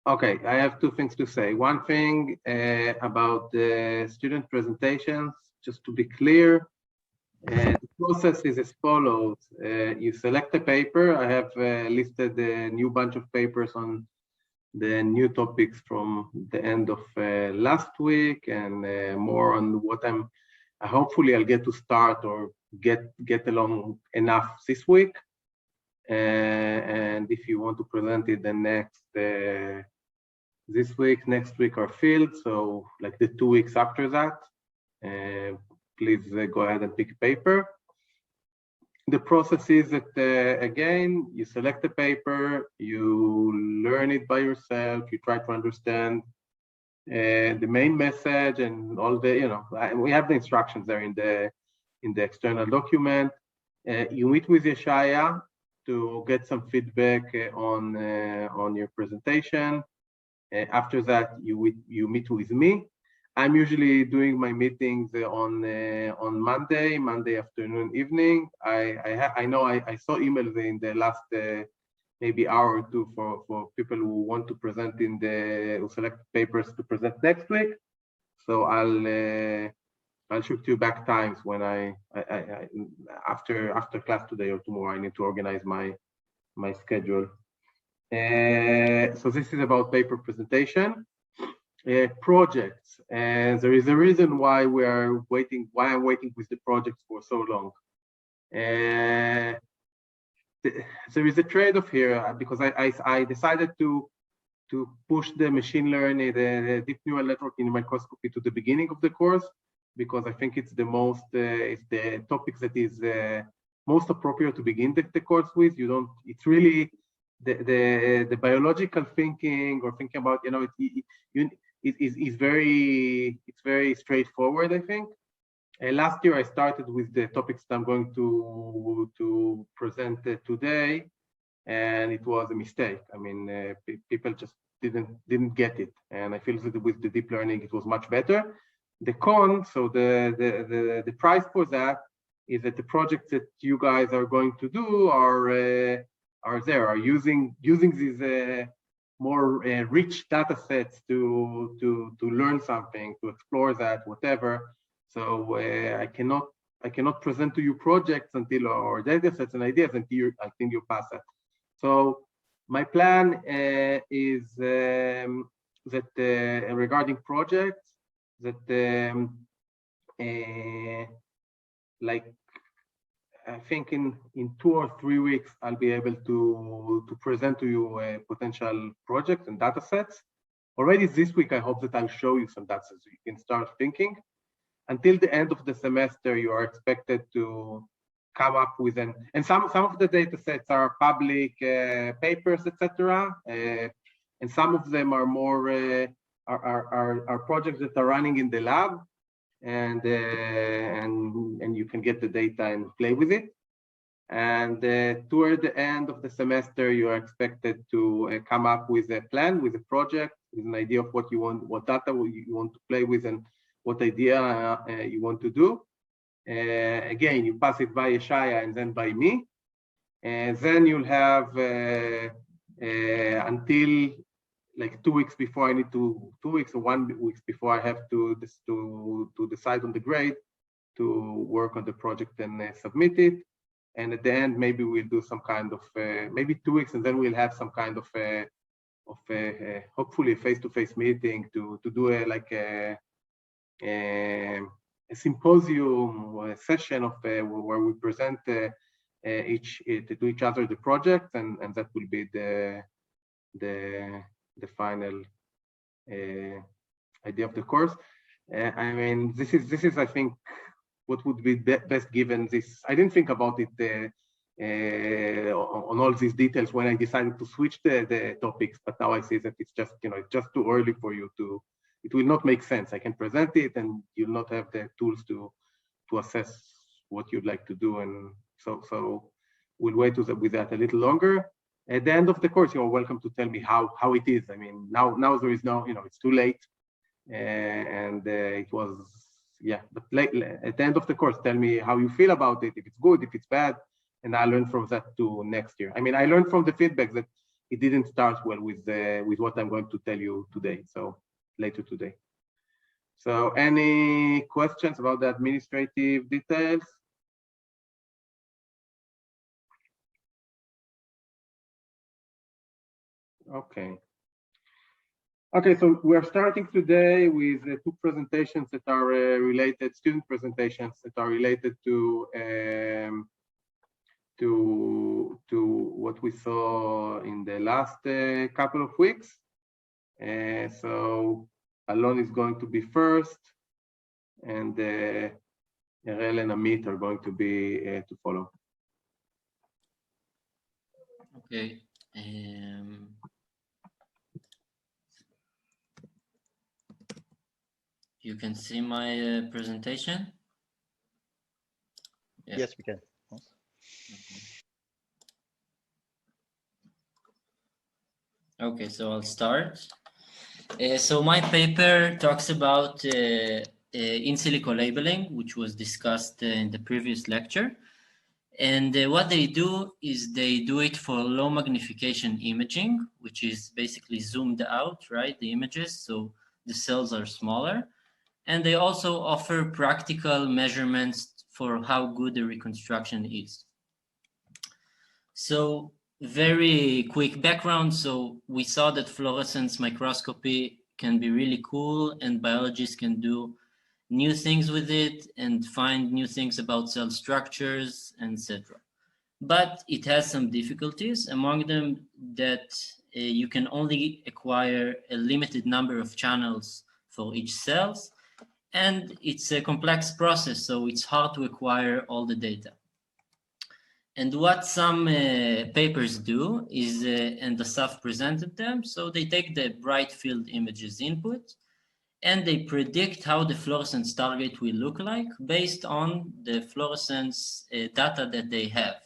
Okay, I have two things to say. One thing about the student presentations, just to be clear, the process is as follows. You select a paper. I have listed a new bunch of papers on the new topics from the end of last week, and more on what hopefully I'll get to start or get along enough this week. And if you want to present it the next this week, next week are filled, so like the 2 weeks after that, please go ahead and pick a paper. The process is that, again, you select a paper, you learn it by yourself, you try to understand the main message and all the, we have the instructions there in the external document. You meet with Yeshaya to get some feedback on your presentation. After that, you meet with me. I'm usually doing my meetings on Monday afternoon, evening. I know I saw emails in the last maybe hour or two for people who want to present who select papers to present next week. So I'll shoot you back times when after class today or tomorrow. I need to organize my schedule. So this is about paper presentation. Projects, and there is a reason why I'm waiting with the projects for so long. There is a trade-off here because I decided to push the machine learning, the deep neural network in microscopy to the beginning of the course, because I think it's it's the topics that is most appropriate to begin the course with. It's really the biological thinking or thinking about, it's very straightforward, I think. Last year I started with the topics that I'm going to present today, and it was a mistake. I mean, people just didn't get it, and I feel that with the deep learning it was much better. The con, so the price for that is that the projects that you guys are going to do are using these more rich data sets to learn something, to explore that, whatever. So I cannot present to you projects or data sets and ideas until I think you pass that. So my plan is that regarding projects, that like I think in 2 or 3 weeks, I'll be able to present to you potential projects and data sets. Already this week, I hope that I'll show you some data sets so you can start thinking. Until the end of the semester, you are expected to come up with and some of the data sets are public papers, etc. And some of them are more are projects that are running in the lab. And you can get the data and play with it. And toward the end of the semester, you are expected to come up with a plan, with a project, with an idea of what you want, what data you want to play with, and what idea you want to do. Again, you pass it by Yeshaya and then by me. And then you'll have until like 2 weeks before I need to, 2 weeks or 1 week before I have to decide on the grade, to work on the project and submit it. And at the end, maybe we'll do some kind of, maybe 2 weeks, and then we'll have some kind of hopefully a face-to-face meeting to do a symposium or a session of where we present to each other the project, and that will be the final idea of the course. I mean, this is I think what would be best given this. I didn't think about it on all these details when I decided to switch the topics, but now I see that it's just it's just too early for you to. It will not make sense. I can present it, and you'll not have the tools to assess what you'd like to do, and so we'll wait with that a little longer. At the end of the course, you're welcome to tell me how it is. I mean, now there is no, it's too late, and it was, yeah. But at the end of the course, tell me how you feel about it, if it's good, if it's bad, and I learn from that too next year. I mean, I learned from the feedback that it didn't start well with what I'm going to tell you today, so later today. So any questions about the administrative details? Okay. Okay, so we're starting today with two presentations that are related, student presentations that are related to what we saw in the last couple of weeks. So Alon is going to be first, and Erel and Amit are going to be to follow. Okay. You can see my presentation? Yeah. Yes, we can. Okay, so I'll start. So my paper talks about in silico labeling, which was discussed in the previous lecture. And what they do is they do it for low magnification imaging, which is basically zoomed out, right? The images, so the cells are smaller. And they also offer practical measurements for how good the reconstruction is. So very quick background. So we saw that fluorescence microscopy can be really cool and biologists can do new things with it and find new things about cell structures, etc. But it has some difficulties, among them that you can only acquire a limited number of channels for each cells, and it's a complex process, so it's hard to acquire all the data. And what some papers do is, and Assaf presented them, so they take the bright field images input and they predict how the fluorescence target will look like based on the fluorescence data that they have.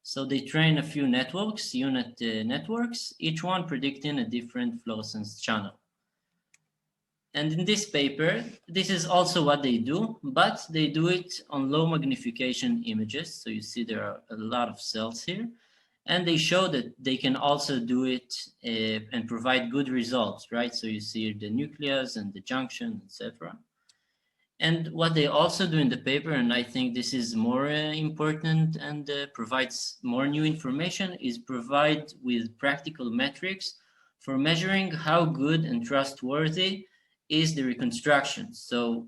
So they train a few networks, unit networks, each one predicting a different fluorescence channel. And in this paper, this is also what they do, but they do it on low magnification images. So you see there are a lot of cells here. And they show that they can also do it and provide good results, right? So you see the nucleus and the junction, etc. And what they also do in the paper, and I think this is more important and provides more new information, is provide with practical metrics for measuring how good and trustworthy is the reconstruction. So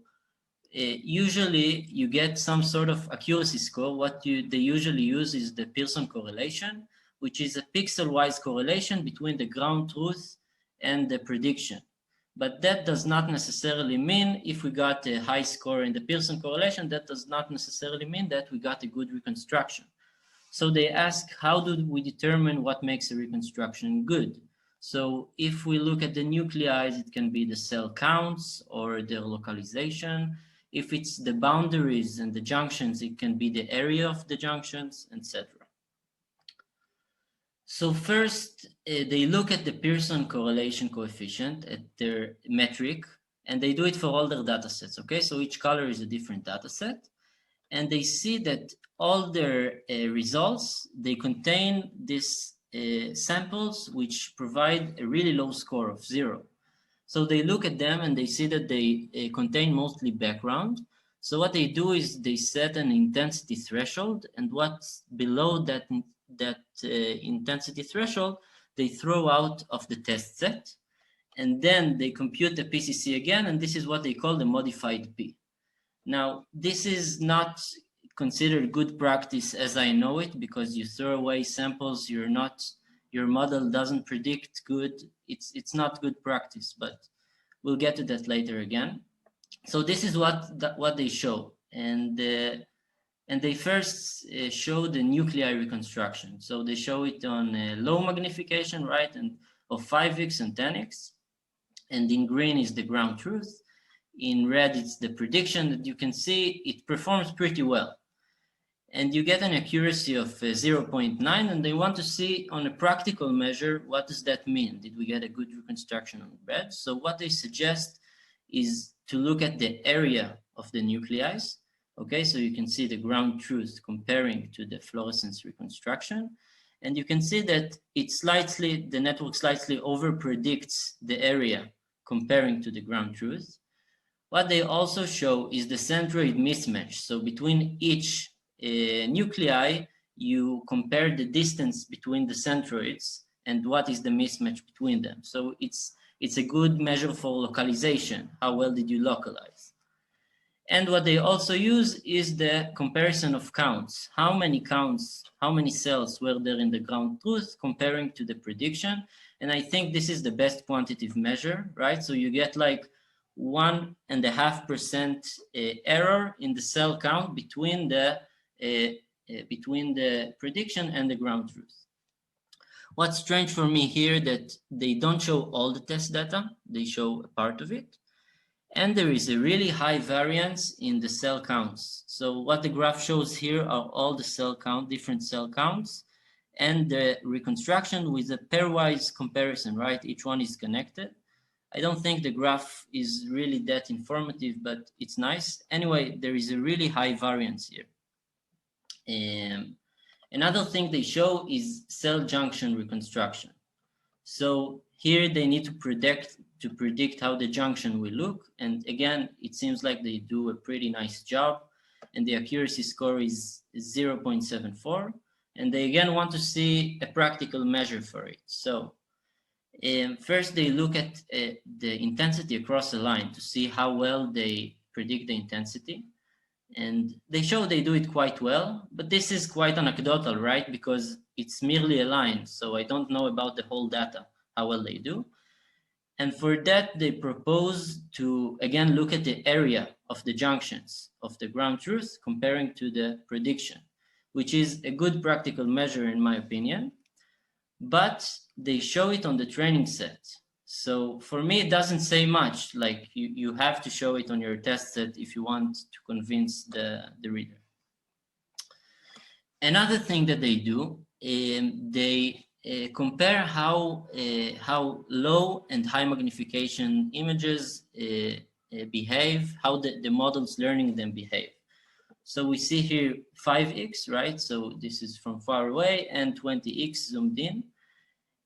usually you get some sort of accuracy score. What they usually use is the Pearson correlation, which is a pixel-wise correlation between the ground truth and the prediction. But that does not necessarily mean if we got a high score in the Pearson correlation, that does not necessarily mean that we got a good reconstruction. So they ask, how do we determine what makes a reconstruction good? So if we look at the nuclei, it can be the cell counts or their localization. If it's the boundaries and the junctions, it can be the area of the junctions, etc. So first, they look at the Pearson correlation coefficient at their metric, and they do it for all their data sets, okay? So each color is a different data set, and they see that all their results, they contain these samples which provide a really low score of 0. So they look at them and they see that they contain mostly background. So what they do is they set an intensity threshold, and what's below that intensity threshold, they throw out of the test set, and then they compute the PCC again, and this is what they call the modified P. Now, this is not considered good practice as I know it, because you throw away samples, your model doesn't predict good. It's not good practice, but we'll get to that later again. So this is what they show, and they first show the nuclei reconstruction. So they show it on low magnification, right, and of 5x and 10x, and in green is the ground truth. In red, it's the prediction that you can see it performs pretty well. And you get an accuracy of 0.9, and they want to see on a practical measure, what does that mean? Did we get a good reconstruction on red? So what they suggest is to look at the area of the nuclei. Okay, so you can see the ground truth comparing to the fluorescence reconstruction. And you can see that the network slightly over predicts the area comparing to the ground truth. What they also show is the centroid mismatch. So between each nuclei, you compare the distance between the centroids and what is the mismatch between them. So it's a good measure for localization. How well did you localize? And what they also use is the comparison of counts. How many cells were there in the ground truth comparing to the prediction? And I think this is the best quantitative measure, right? So you get like 1.5% error in the cell count between the prediction and the ground truth. What's strange for me here that they don't show all the test data, they show a part of it. And there is a really high variance in the cell counts. So what the graph shows here are all the different cell counts, and the reconstruction with a pairwise comparison, right? Each one is connected. I don't think the graph is really that informative, but it's nice. Anyway, there is a really high variance here. Another thing they show is cell junction reconstruction. So here they need to predict how the junction will look. And again, it seems like they do a pretty nice job. And the accuracy score is 0.74. And they again want to see a practical measure for it. So first they look at the intensity across the line to see how well they predict the intensity. And they show they do it quite well, but this is quite anecdotal, right? Because it's merely a line. So I don't know about the whole data, how well they do. And for that, they propose to, again, look at the area of the junctions of the ground truth comparing to the prediction, which is a good practical measure in my opinion, but they show it on the training set. So for me, it doesn't say much, like you have to show it on your test set if you want to convince the reader. Another thing that they do, they compare how low and high magnification images behave, how the models learning them behave. So we see here 5x, right? So this is from far away, and 20x zoomed in.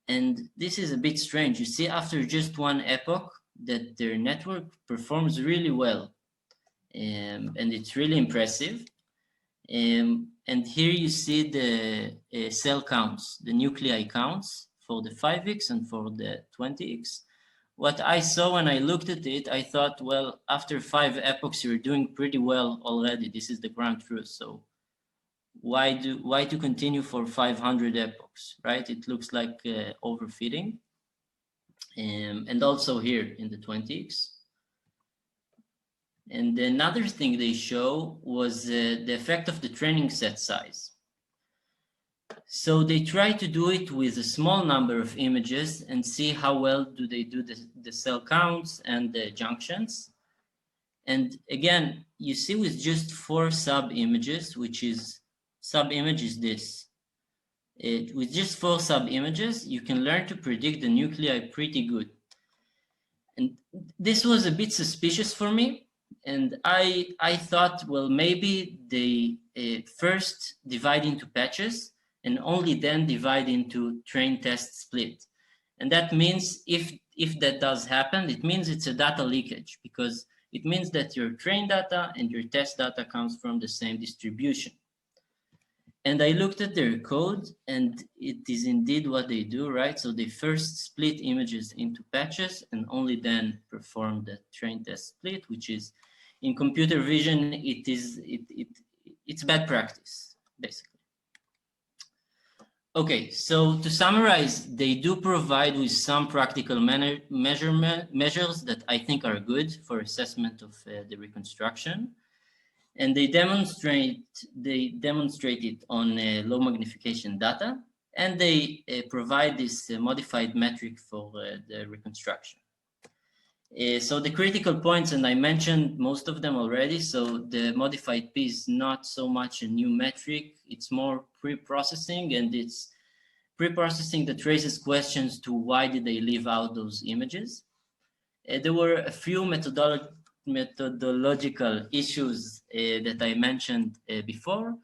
And this is a bit strange. You see after just one epoch that their network performs really well. And it's really impressive. And here you see the cell counts, the nuclei counts for the 5x and for the 20x. What I saw when I looked at it, I thought, well, after 5 epochs, you're doing pretty well already. This is the ground truth. So why to continue for 500 epochs, right? It looks like overfitting. And also here in the 20x. And another thing they show was the effect of the training set size. So they try to do it with a small number of images and see how well do they do the cell counts and the junctions. And again, you see with just 4 sub-images, which is, sub-image is this. With just 4 sub-images, you can learn to predict the nuclei pretty good. And this was a bit suspicious for me. And I thought, well, maybe they first divide into patches and only then divide into train test split. And that means if that does happen, it means it's a data leakage, because it means that your train data and your test data comes from the same distribution. And I looked at their code, and it is indeed what they do, right? So they first split images into patches and only then perform the train test split, which is, in computer vision, it's bad practice, basically. Okay, so to summarize, they do provide with some practical measures that I think are good for assessment of the reconstruction. And they demonstrate it on low magnification data, and they provide this modified metric for the reconstruction. So the critical points, and I mentioned most of them already, so the modified P is not so much a new metric, it's more pre-processing, and it's pre-processing that raises questions to why did they leave out those images. There were a few methodological issues that I mentioned before.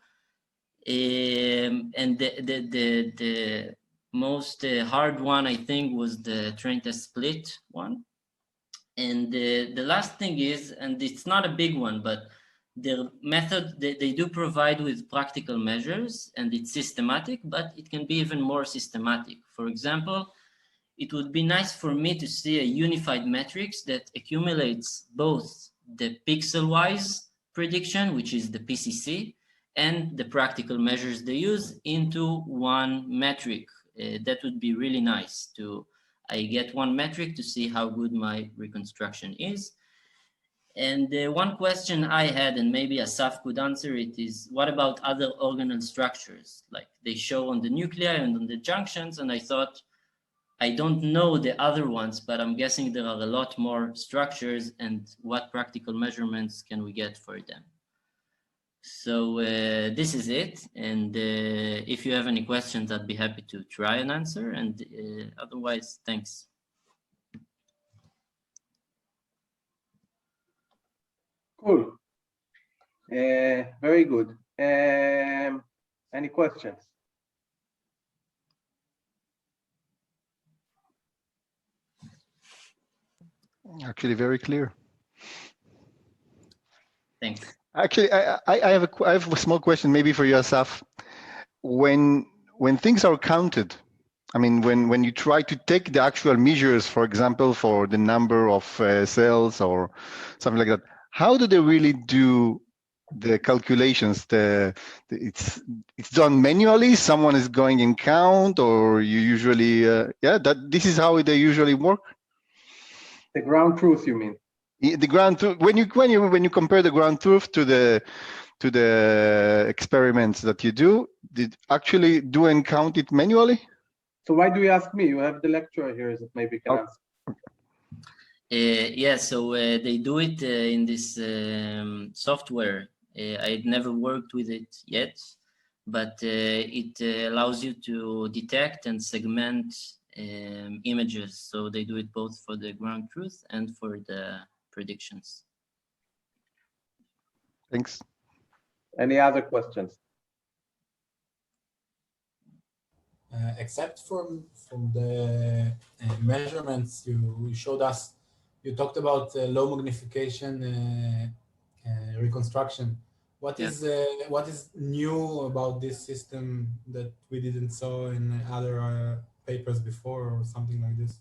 And the most hard one, I think, was the train test split one. And the last thing is, and it's not a big one, but their method, they do provide with practical measures, and it's systematic, but it can be even more systematic. For example, it would be nice for me to see a unified metrics that accumulates both the pixel-wise prediction, which is the PCC, and the practical measures they use into one metric. That would be really nice to, I get one metric to see how good my reconstruction is. And one question I had, and maybe Assaf could answer it, is what about other organelle structures? Like they show on the nuclei and on the junctions, and I thought, I don't know the other ones, but I'm guessing there are a lot more structures, and what practical measurements can we get for them? So this is it. And if you have any questions, I'd be happy to try and answer. And otherwise, thanks. Cool. Very good. Any questions? Actually, very clear. Thanks. Actually, I have a small question maybe for you, Assaf. When things are counted, I mean, when you try to take the actual measures, for example, for the number of cells or something like that, how do they really do the calculations? It's done manually. Someone is going in count, or you usually this is how they usually work. The ground truth, you mean? The ground truth. When you compare the ground truth to the experiments that you do, did actually do and count it manually? So why do you ask me? You have the lecturer here that maybe can answer. Yeah, so they do it in this software. I'd never worked with it yet, but it allows you to detect and segment images. So they do it both for the ground truth and for the predictions. Thanks. Any other questions? Except from the measurements you showed us, you talked about low magnification reconstruction. What is new about this system that we didn't saw in other papers before, or something like this?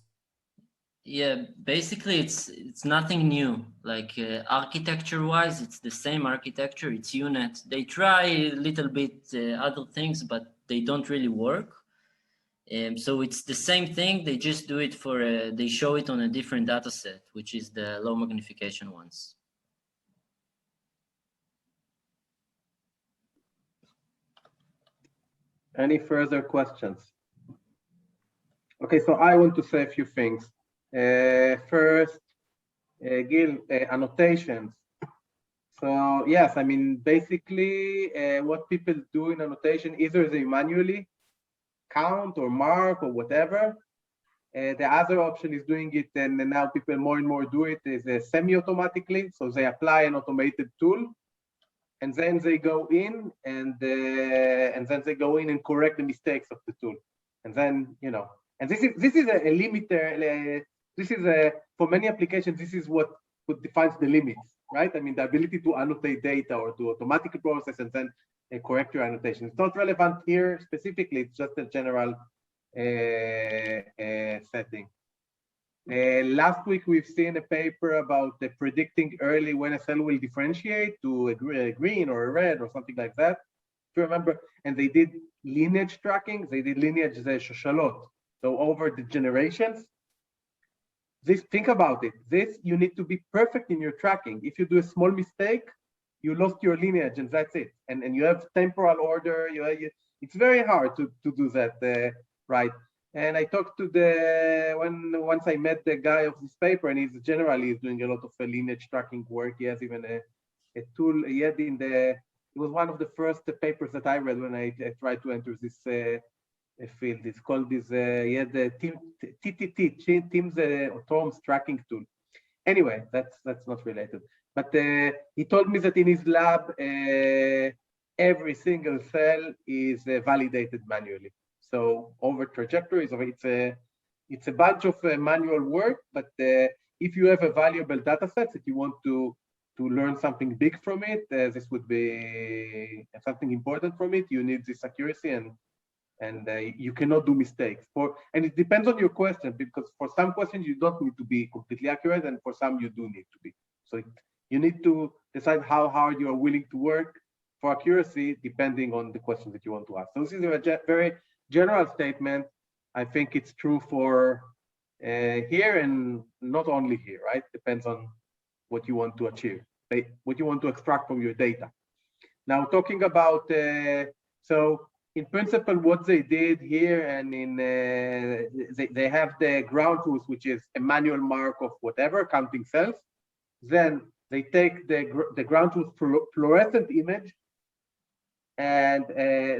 Yeah, basically it's nothing new. Like architecture-wise, it's the same architecture. It's UNet. They try a little bit other things, but they don't really work. So it's the same thing. They just do it for they show it on a different data set, which is the low magnification ones. Any further questions? Okay, so I want to say a few things. First, Gil, annotations. So yes, I mean, basically what people do in annotation, either they manually count or mark or whatever. The other option is doing it, and now people more and more do it, is semi-automatically. So they apply an automated tool, and then they go in and correct the mistakes of the tool, and then and this is a limiter. This is for many applications. This is what defines the limits, right? I mean, the ability to annotate data or to automatically process and then correct your annotation. It's not relevant here specifically. It's just a general setting. Last week, we've seen a paper about predicting early when a cell will differentiate to a green or a red or something like that, if you remember. And they did lineage tracking. They did lineage shoshalot. So over the generations, think about it. You need to be perfect in your tracking. If you do a small mistake, you lost your lineage and that's it. And you have temporal order. It's very hard to do that right. And I talked to once I met the guy of this paper, and he's generally doing a lot of lineage tracking work. He has even a tool he had it was one of the first papers that I read when I tried to enter this field. It's called this, he had the TTT, Teams Autonomous Tracking Tool. Anyway, that's not related. But he told me that in his lab, every single cell is validated manually. So over trajectories, it's a bunch of manual work, but if you have a valuable data set that you want to learn something big from it, this would be something important from it. You need this accuracy, and you cannot do mistakes. And it depends on your question, because for some questions you don't need to be completely accurate, and for some you do need to be. So you need to decide how hard you are willing to work for accuracy, depending on the question that you want to ask. So this is a very general statement. I think it's true for here and not only here, right? Depends on what you want to achieve, what you want to extract from your data. Now, talking about, so in principle, what they did here, and in they have the ground truth, which is a manual mark of whatever, counting cells. Then they take the ground truth fluorescent image, and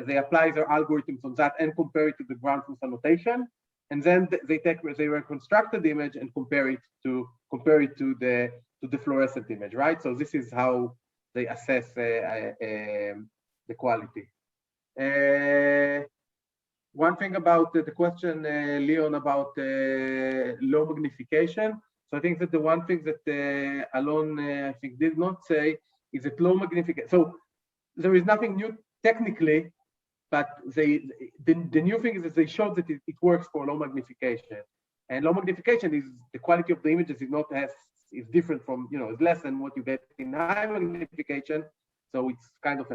they apply their algorithms on that and compare it to the ground truth annotation. And then they take the reconstructed image and compare it to the fluorescent image, right? So this is how they assess the quality. One thing about the question, Leon, about low magnification. So I think that the one thing that Alon, I think, did not say is that low magnification. So there is nothing new technically, but the new thing is that they showed that it works for low magnification. And low magnification is the quality of the images is different from, is less than what you get in high magnification. So it's kind of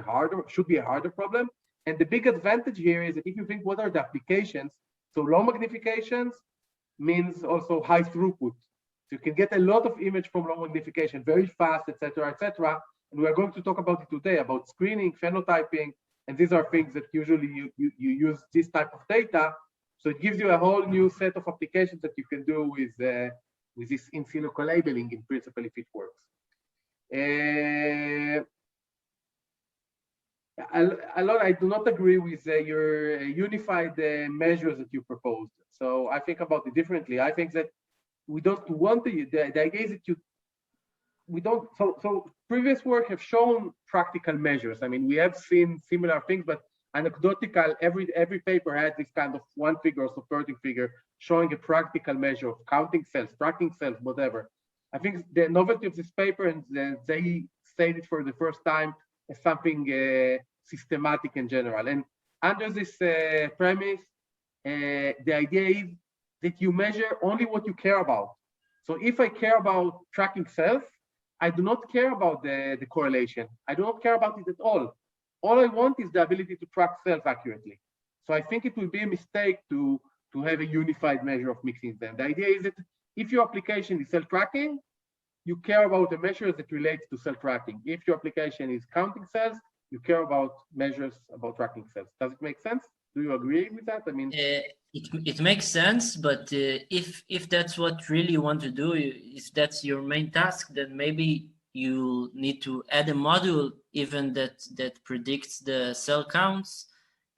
should be a harder problem. And the big advantage here is that if you think what are the applications, so low magnifications means also high throughput. So you can get a lot of image from low magnification, very fast, etc., etc. And we are going to talk about it today, about screening, phenotyping, and these are things that usually you use this type of data. So it gives you a whole new set of applications that you can do with this in silico labeling, in principle, if it works. Alon, I do not agree with your unified measures that you proposed. So I think about it differently. I think that we don't want the idea is that we don't, so previous work have shown practical measures. I mean, we have seen similar things, but anecdotal, every paper had this kind of one figure or supporting figure showing a practical measure of counting cells, tracking cells, whatever. I think the novelty of this paper, and they stated for the first time, as something systematic and general. And under this premise, the idea is that you measure only what you care about. So if I care about tracking cells, I do not care about the correlation. I do not care about it at all. All I want is the ability to track cells accurately. So I think it would be a mistake to have a unified measure of mixing them. The idea is that if your application is cell tracking, you care about the measures that relate to cell tracking. If your application is counting cells, you care about measures about tracking cells. Does it make sense? Do you agree with that? I mean, it makes sense, but if that's what really you want to do, if that's your main task, then maybe you need to add a module even that predicts the cell counts,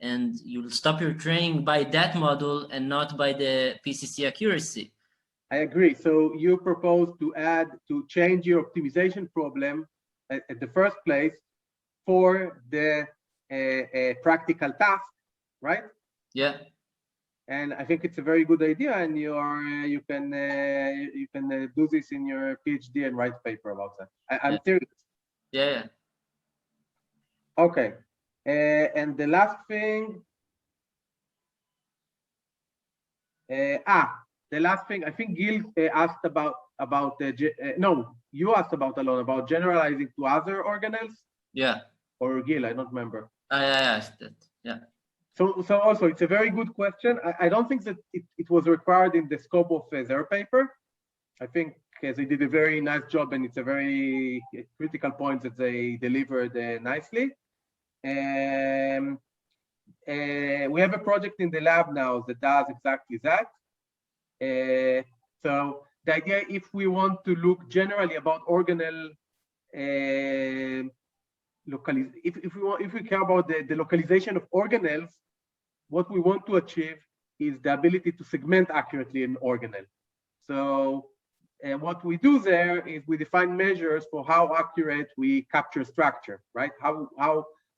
and you'll stop your training by that module and not by the PCC accuracy. I agree. So you propose to change your optimization problem at the first place for the practical task, right? Yeah. And I think it's a very good idea, and you can do this in your PhD and write a paper about that. I'm serious. Yeah. Okay, and the last thing. The last thing, I think Gil asked about no, you asked about Alon, about generalizing to other organelles. Yeah. Or Gil, I don't remember. I asked that. Yeah. So also, it's a very good question. I don't think that it was required in the scope of their paper. I think they did a very nice job, and it's a very critical point that they delivered nicely. We have a project in the lab now that does exactly that. So the idea, if we want to look generally about organelle if we care about the localization of organelles, what we want to achieve is the ability to segment accurately an organelle. So what we do there is we define measures for how accurate we capture structure, right?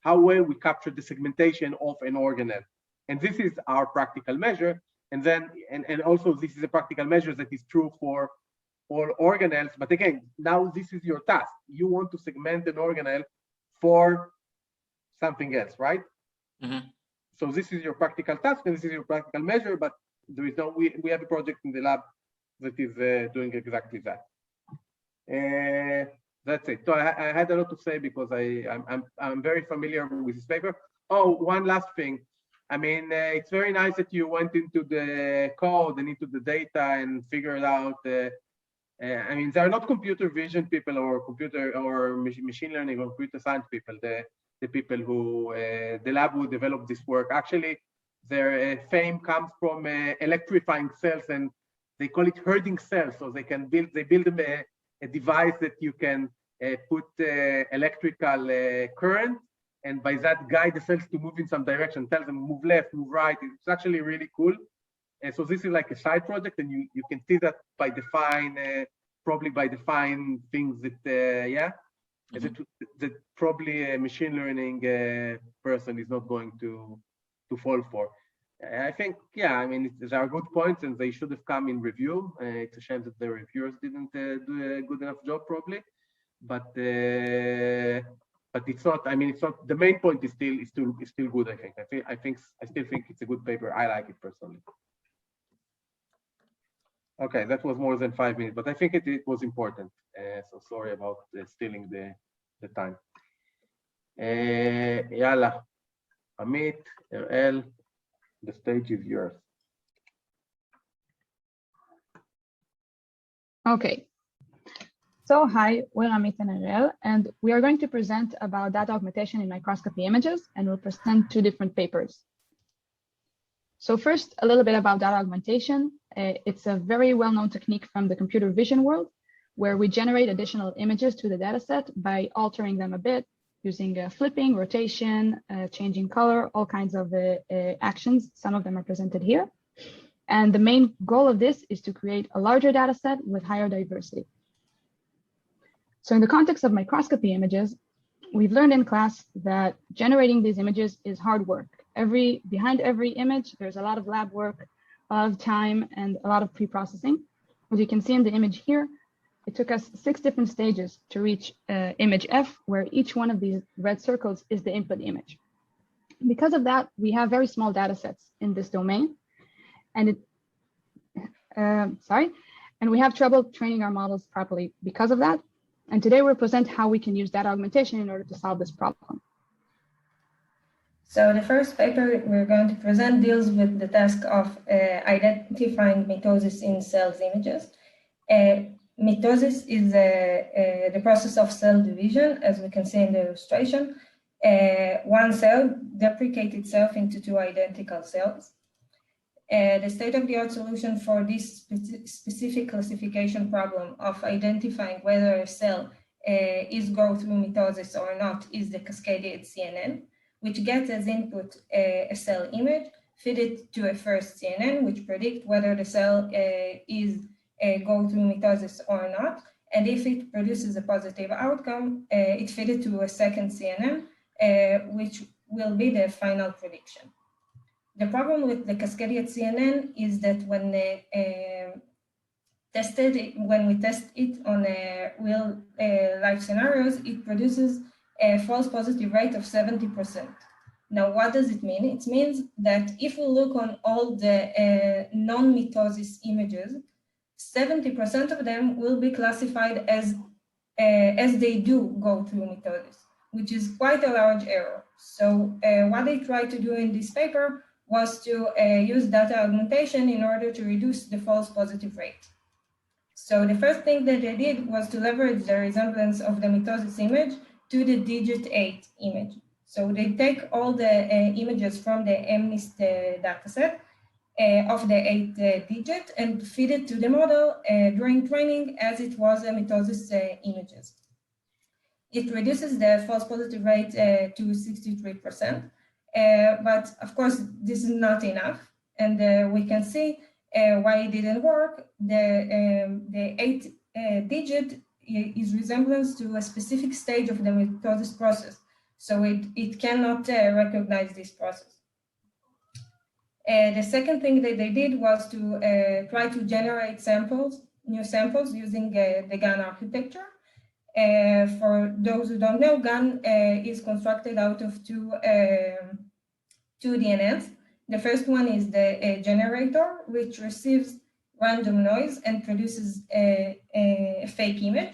how well we capture the segmentation of an organelle. And this is our practical measure. And then, and also this is a practical measure that is true for all organelles. But again, now this is your task. You want to segment an organelle for something else, right? Mm-hmm. So this is your practical task and this is your practical measure, but there is no, we have a project in the lab that is doing exactly that. That's it. So I had a lot to say because I'm very familiar with this paper. Oh, one last thing. I mean, it's very nice that you went into the code and into the data and figured out. I mean, they're not computer vision people or machine learning or computer science people. The people who the lab who developed this work. Actually, their fame comes from electrifying cells, and they call it herding cells. So they build a device that you can put electrical current, and by that guide the cells to move in some direction, tell them move left, move right. It's actually really cool. And so this is like a side project, and you can see that by probably by defining things that that probably a machine learning person is not going to fall for. I think, yeah, I mean, there are good points and they should have come in review. It's a shame that the reviewers didn't do a good enough job probably, but it's not, I mean, it's not, the main point is still good, I think. I still think it's a good paper. I like it personally. Okay, that was more than 5 minutes, but I think it was important. So sorry about stealing the time. Yalla, Amit, Erel, the stage is yours. Okay. So hi, we're Amit and Erel, and we are going to present about data augmentation in microscopy images, and we'll present 2 different papers. So first, a little bit about data augmentation. It's a very well-known technique from the computer vision world, where we generate additional images to the dataset by altering them a bit, using flipping, rotation, changing color, all kinds of actions. Some of them are presented here. And the main goal of this is to create a larger dataset with higher diversity. So in the context of microscopy images, we've learned in class that generating these images is hard work. Behind every image, there's a lot of lab work, a lot of time, and a lot of pre-processing. As you can see in the image here, it took us 6 different stages to reach image F, where each one of these red circles is the input image. Because of that, we have very small data sets in this domain, and we have trouble training our models properly because of that. And today we'll present how we can use data augmentation in order to solve this problem. So the first paper we're going to present deals with the task of identifying mitosis in cells images. Mitosis is the process of cell division, as we can see in the illustration. One cell deprecates itself into 2 identical cells. The state-of-the-art solution for this specific classification problem of identifying whether a cell is go through mitosis or not is the cascaded CNN, which gets as input a cell image, feed it to a first CNN, which predict whether the cell is go through mitosis or not. And if it produces a positive outcome, it feed it to a second CNN, which will be the final prediction. The problem with the cascaded CNN is that when we test it on real life scenarios, it produces a false positive rate of 70%. Now, what does it mean? It means that if we look on all the non-mitosis images, 70% of them will be classified as they do go through mitosis, which is quite a large error. So what they tried to do in this paper was to use data augmentation in order to reduce the false positive rate. So the first thing that they did was to leverage the resemblance of the mitosis image to the digit 8 image. So they take all the images from the MNIST dataset of the 8 digit and feed it to the model during training as it was a mitosis images. It reduces the false positive rate to 63%. But of course, this is not enough. And we can see why it didn't work. The 8 digit is resemblance to a specific stage of the mitosis process. So it cannot recognize this process. The second thing that they did was to try to generate new samples using the GAN architecture. For those who don't know, GAN is constructed out of two DNNs. The first one is the generator, which receives random noise and produces a fake image.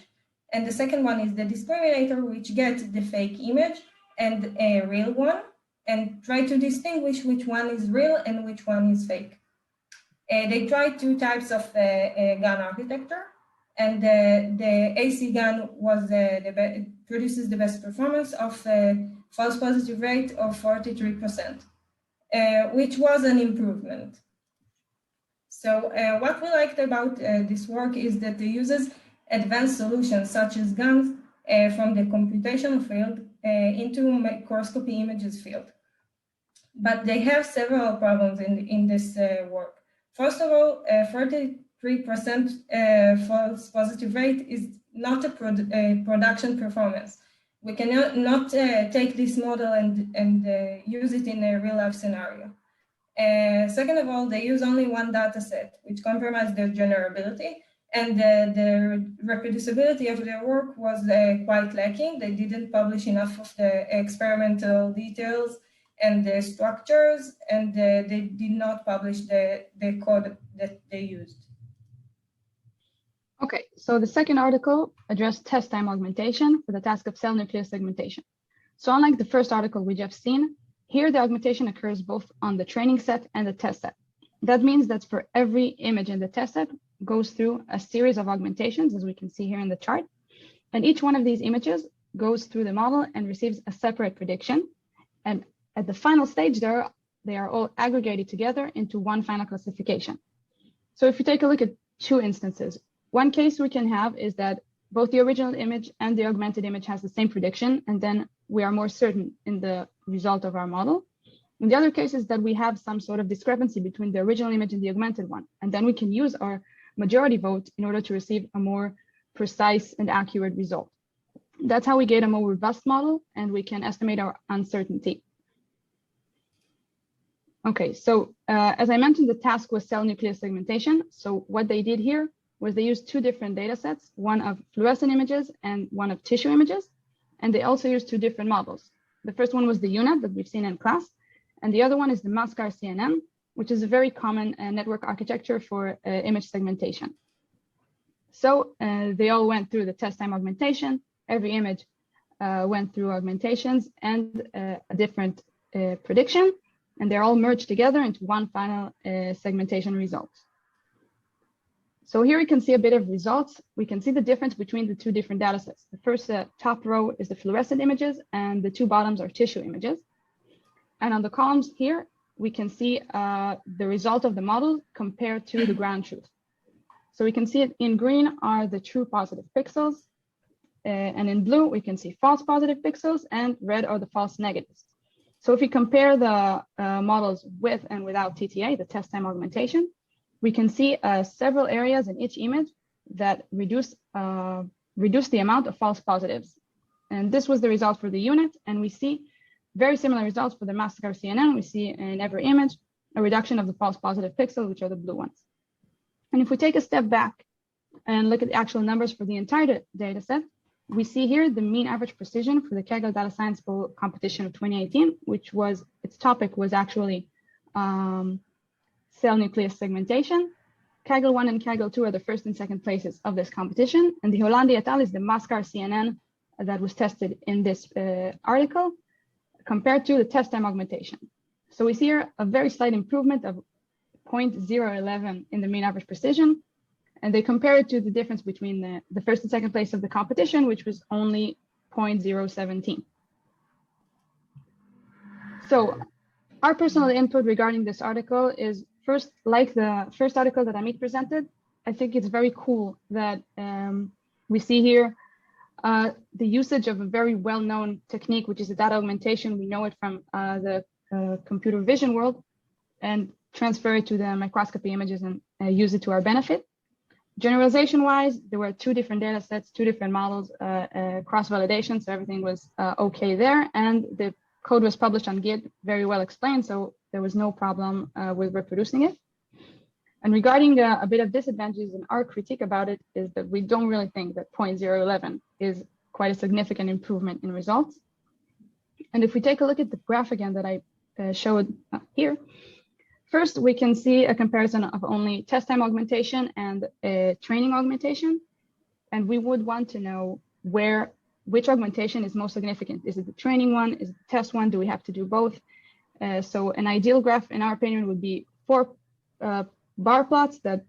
And the second one is the discriminator, which gets the fake image and a real one, and try to distinguish which one is real and which one is fake. They tried two types of GAN architecture, and the AC GAN was produces the best performance of false positive rate of 43%, which was an improvement. So what we liked about this work is that it uses advanced solutions such as GANs from the computational field into microscopy images field. But they have several problems in this work. First of all, 43% false positive rate is not a production performance. We cannot take this model and use it in a real life scenario. Second of all, they use only one data set, which compromised their generability, and the reproducibility of their work was quite lacking. They didn't publish enough of the experimental details and the structures, and they did not publish the code that they used. Okay, so the second article addressed test time augmentation for the task of cell nucleus segmentation. So unlike the first article we just seen, here the augmentation occurs both on the training set and the test set. That means that for every image in the test set goes through a series of augmentations, as we can see here in the chart. And each one of these images goes through the model and receives a separate prediction. And at the final stage, they are all aggregated together into one final classification. So if you take a look at two instances, one case we can have is that both the original image and the augmented image has the same prediction, and then we are more certain in the result of our model. And the other case is that we have some sort of discrepancy between the original image and the augmented one, and then we can use our majority vote in order to receive a more precise and accurate result. That's how we get a more robust model, and we can estimate our uncertainty. Okay, so as I mentioned, the task was cell nucleus segmentation. So what they did here was they used two different data sets, one of fluorescent images and one of tissue images. And they also used two different models. The first one was the UNet that we've seen in class. And the other one is the MASCAR CNN, which is a very common network architecture for image segmentation. So they all went through the test time augmentation. Every image went through augmentations and a different prediction. And they're all merged together into one final segmentation result. So here we can see a bit of results. We can see the difference between the two different data sets. The first top row is the fluorescent images, and the two bottoms are tissue images. And on the columns here, we can see the result of the model compared to the ground truth. So we can see it in green are the true positive pixels, and in blue, we can see false positive pixels, and red are the false negatives. So if we compare the models with and without TTA, the test time augmentation, we can see several areas in each image that reduce the amount of false positives. And this was the result for the UNet, and we see very similar results for the MASCAR CNN. We see in every image a reduction of the false positive pixels, which are the blue ones. And if we take a step back and look at the actual numbers for the entire data set, we see here the mean average precision for the Kaggle Data Science Bowl competition of 2018, which was, its topic was actually cell nucleus segmentation. Kaggle 1 and Kaggle 2 are the first and second places of this competition. And the Hollandi et al. Is the MASCAR CNN that was tested in this article compared to the test time augmentation. So we see here a very slight improvement of 0.011 in the mean average precision. And they compare it to the difference between the first and second place of the competition, which was only 0.017. So our personal input regarding this article is first, like the first article that Amit presented, I think it's very cool that we see here the usage of a very well-known technique, which is the data augmentation. We know it from the computer vision world, and transfer it to the microscopy images and use it to our benefit. Generalization-wise, there were 2 different data sets, 2 different models, cross-validation, so everything was okay there, and the code was published on Git, very well explained, so there was no problem with reproducing it. And regarding a bit of disadvantages, and our critique about it is that we don't really think that 0.011 is quite a significant improvement in results. And if we take a look at the graph again that I showed here, first, we can see a comparison of only test time augmentation and training augmentation. And we would want to know which augmentation is most significant. Is it the training one? Is it the test one? Do we have to do both? So an ideal graph, in our opinion, would be 4 bar plots that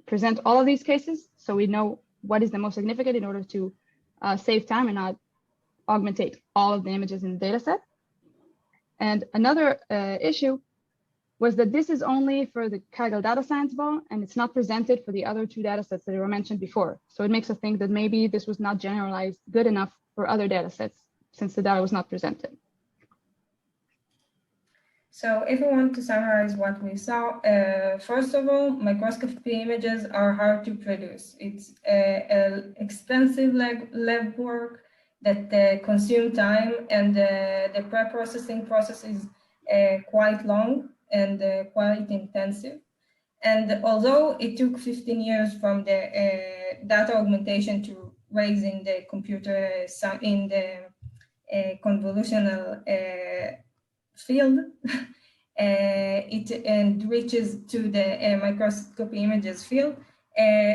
present all of these cases. So we know what is the most significant in order to save time and not augmentate all of the images in the data set. And another issue was that this is only for the Kaggle data science ball, and it's not presented for the other 2 data sets that were mentioned before. So it makes us think that maybe this was not generalized good enough for other data sets since the data was not presented. So if we want to summarize what we saw, first of all, microscopy images are hard to produce. It's expensive lab work that consume time, and the pre-processing process is quite long and quite intensive. And although it took 15 years from the data augmentation to raise in the computer in the convolutional field, it reaches to the microscopy images field,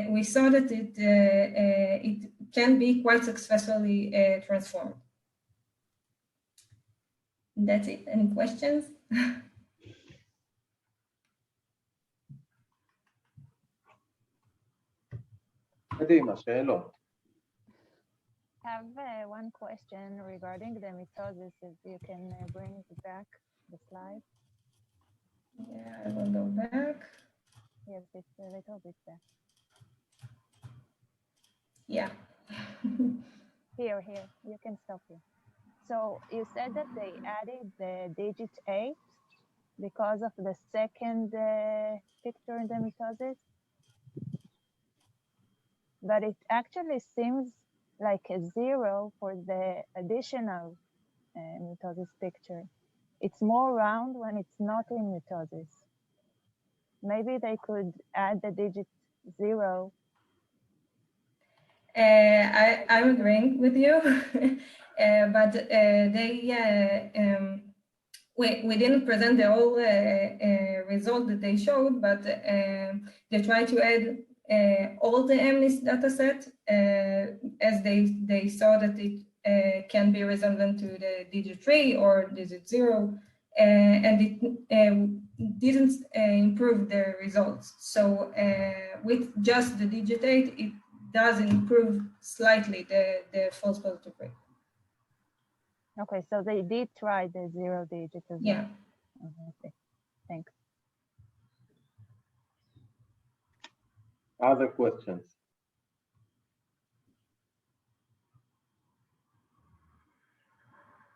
we saw that it can be quite successfully transformed. That's it. Any questions? קדימה, שאלות. I have one question regarding the mitosis, if you can bring it back, the slide. Yeah, I will go back. Yes, it's a little bit back. Yeah. Here, you can stop here. So you said that they added the digit 8 because of the second picture in the mitosis. But it actually seems like a 0 for the additional mitosis picture. It's more round when it's not in mitosis. Maybe they could add the digit 0. I'm agreeing with you, but we didn't present the whole result that they showed, but they tried to add all the MNIST dataset as they saw that it can be resemblant to the digit 3 or digit 0, and it didn't improve the results. So with just the digit 8, it does improve slightly the false positive rate. Okay, so they did try the 0 digit as well. Yeah. Okay, thanks. Other questions?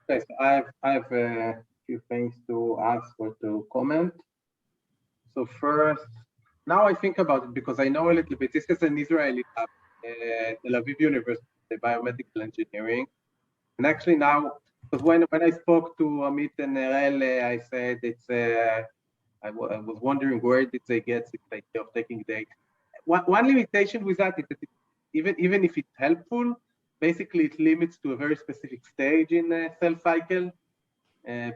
Okay, so I have a few things to ask or to comment. So first, now I think about it because I know a little bit. This is an Israeli lab, Tel Aviv University, biomedical engineering. And actually now, because when I spoke to Amit and Erel, I said I was wondering where did they get this idea of taking data. One limitation with that is that even if it's helpful, basically it limits to a very specific stage in cell cycle,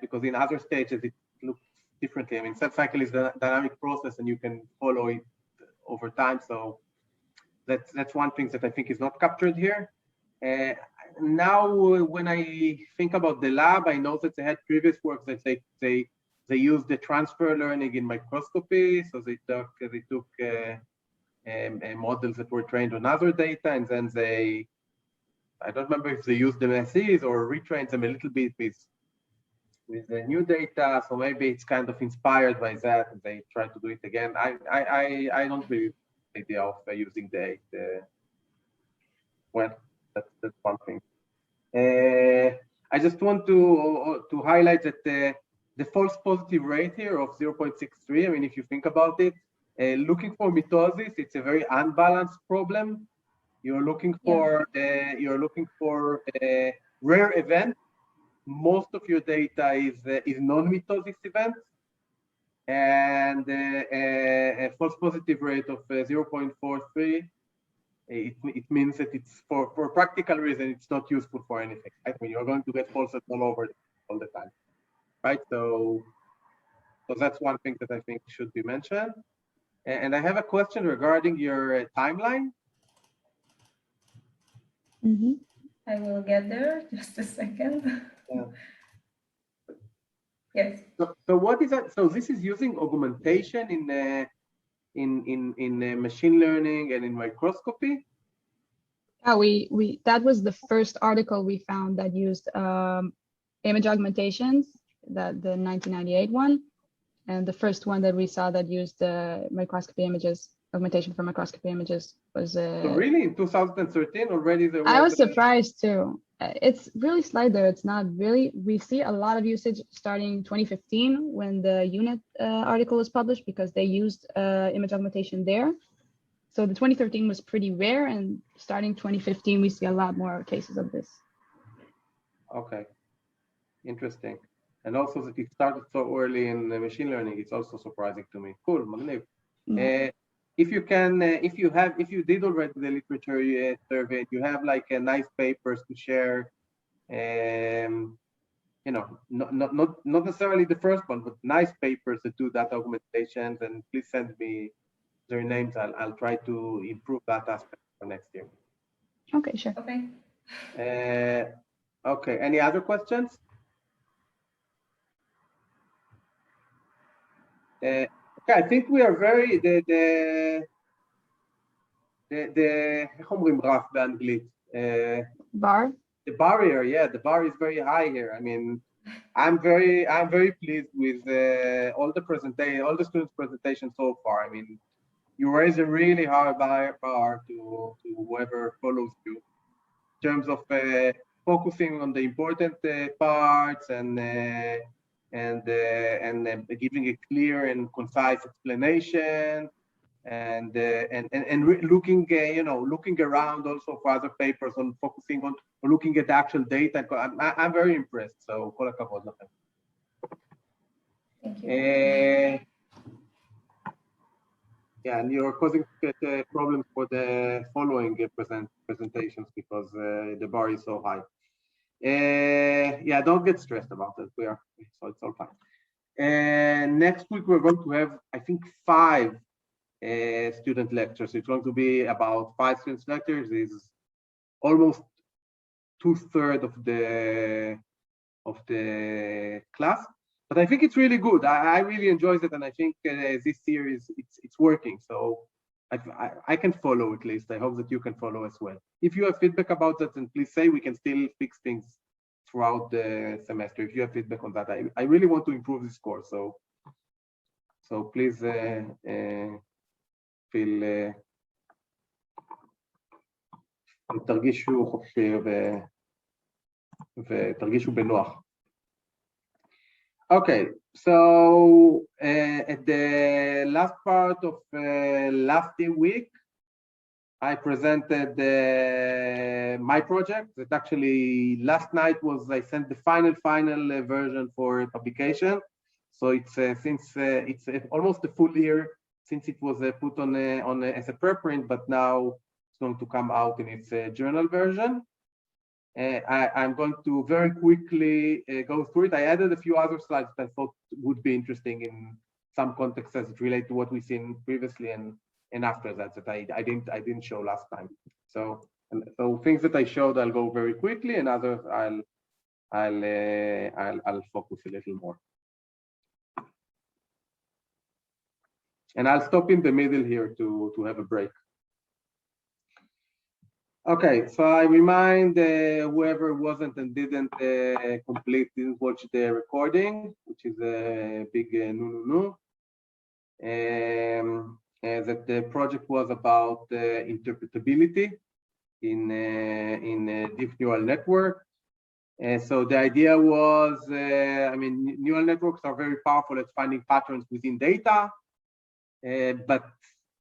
because in other stages it looks differently. I mean, cell cycle is a dynamic process and you can follow it over time. So that's one thing that I think is not captured here. Now, when I think about the lab, I know that they had previous work that they used the transfer learning in microscopy. So they took models that were trained on other data, and then I don't remember if they used them as is or retrained them a little bit with the new data. So maybe it's kind of inspired by that, and they try to do it again. I don't believe the idea of using the well, that's one thing. I just want to highlight that the false positive rate here of 0.63. I mean, if you think about it, Looking for mitosis, it's a very unbalanced problem. You're looking for rare events. Most of your data is non-mitosis events, and a false positive rate of 0.43. It means that it's for practical reason, it's not useful for anything. Right? When you're going to get falses all over all the time, right? So that's one thing that I think should be mentioned. And I have a question regarding your timeline. Mm-hmm. I will get there, just a second. Yeah. Yes. So what is that? So this is using augmentation in machine learning and in microscopy. Yeah, that was the first article we found that used image augmentations, the 1998 one, and the first one that we saw that used microscopy images, augmentation for microscopy images was. So really, in 2013 already there was. I was surprised too. It's really slight there. It's not really. We see a lot of usage starting 2015 when the UNIT article was published because they used image augmentation there. So the 2013 was pretty rare, and starting 2015, we see a lot more cases of this. Okay, interesting. And also that it started so early in machine learning, it's also surprising to me. Cool, magniv. Yeah. If you can, if you did already the literature survey, you have like nice papers to share. You know, not necessarily the first one, but nice papers that do data augmentations, and please send me their names. I'll try to improve that aspect for next year. Okay, sure. Okay. Okay. Any other questions? Okay, I think we are very איך אומרים רף באנגלית? Bar. The barrier, yeah, the bar is very high here. I mean, I'm very pleased with all the students' presentation so far. I mean, you raise a really high bar to whoever follows you in terms of focusing on the important parts and giving a clear and concise explanation, and looking looking around also for other papers on focusing on or looking at the actual data. I'm very impressed. So כל הכבוד לכם. Thank you. Yeah, and you're causing problems for the following presentations because the bar is so high. Yeah, don't get stressed about it. So it's all fine. Next week we're going to have, I think, 5 student lectures. It's going to be about 5 student lectures. Is almost 2/3 of the class. But I think it's really good. I really enjoyed it, and I think this series it's working. So I can follow at least. I hope that you can follow as well. If you have feedback about that, then please say. We can still fix things throughout the semester. If you have feedback on that, I really want to improve this course. So please feel תרגישו חופשי ותרגישו בנוח. Okay, so at the last part of last week, I presented my project. That actually last night I sent the final version for publication. So it's since it's almost a full year since it was put on as a preprint, but now it's going to come out in its journal version. I'm going to very quickly go through it. I added a few other slides that I thought would be interesting in some contexts as it relates to what we've seen previously and after that I didn't show last time. So things that I showed I'll go very quickly, and others I'll focus a little more. And I'll stop in the middle here to have a break. Okay, so I remind whoever wasn't and didn't watch the recording, which is a big no. That the project was about interpretability in deep neural network. So the idea was, I mean, neural networks are very powerful at finding patterns within data. but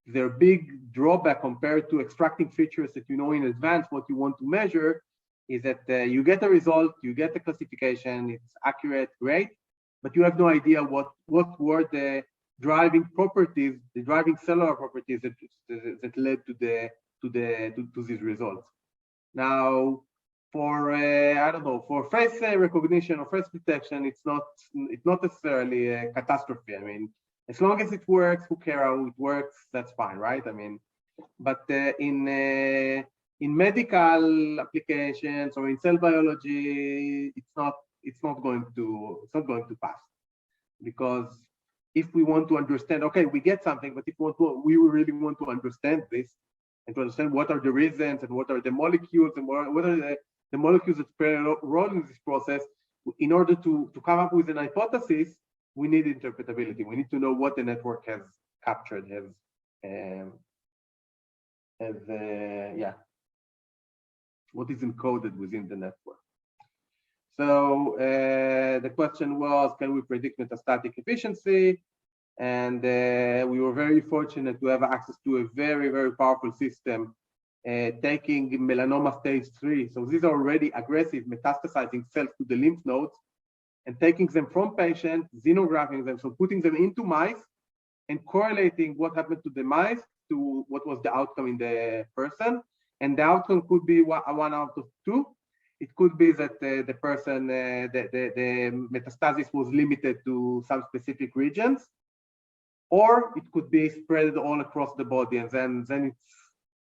their big drawback compared to extracting features that you know in advance what you want to measure is that you get a result, you get the classification, it's accurate, great, but you have no idea what were the driving properties, the driving cellular properties that led to these results. Now, for I don't know, for face recognition or face detection, it's not necessarily a catastrophe. I mean, as long as it works, who cares how it works? That's fine, right? I mean, but in medical applications or in cell biology, it's not going to pass, because if we want to understand, okay, we get something, but if we really want to understand this and to understand what are the reasons and what are the molecules and what are the molecules that play a role in this process, in order to come up with an hypothesis, we need interpretability. We need to know what the network has captured, what is encoded within the network. So the question was, can we predict metastatic efficiency? And we were very fortunate to have access to a very, very powerful system taking melanoma stage 3. So these are already aggressive metastasizing cells to the lymph nodes, and taking them from patients, xenographing them, so putting them into mice and correlating what happened to the mice to what was the outcome in the person. And the outcome could be 1 out of 2. It could be that the person, the metastasis was limited to some specific regions, or it could be spread all across the body. And then it's,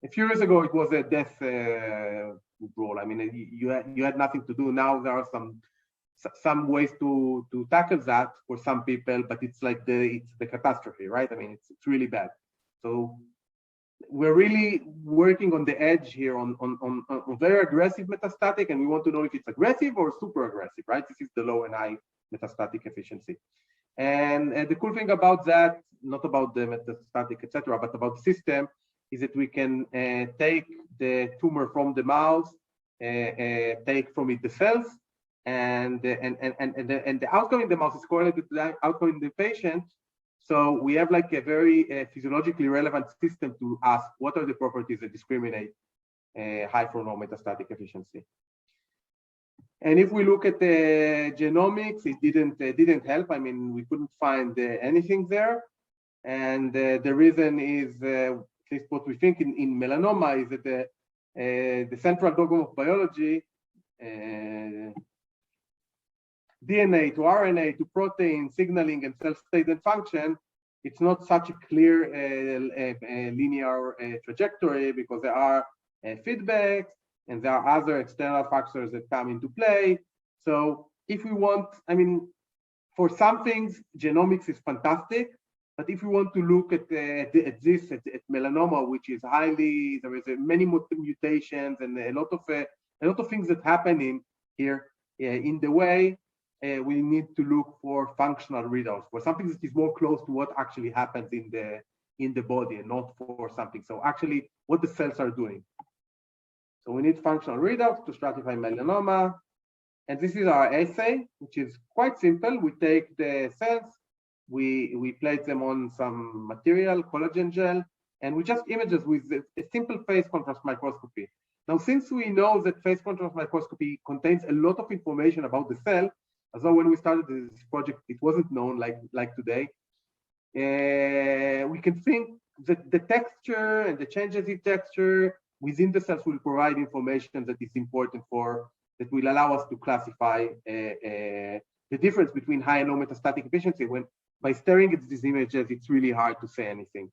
a few years ago, it was a death rule. I mean, you had nothing to do. Now there are some ways to tackle that for some people, but it's like it's the catastrophe, right? I mean, it's really bad. So we're really working on the edge here on very aggressive metastatic, and we want to know if it's aggressive or super aggressive, right? This is the low and high metastatic efficiency. And the cool thing about that, not about the metastatic, etc., but about the system, is that we can take the tumor from the mouse, take from it the cells, and the outcome in the mouse is correlated to the outcome in the patient. So we have like a very physiologically relevant system to ask what are the properties that discriminate high from low metastatic efficiency. And if we look at the genomics, it didn't help. I mean, we couldn't find anything there. And the reason is, at least what we think in melanoma, is that the central dogma of biology, DNA to RNA to protein signaling and cell state and function, it's not such a clear linear trajectory, because there are feedbacks and there are other external factors that come into play. So if we want, I mean, for some things, genomics is fantastic, but if we want to look at this, at melanoma, which is highly, there is many mutations and a lot of things that happen in here in the way, we need to look for functional readouts, for something that is more close to what actually happens in the body, and not for something. So actually what the cells are doing. So we need functional readouts to stratify melanoma. And this is our assay, which is quite simple. We take the cells, we place them on some material, collagen gel, and we just images with a simple phase contrast microscopy. Now, since we know that phase contrast microscopy contains a lot of information about the cell, although when we started this project, it wasn't known like today, we can think that the texture and the changes in texture within the cells will provide information that is important that will allow us to classify the difference between high and low metastatic efficiency. When by staring at these images, it's really hard to say anything.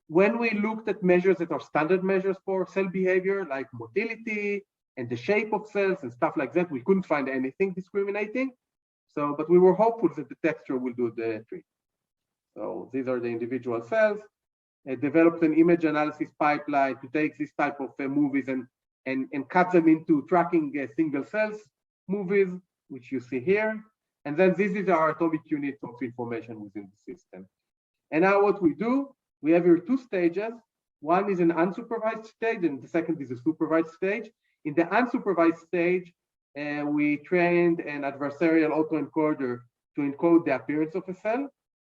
When we looked at measures that are standard measures for cell behavior, like motility and the shape of cells and stuff like that, we couldn't find anything discriminating. So, but we were hopeful that the texture will do the trick. So these are the individual cells. Developed an image analysis pipeline to take this type of movies and cut them into tracking single cells movies, which you see here. And then this is our atomic unit of information within the system. And now what we do, we have here 2 stages. One is an unsupervised stage, and the second is a supervised stage. In the unsupervised stage, we trained an adversarial autoencoder to encode the appearance of a cell.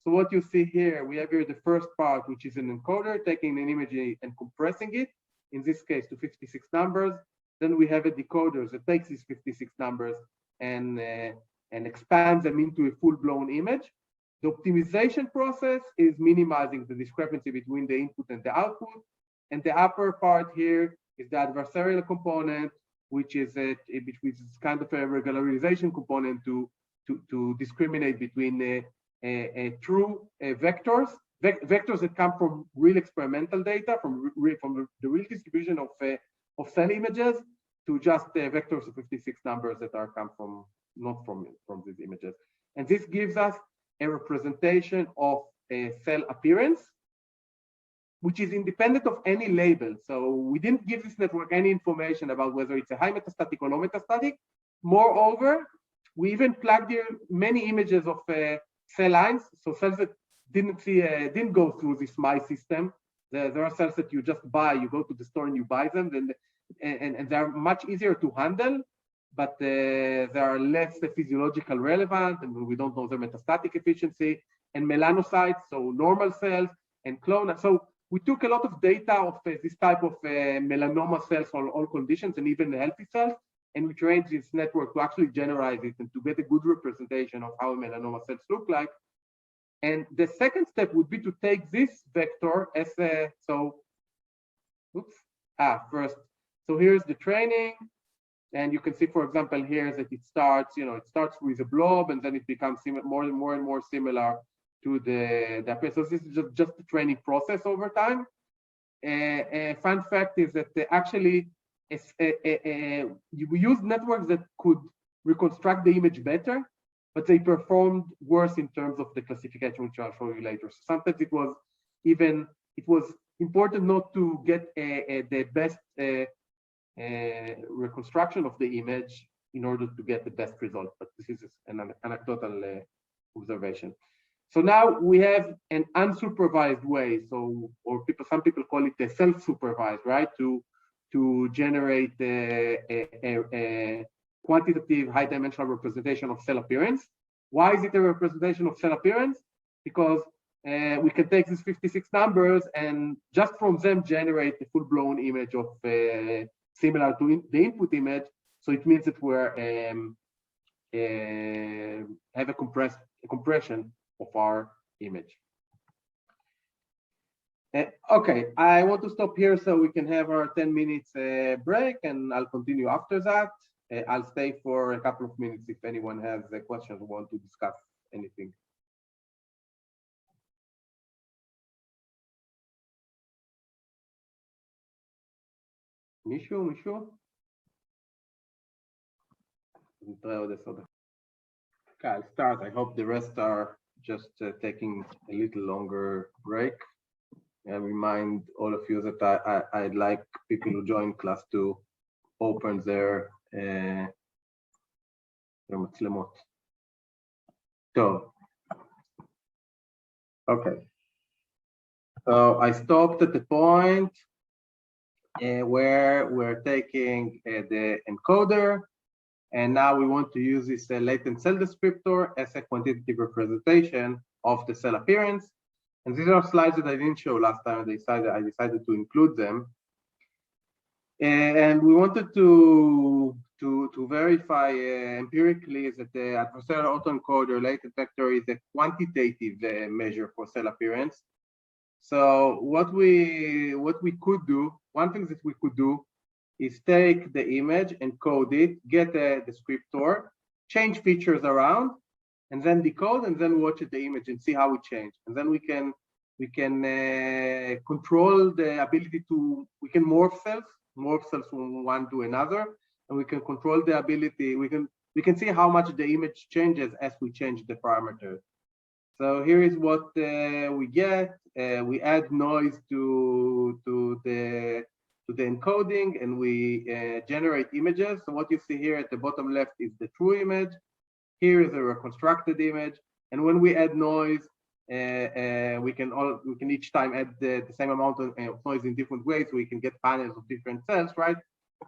So what you see here, we have here the first part, which is an encoder taking an image and compressing it, in this case to 56 numbers. Then we have a decoder that takes these 56 numbers and expands them into a full-blown image. The optimization process is minimizing the discrepancy between the input and the output. And the upper part here is the adversarial component, which is kind of a regularization component to discriminate between true vectors, vectors that come from real experimental data, from the real distribution of cell images, to just vectors of 56 numbers that are come from not from these images. And this gives us a representation of a cell appearance, which is independent of any label. So we didn't give this network any information about whether it's a high metastatic or low metastatic. Moreover, we even plugged here many images of cell lines, so cells that didn't go through this my system. There are cells that you just buy, you go to the store and you buy them, and they're much easier to handle, but they are less physiological relevant, and we don't know their metastatic efficiency, and melanocytes, so normal cells, and clone. So we took a lot of data of this type of melanoma cells on all conditions, and even the healthy cells, and we trained this network to actually generalize it and to get a good representation of how melanoma cells look like. And the second step would be to take this vector as a, first. So here's the training, and you can see, for example, here that it starts with a blob, and then it becomes more and more similar to the appearance. So this is just the training process over time. A fun fact is that actually, we used networks that could reconstruct the image better, but they performed worse in terms of the classification, which I'll show you later. So sometimes it was important not to get the best reconstruction of the image in order to get the best result. But this is an anecdotal observation. So now we have an unsupervised way. So, some people call it a self-supervised, right? To generate a quantitative high-dimensional representation of cell appearance. Why is it a representation of cell appearance? Because we can take these 56 numbers and just from them generate a full-blown image of similar to the input image. So it means that we're have a compression of our image. Okay, I want to stop here so we can have our 10 minutes break, and I'll continue after that. I'll stay for a couple of minutes if anyone has a question or want to discuss anything. Mishu? Okay, I'll start. I hope the rest are just taking a little longer break. I remind all of you that I'd like people who join class to open their מצלמות. So, okay. So I stopped at the point where we're taking the encoder, and now we want to use this latent cell descriptor as a quantitative representation of the cell appearance. And these are slides that I didn't show last time. I decided to include them. And we wanted to verify empirically that the adversarial autoencoder latent vector is a quantitative measure for cell appearance. So what we could do, one thing that we could do is take the image, encode it, get a descriptor, change features around, and then decode, and then watch the image and see how it changed. And then we can control the ability to, we can morph cells from one to another, and we can control the ability, we can see how much the image changes as we change the parameters. So here is what we get. We add noise to the encoding, and we generate images. So what you see here at the bottom left is the true image. Here is a reconstructed image, and when we add noise, we can each time add the same amount of noise in different ways. So we can get panels of different cells, right?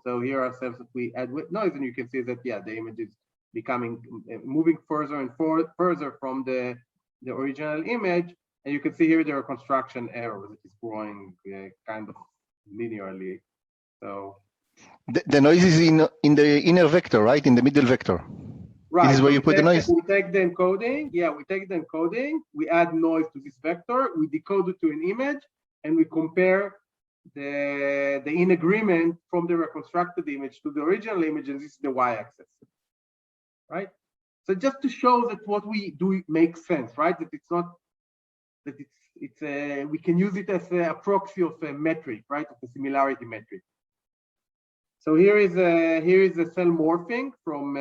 So here are cells that we add with noise, and you can see that the image is becoming moving further and further from the the original image, and you can see here the reconstruction error that is growing kind of linearly. So the noise is in the inner vector, right? In the middle vector. right. This is where so you put the noise. We take the encoding. Yeah, we take the encoding. We add noise to this vector. We decode it to an image, and we compare the in agreement from the reconstructed image to the original image, and this is the y-axis, right? So just to show that what we do makes sense, right? That it's not that we can use it as a proxy of a metric, right? Of a similarity metric. So here is a cell morphing from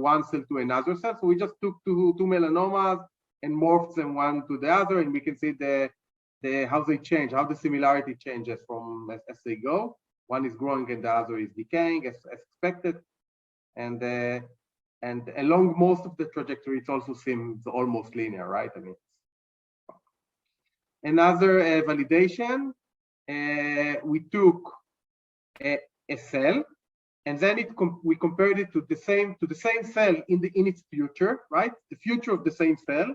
one cell to another cell. So we just took two melanomas and morphed them one to the other, and we can see how they change, how the similarity changes from as they go. One is growing and the other is decaying as expected, and along most of the trajectory, it also seems almost linear, right? I mean, another validation. We took a cell, and then we compared it to the same cell in its future, right? The future of the same cell.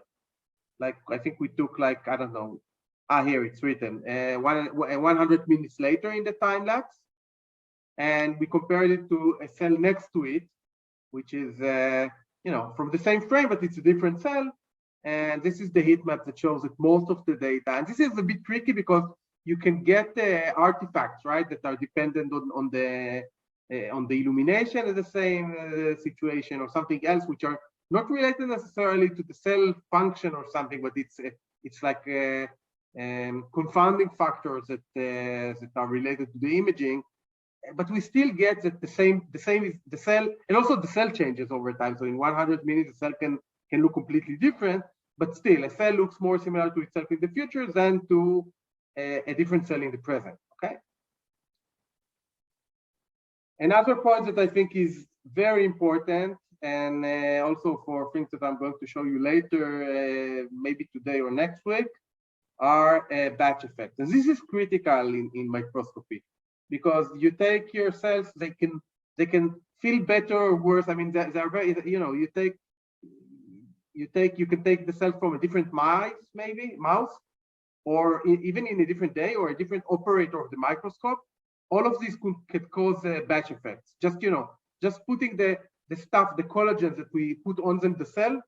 Like I think we took like, I don't know. Here it's written 100 minutes later in the time lapse, and we compared it to a cell next to it, which is from the same frame, but it's a different cell. And this is the heat map that shows that most of the data, and this is a bit tricky because you can get artifacts, right, that are dependent on the illumination of the same situation or something else, which are not related necessarily to the cell function or something, but it's like confounding factors that are related to the imaging. But we still get that the same is the cell, and also the cell changes over time. So in 100 minutes, the cell can look completely different, but still a cell looks more similar to itself in the future than to a different cell in the present, okay? Another point that I think is very important, and also for things that I'm going to show you later, maybe today or next week, are batch effects. And this is critical in microscopy, because you take your cells, they can feel better or worse. I mean, they're very, you can take the cell from a different mouse, or even in a different day or a different operator of the microscope. All of these could cause batch effects. Just putting the stuff, the collagens that we put on the cell,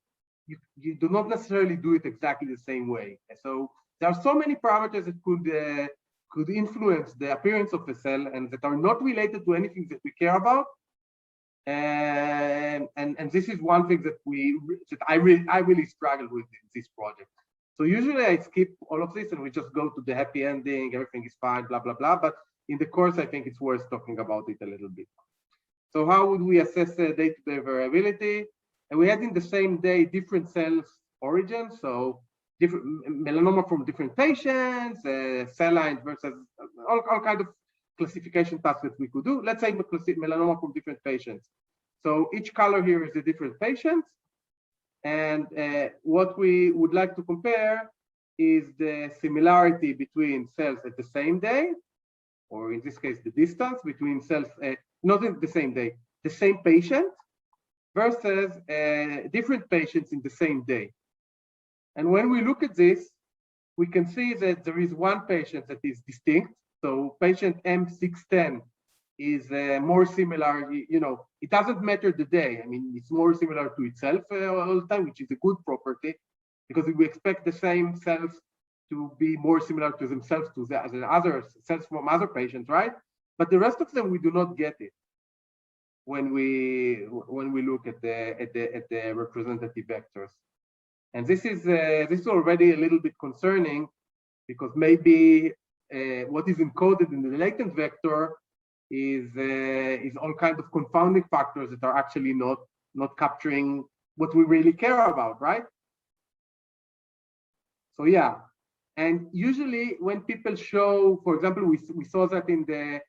you do not necessarily do it exactly the same way. So there are so many parameters that could influence the appearance of the cell and that are not related to anything that we care about. And this is one thing that I really struggle with in this project. So usually I skip all of this and we just go to the happy ending, everything is fine, blah, blah, blah. But in the course, I think it's worth talking about it a little bit. So how would we assess day-to-day variability? And we had in the same day different cells origins, so different melanoma from different patients, cell lines versus all kind of classification tasks that we could do. Let's say melanoma from different patients. So each color here is a different patient. And what we would like to compare is the similarity between cells at the same day, or in this case, the distance between cells, not in the same day, the same patient versus different patients in the same day. And when we look at this, we can see that there is one patient that is distinct. So patient M610 is more similar, it doesn't matter the day. I mean, it's more similar to itself all the time, which is a good property, because we expect the same cells to be more similar to themselves to the other cells from other patients, right? But the rest of them, we do not get it when we look at the representative vectors. And this is already a little bit concerning, because maybe what is encoded in the latent vector is all kinds of confounding factors that are actually not capturing what we really care about, right? So yeah, and usually when people show, for example, we saw that in the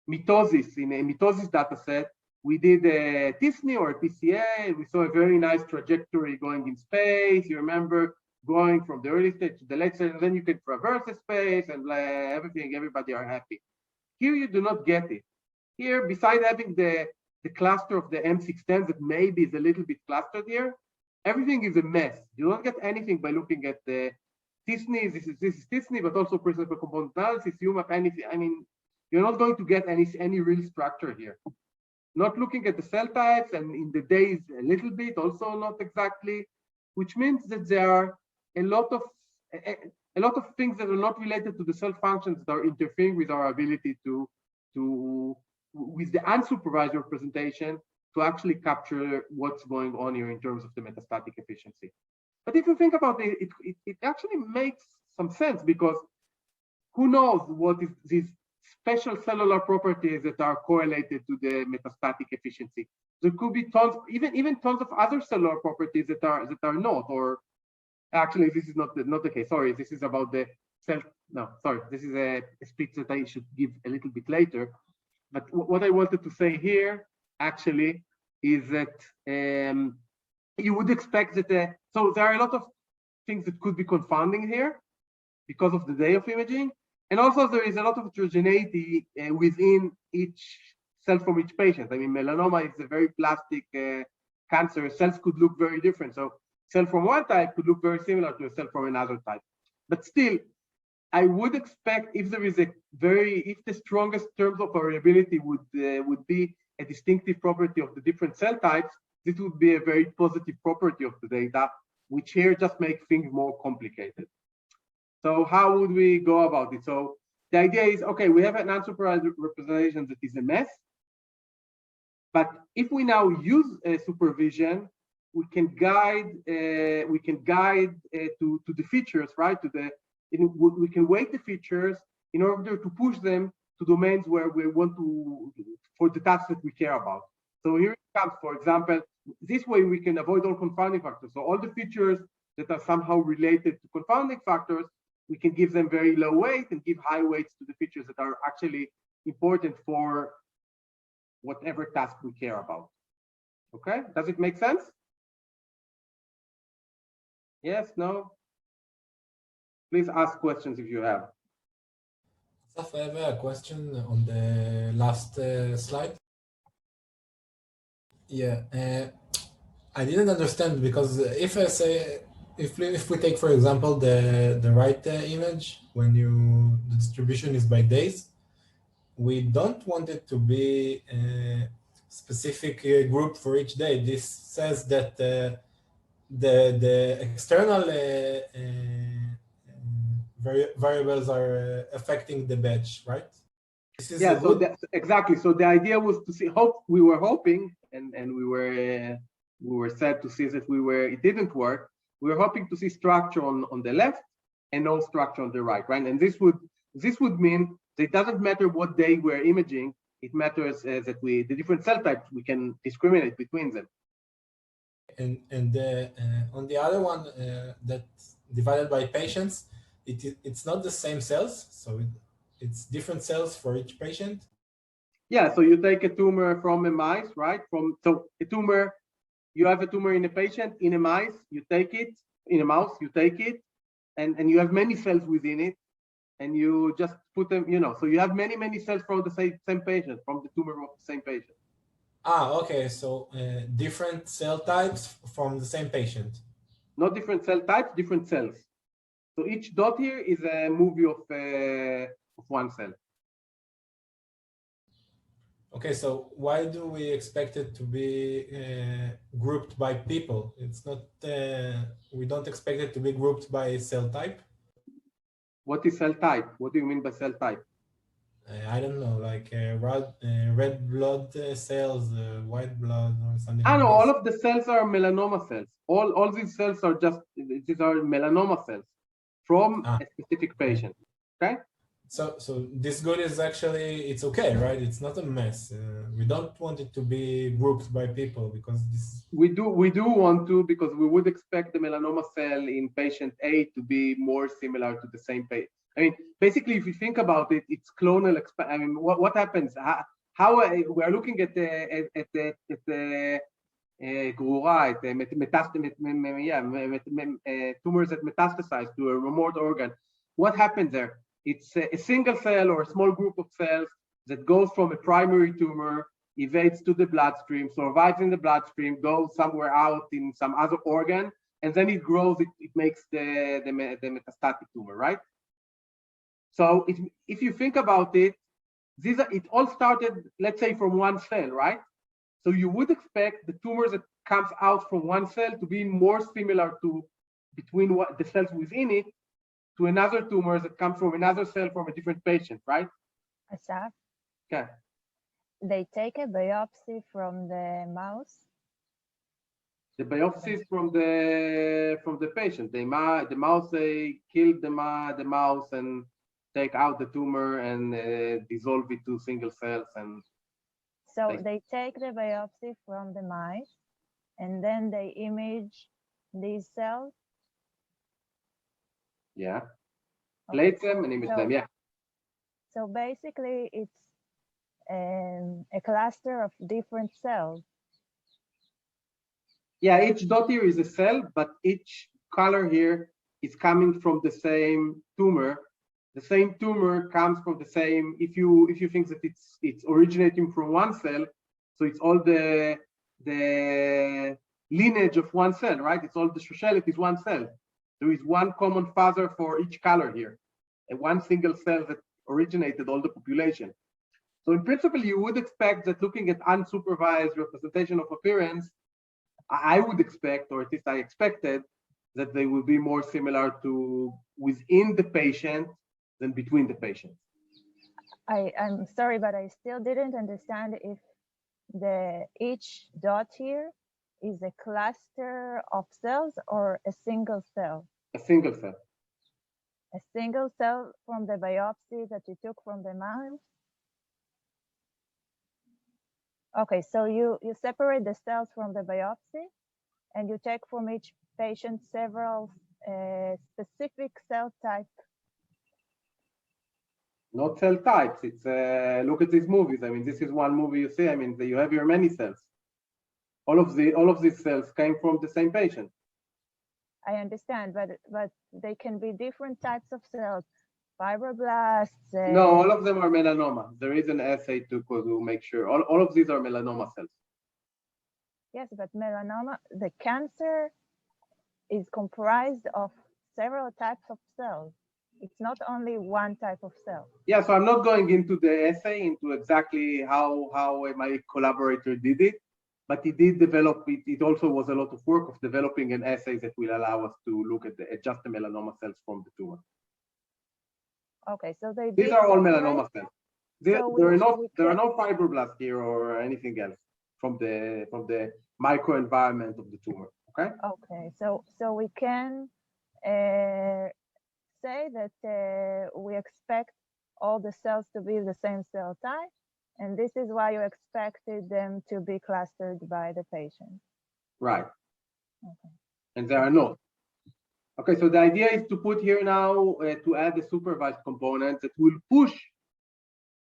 mitosis, in a mitosis data set, we did a TSNE or a PCA, and we saw a very nice trajectory going in space. You remember going from the early stage to the late stage, and then you can traverse the space and everybody are happy. Here you do not get it. Here, besides having the cluster of the M610 that maybe is a little bit clustered here, everything is a mess. You don't get anything by looking at the t-SNE. This is t-SNE, but also principal component analysis. You map anything. I mean, you're not going to get any real structure here. Not looking at the cell types, and in the days a little bit, also not exactly, which means that there are a lot of things that are not related to the cell functions that are interfering with our ability to with the unsupervised representation to actually capture what's going on here in terms of the metastatic efficiency. But if you think about it, it actually makes some sense, because who knows what is these special cellular properties that are correlated to the metastatic efficiency. There could be tons, even tons of other cellular properties that are not, or actually this is not the case. Sorry, this is about the cell. No, sorry, this is a speech that I should give a little bit later. But what I wanted to say here actually is that you would expect that so there are a lot of things that could be confounding here because of the day of imaging. And also there is a lot of heterogeneity within each cell from each patient. I mean, melanoma is a very plastic cancer. Cells could look very different. So cell from one type could look very similar to a cell from another type. But still, I would expect if there is if the strongest terms of variability would be a distinctive property of the different cell types, this would be a very positive property of the data, which here just makes things more complicated. So how would we go about it? So the idea is, okay, we have an unsupervised representation that is a mess, but if we now use supervision, we can guide to the features, right? We can weight the features in order to push them to domains where we want to, for the tasks that we care about. So here it comes, for example, this way we can avoid all confounding factors. So all the features that are somehow related to confounding factors, we can give them very low weight and give high weights to the features that are actually important for whatever task we care about. Okay, does it make sense? Yes, no? Please ask questions if you have. Assaf, I have a question on the last slide. Yeah, I didn't understand, because if I say, if we take, for example, the right image, when the distribution is by days, we don't want it to be a specific group for each day. This says that the external variables are affecting the batch, right? This is exactly. So the idea was to see. We were hoping, and we were sad to see that it didn't work. We were hoping to see structure on the left and no structure on the right, right? And this would mean that it doesn't matter what day we're imaging. It matters that the different cell types, we can discriminate between them. And on the other one, that's divided by patients, it's not the same cells, so it's different cells for each patient. Yeah, so you take a tumor from a mice, right? So a tumor, you have a tumor in a patient, in a mice, you take it, in a mouse, you take it, and you have many cells within it, and you just put them, so you have many cells from the same patient, from the tumor of the same patient. Ah, okay, so different cell types from the same patient. Not different cell types, different cells. So each dot here is a movie of one cell. Okay, so why do we expect it to be grouped by people? It's not, we don't expect it to be grouped by cell type? What is cell type? What do you mean by cell type? I don't know, like red blood cells, white blood, or something. No, all of the cells are melanoma cells. All these cells are these are melanoma cells from a specific patient. Okay. So this good is actually, it's okay, right? It's not a mess. We don't want it to be grouped by people, because this. We do want to, because we would expect the melanoma cell in patient A to be more similar to the same patient. I mean, basically, if you think about it, it's clonal. I mean, what happens? How we are looking at the tumors that metastasize to a remote organ. What happens there? It's a single cell or a small group of cells that goes from a primary tumor evades to the bloodstream, survives in the bloodstream, goes somewhere out in some other organ, and then it grows, it makes the metastatic tumor, right? So if you think about it, it all started, let's say, from one cell, right? So you would expect the tumors that comes out from one cell to be more similar to between the cells within it to another tumor that comes from another cell from a different patient, right? Assaf, Okay. they take a biopsy from the mouse. The biopsies from the patient. The mouse, they kill the mouse and take out the tumor and dissolve it to single cells. And so they take the biopsy from the mice, and then they image these cells. Yeah. Okay. Plate them and image them. Yeah. So basically, it's a cluster of different cells. Yeah, each dot here is a cell, but each color here is coming from the same tumor. The same tumor comes from the same. If you think that it's originating from one cell, so it's all the lineage of one cell, right? It's all the sociality is one cell. There is one common father for each color here, and one single cell that originated all the population. So in principle, you would expect that looking at unsupervised representation of appearance, I would expect, or at least I expected, that they will be more similar to within the patient than between the patients. I'm sorry, but I still didn't understand if each dot here is a cluster of cells or a single cell. A single cell. A single cell from the biopsy that you took from the mouse? Okay, so you separate the cells from the biopsy and you take from each patient several specific cell type. Not cell types. It's look at these movies. I mean, this is one movie you see. I mean, you have your many cells. All of these cells came from the same patient. I understand, but they can be different types of cells, fibroblasts. No, all of them are melanoma. There is an assay to make sure. All of these are melanoma cells. Yes, but melanoma, the cancer is comprised of several types of cells. It's not only one type of cell. Yeah, so I'm not going into the assay, into exactly how my collaborator did it, but he did develop it. It also was a lot of work of developing an assay that will allow us to look at just the melanoma cells from the tumor. Okay, so these are all melanoma cells. There are no fibroblasts here or anything else from the microenvironment of the tumor. Okay. Okay, so we can say that we expect all the cells to be the same cell type, and this is why you expected them to be clustered by the patient. Right. Okay. And there are not. Okay, so the idea is to put here now to add the supervised component that will push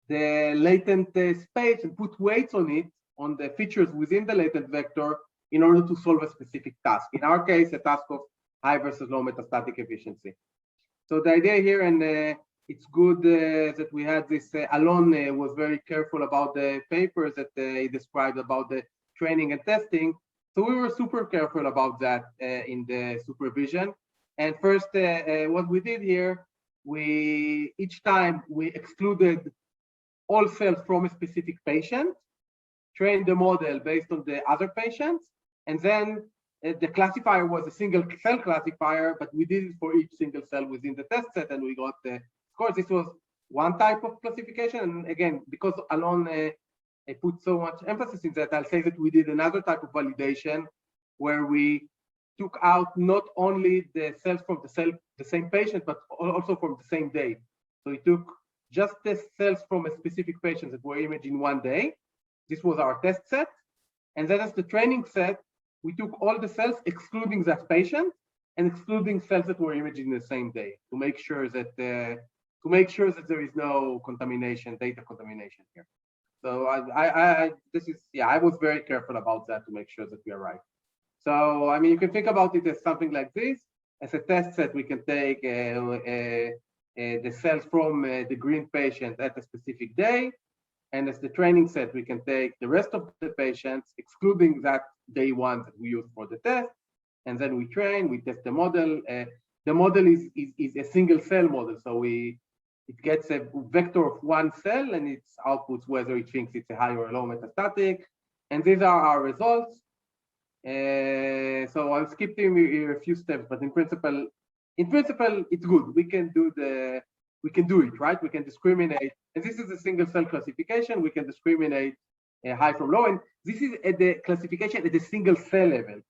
the latent space and put weights on it, on the features within the latent vector in order to solve a specific task. In our case, a task of high versus low metastatic efficiency. So the idea here, and it's good that we had this, Alon was very careful about the papers that he described about the training and testing. So we were super careful about that in the supervision. And first, what we did here, each time we excluded all cells from a specific patient, trained the model based on the other patients, and then the classifier was a single cell classifier, but we did it for each single cell within the test set, and we got the scores. This was one type of classification, and again, because Alon put so much emphasis in that, I'll say that we did another type of validation where we took out not only the cells from the same patient, but also from the same day. So we took just the cells from a specific patient that were imaged in one day. This was our test set. And then as the training set, we took all the cells, excluding that patient and excluding cells that were imaged in the same day to make sure that there is no contamination, data contamination here. So I was very careful about that to make sure that we are right. So, I mean, you can think about it as something like this. As a test set, we can take the cells from the green patient at a specific day. And as the training set, we can take the rest of the patients, excluding that day one that we use for the test, and then we train, we test the model. The model is a single cell model, so it gets a vector of one cell and it outputs whether it thinks it's a high or a low metastatic. And these are our results. So I'll skip here a few steps, but in principle, it's good. We can do it, right? We can discriminate. And this is a single cell classification. We can discriminate high from low. And this is at the classification at the single cell level.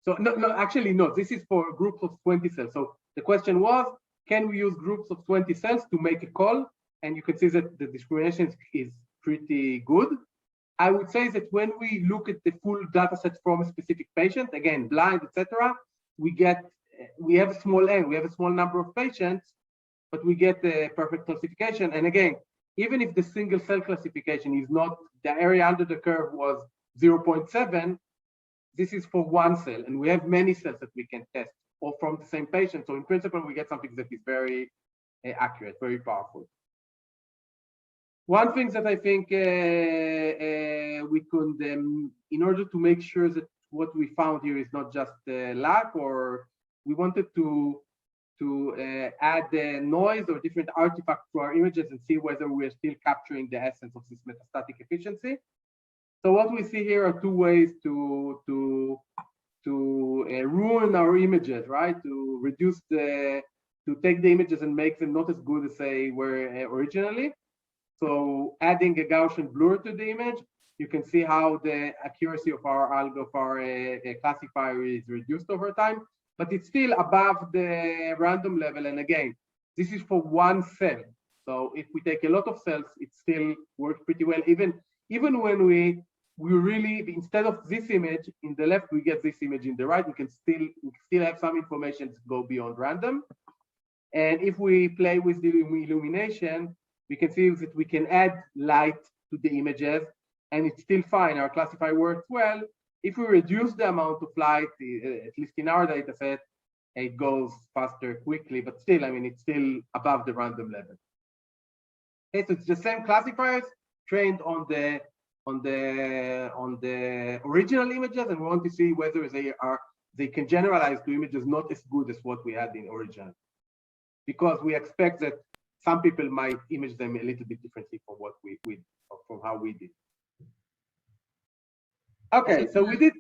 So actually no, this is for groups of 20 cells. So the question was, can we use groups of 20 cells to make a call? And you can see that the discrimination is pretty good. I would say that when we look at the full data set from a specific patient, again, blind, etc., we have a small n, we have a small number of patients, but we get the perfect classification. And again, even if the single cell classification is not, the area under the curve was 0.7, this is for one cell, and we have many cells that we can test, all from the same patient. So in principle, we get something that is very accurate, very powerful. One thing that I think we could, in order to make sure that what we found here is not just luck, or we wanted to add noise or different artifacts to our images and see whether we're still capturing the essence of this metastatic efficiency. So what we see here are two ways to ruin our images, right? To reduce to take the images and make them not as good as they were originally. So adding a Gaussian blur to the image, you can see how the accuracy of our classifier is reduced over time, but it's still above the random level. And again, this is for one cell. So if we take a lot of cells, it still works pretty well. Even when we really, instead of this image in the left, we get this image in the right, we can still have some information to go beyond random. And if we play with the illumination, we can see that we can add light to the images and it's still fine. Our classifier works well. If we reduce the amount of light, at least in our data set, it goes faster quickly, but still, I mean, it's still above the random level. Okay, so it's the same classifiers trained on the original images, and we want to see whether they can generalize to images not as good as what we had in original, because we expect that some people might image them a little bit differently from what from how we did. Okay, so we did.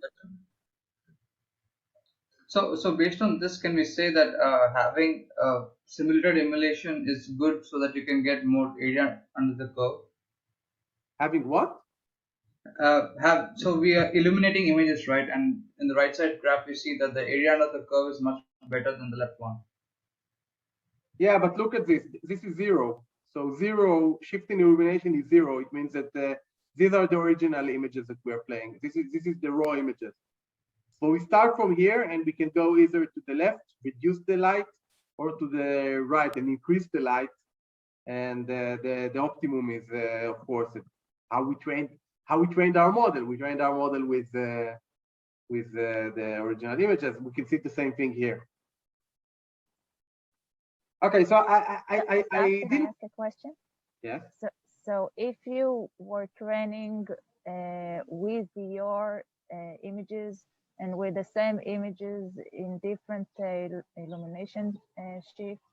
So based on this, can we say that having a simulated emulation is good so that you can get more area under the curve? Having what? So we are illuminating images, right? And in the right side graph, you see that the area under the curve is much better than the left one. Yeah, but look at this. This is 0. So 0, shift in illumination is 0. It means that these are the original images that we are playing. This is the raw images. So we start from here and we can go either to the left, reduce the light, or to the right and increase the light. And the optimum is, of course, how we trained our model. We trained our model with the original images. We can see the same thing here. Okay, so I didn't ask a question. Yeah. So if you were training with your images and with the same images in different illumination shifts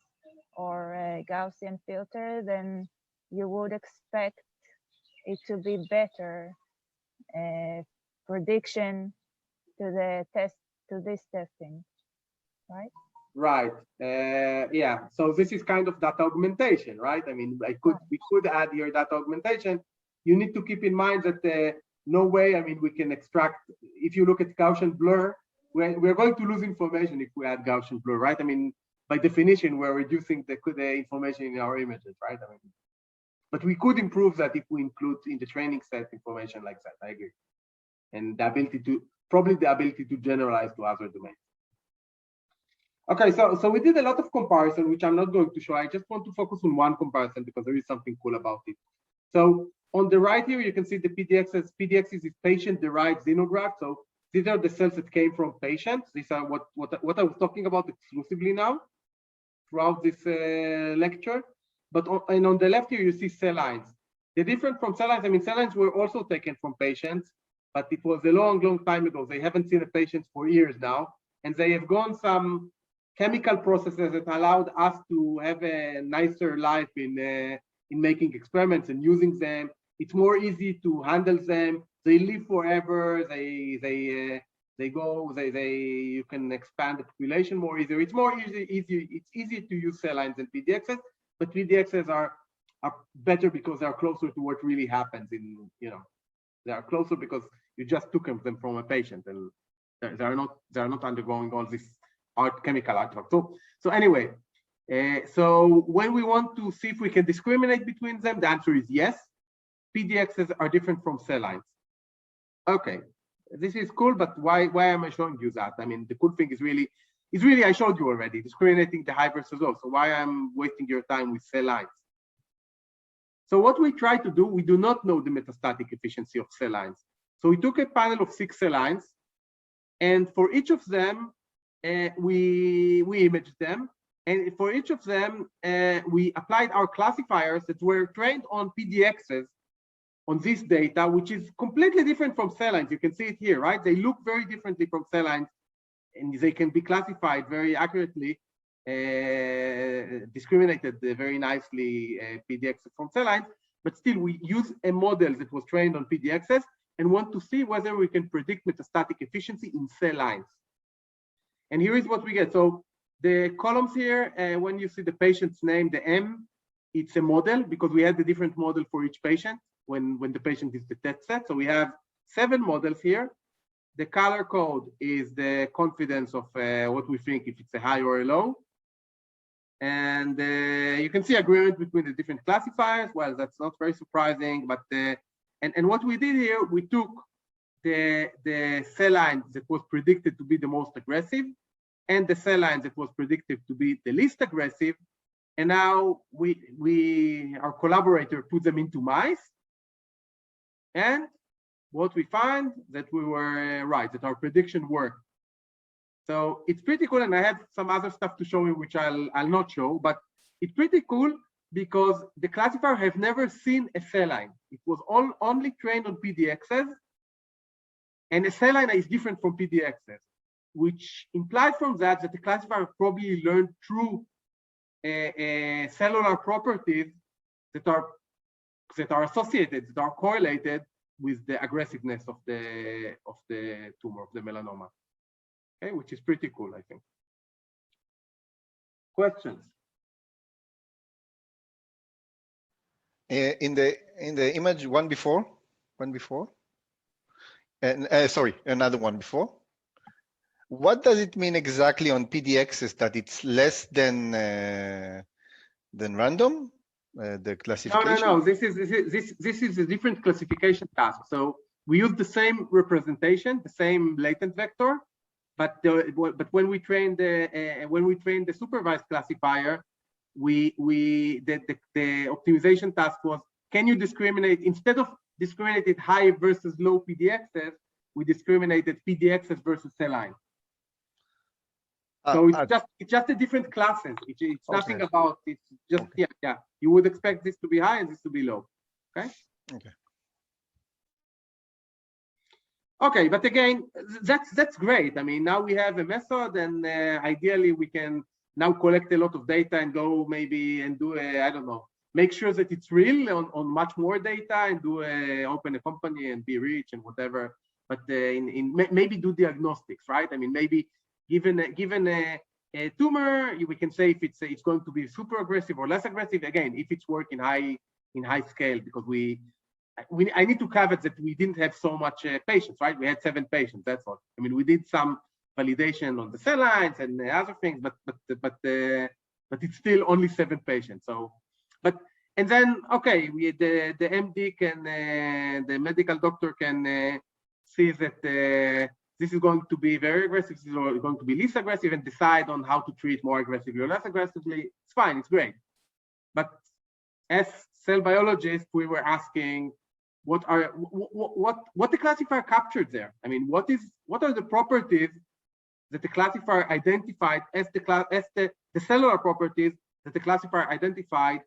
or Gaussian filter, then you would expect it to be better prediction to this testing, right? Right. Yeah. So this is kind of data augmentation, right? I mean, we could add here data augmentation. You need to keep in mind that no way, I mean, we can extract. If you look at Gaussian blur, we're going to lose information if we add Gaussian blur, right? I mean, by definition, we're reducing the information in our images, right? I mean, but we could improve that if we include in the training set information like that. I agree, and probably the ability to generalize to other domains. Okay, so we did a lot of comparison, which I'm not going to show. I just want to focus on one comparison because there is something cool about it. So on the right here, you can see the PDXs. PDXs is patient-derived xenograft. So these are the cells that came from patients. These are what I was talking about exclusively now throughout this lecture. But on the left here, you see cell lines. They're different from cell lines. I mean, cell lines were also taken from patients, but it was a long, long time ago. They haven't seen a patient for years now, and they have gone some chemical processes that allowed us to have a nicer life in making experiments and using them. It's more easy to handle them. They live forever. You can expand the population more easier. It's more easy. It's easy to use cell lines than PDXs, but PDXs are better because they are closer to what really happens they are closer because you just took them from a patient and they are not undergoing all this chemical artifact. So anyway, so when we want to see if we can discriminate between them, the answer is yes. PDXs are different from cell lines. Okay, this is cool, but why am I showing you that? I mean, the cool thing is really I showed you already, discriminating the high versus low. So why I'm wasting your time with cell lines? So what we try to do, we do not know the metastatic efficiency of cell lines. So we took a panel of 6 cell lines, and for each of them, we imaged them. And for each of them, we applied our classifiers that were trained on PDXs on this data, which is completely different from cell lines. You can see it here, right? They look very differently from cell lines, and they can be classified very accurately, discriminated very nicely PDXs from cell lines, but still we use a model that was trained on PDXs and want to see whether we can predict metastatic efficiency in cell lines. And here is what we get. So the columns here, when you see the patient's name, the M, it's a model because we had a different model for each patient when the patient is the test set. So we have 7 models here. The color code is the confidence of what we think if it's a high or a low. And you can see agreement between the different classifiers. Well, that's not very surprising, but and what we did here, we took the cell line that was predicted to be the most aggressive and the cell line that was predicted to be the least aggressive. And now our collaborator put them into mice. And what we find that we were right, that our prediction worked. So it's pretty cool, and I have some other stuff to show you, which I'll not show, but it's pretty cool because the classifier have never seen a cell line. It was only trained on PDXs, and a cell line is different from PDXs, which implies from that the classifier probably learned through cellular properties that are associated, that are correlated with the aggressiveness of the tumor, of the melanoma. Okay, which is pretty cool, I think. Questions? In the image one before, and sorry, another one before. What does it mean exactly on PDXs that it's less than random? The classification? No. This is a different classification task. So we use the same representation, the same latent vector, but when we train the supervised classifier, the optimization task was, can you discriminate, instead of discriminated high versus low PDXs, we discriminated PDXs versus cell line. So it's just a different classes. It's nothing about, it's just, yeah. You would expect this to be high and this to be low. Okay, but again, that's great. I mean, now we have a method, and ideally we can now collect a lot of data and go maybe and do I don't know, make sure that it's real on much more data and do open a company and be rich and whatever. But maybe do diagnostics, right? I mean, maybe given a tumor, we can say if it's going to be super aggressive or less aggressive. Again, if it's work in high scale, because I need to caveat that we didn't have so much patients, right? We had 7 patients. That's all. I mean, we did some validation on the cell lines and other things, but it's still only 7 patients. So, and then okay, the MD can the medical doctor can see that this is going to be very aggressive, this is going to be least aggressive, and decide on how to treat more aggressively or less aggressively. It's fine, it's great. But as cell biologists, we were asking, what the classifier captured there? I mean, what are the properties that the classifier identified as the cellular properties that the classifier identified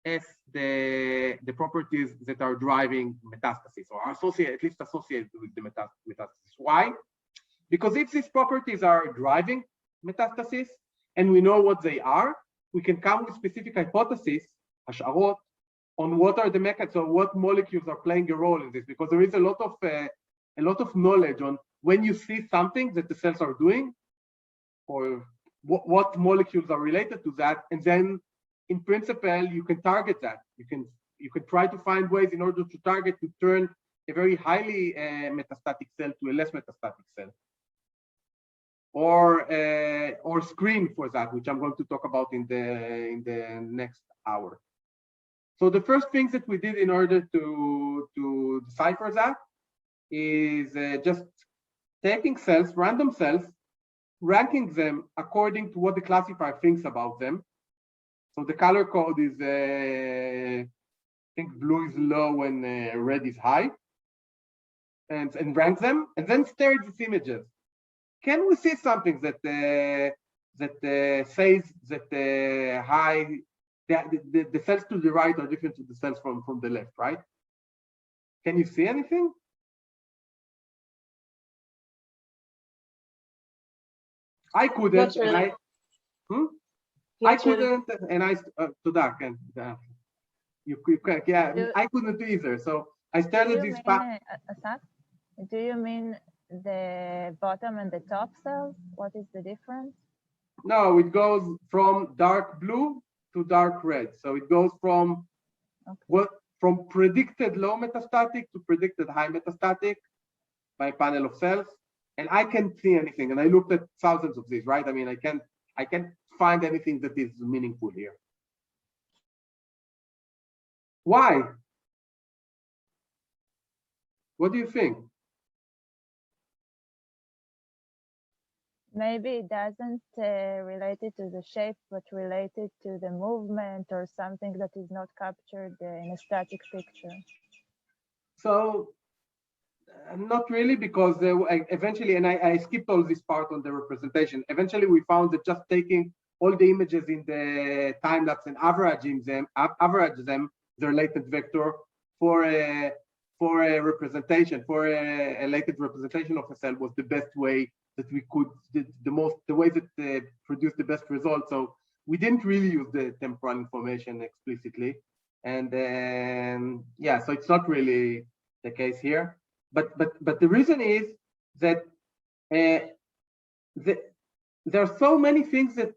as the properties that are driving metastasis, or at least associated with the metastasis. Why? Because if these properties are driving metastasis and we know what they are, we can come with specific hypotheses, השערות, on what are the mechanisms, or what molecules are playing a role in this, because there is a lot of knowledge on when you see something that the cells are doing, or what molecules are related to that, and then in principle you can target that. You can try to find ways in order to target, to turn a very highly metastatic cell to a less metastatic cell, or screen for that, which I'm going to talk about in the next hour. So the first things that we did in order to decipher that is just taking cells, random cells, ranking them according to what the classifier thinks about them. So the color code is, I think blue is low and red is high, and rank them, and then stare at these images. Can we see something that says that high, the cells to the right are different to the cells from the left, right? Can you see anything? I couldn't, and I couldn't, and you can, yeah, I couldn't either. So I started this. Assaf, do you mean the bottom and the top cells? What is the difference? No, it goes from dark blue to dark red. So it goes from from predicted low metastatic to predicted high metastatic by a panel of cells. And I can't see anything. And I looked at thousands of these, right? I mean, I can't find anything that is meaningful here. Why? What do you think? Maybe it doesn't relate it to the shape, but related to the movement or something that is not captured in a static picture. So not really, because eventually, and I skipped all this part on the representation. Eventually, we found that just taking all the images in the time lapse and average them, the latent vector for a representation, for a latent representation of a cell was the best way that we could, the way that produced the best result. So we didn't really use the temporal information explicitly, and yeah, so it's not really the case here. But the reason is that there are so many things that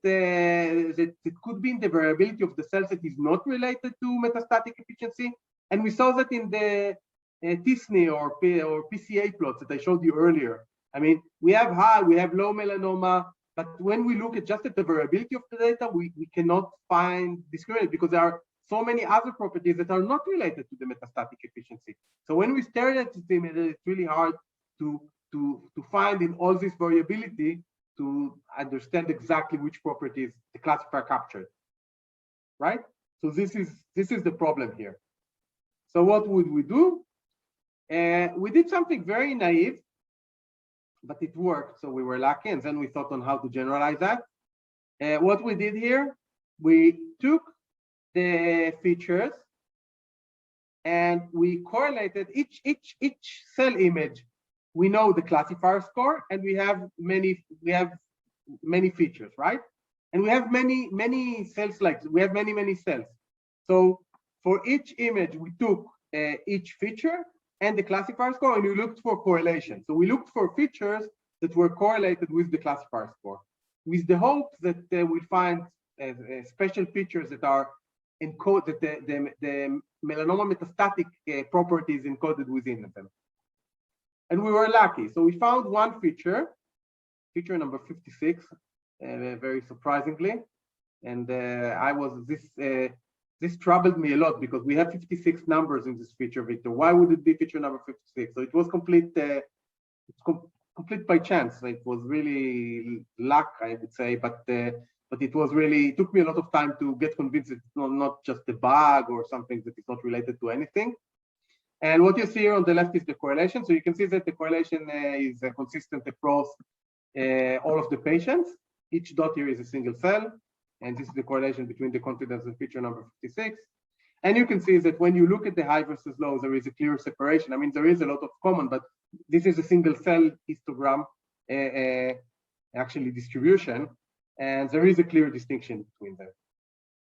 could be in the variability of the cells that is not related to metastatic efficiency, and we saw that in the TSNE or PCA plots that I showed you earlier. I mean, we have high, we have low melanoma, but when we look at just at the variability of the data, we cannot find discriminate, because there are so many other properties that are not related to the metastatic efficiency. So when we stare at the image, it's really hard to find in all this variability to understand exactly which properties the classifier captured, right? So this is the problem here. So what would we do? We did something very naive, but it worked, so we were lucky, and then we thought on how to generalize that. What we did here, we took the features and we correlated each cell image. We know the classifier score, and we have many features, right? And we have many cells, like we have many cells. So for each image, we took each feature and the classifier score, and we looked for correlation. So we looked for features that were correlated with the classifier score, with the hope that we find special features that are encoded, the melanoma metastatic properties encoded within them. And we were lucky. So we found one feature number 56, very surprisingly. And this troubled me a lot, because we have 56 numbers in this feature, Victor. Why would it be feature number 56? So it was complete by chance. It was really luck, I would say, but it was really, it took me a lot of time to get convinced it's not just a bug or something that is not related to anything. And what you see here on the left is the correlation. So you can see that the correlation is consistent across all of the patients. Each dot here is a single cell. And this is the correlation between the confidence and feature number 56. And you can see that when you look at the high versus low, there is a clear separation. I mean, there is a lot of common, but this is a single cell histogram, actually distribution, and there is a clear distinction between them.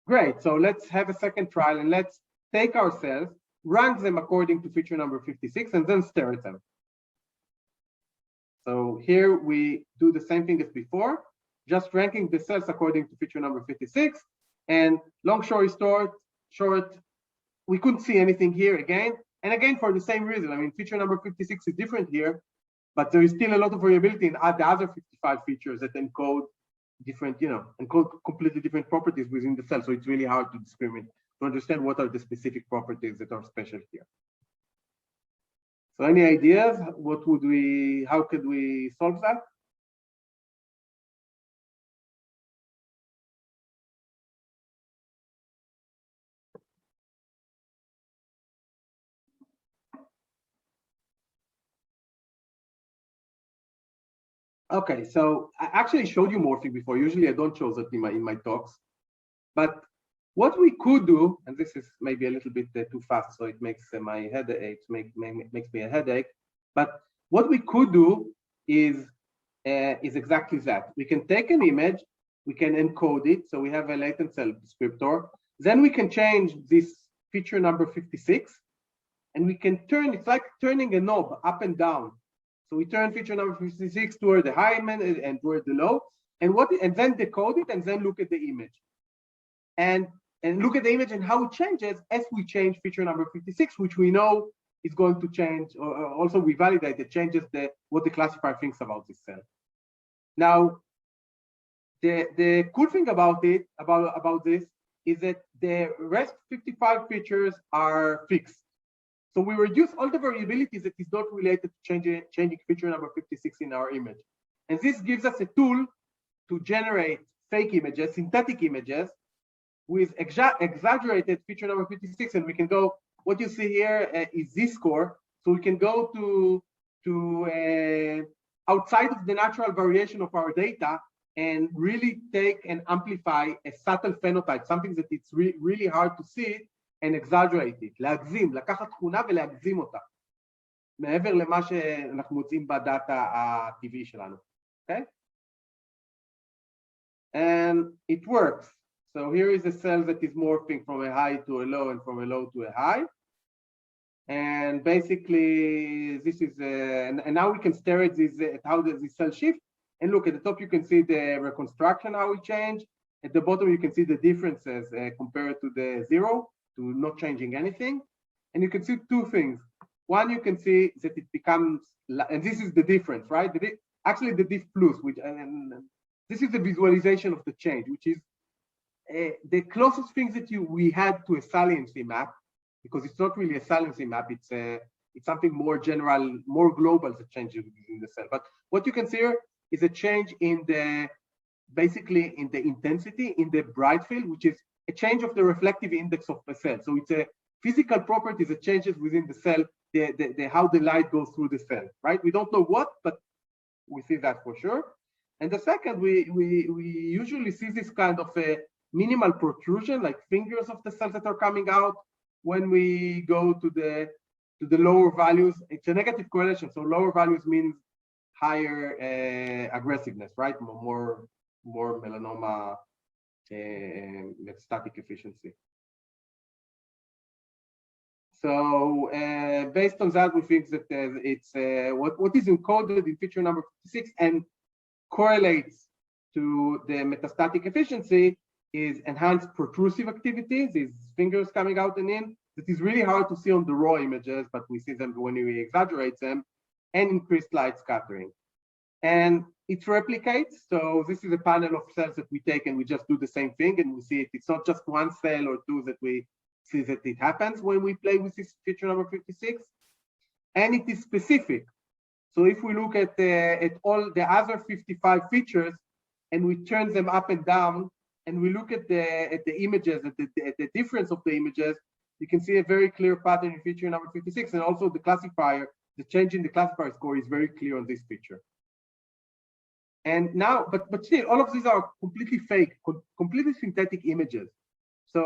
Great, so let's have a second trial and let's take our cells, rank them according to feature number 56, and then stare at them. So here we do the same thing as before, just ranking the cells according to feature number 56. And long story short, we couldn't see anything here again. And again, for the same reason, I mean, feature number 56 is different here, but there is still a lot of variability in the other 55 features that encode different, encode completely different properties within the cell. So it's really hard to discriminate, to understand what are the specific properties that are special here. So any ideas? How could we solve that? Okay, so I actually showed you morphing before. Usually I don't show that in my talks, but what we could do, and this is maybe a little bit too fast, so it makes my headache, makes me a headache. But what we could do is exactly that. We can take an image, we can encode it, so we have a latent cell descriptor. Then we can change this feature number 56, and we can turn. It's like turning a knob up and down. So we turn feature number 56 toward the high and toward the low, and then decode it, and then look at the image. And look at the image and how it changes as we change feature number 56, which we know is going to change. Also, we validate it changes what the classifier thinks about this cell. Now, the cool thing about this is that the rest 55 features are fixed. So we reduce all the variabilities that is not related to changing feature number 56 in our image. And this gives us a tool to generate fake images, synthetic images, with exaggerated feature number 56. And we can go, what you see here is z-score. So we can go to outside of the natural variation of our data and really take and amplify a subtle phenotype, something that it's really hard to see, and exaggerate it, להגזים, לקחת תכונה ולהגזים אותה, מעבר למה שאנחנו מוצאים בדאטה הטבעי שלנו, okay? And it works. So here is a cell that is morphing from a high to a low and from a low to a high. And basically, this is, and now we can stare at this, at how does this cell shift. And look, at the top, you can see the reconstruction, how it changed. At the bottom, you can see the differences compared to the zero, to not changing anything. And you can see two things. One, you can see that it becomes, and this is the difference, right? Actually, the diff plus, which, and this is the visualization of the change, which is the closest thing that we had to a saliency map, because it's not really a saliency map, it's something more general, more global that changes in the cell. But what you can see here is a change in basically in the intensity, in the bright field, which is a change of the reflective index of the cell. So it's a physical property that changes within the cell, how the light goes through the cell, right? We don't know what, but we see that for sure. And the second, we usually see this kind of a minimal protrusion, like fingers of the cells that are coming out when we go to the lower values. It's a negative correlation, so lower values means higher aggressiveness, right? More melanoma metastatic efficiency. So based on that, we think that it's what is encoded in feature number 56 and correlates to the metastatic efficiency is enhanced protrusive activities, these fingers coming out and in. That is really hard to see on the raw images, but we see them when we exaggerate them, and increased light scattering. And it replicates. So this is a panel of cells that we take and we just do the same thing, and we see it. It's not just one cell or two that we see that it happens when we play with this feature number 56, and it is specific. So if we look at all the other 55 features and we turn them up and down, and we look at the images, at the difference of the images, you can see a very clear pattern in feature number 56, and also the classifier, the change in the classifier score is very clear on this feature. And now, but still, all of these are completely fake, completely synthetic images. So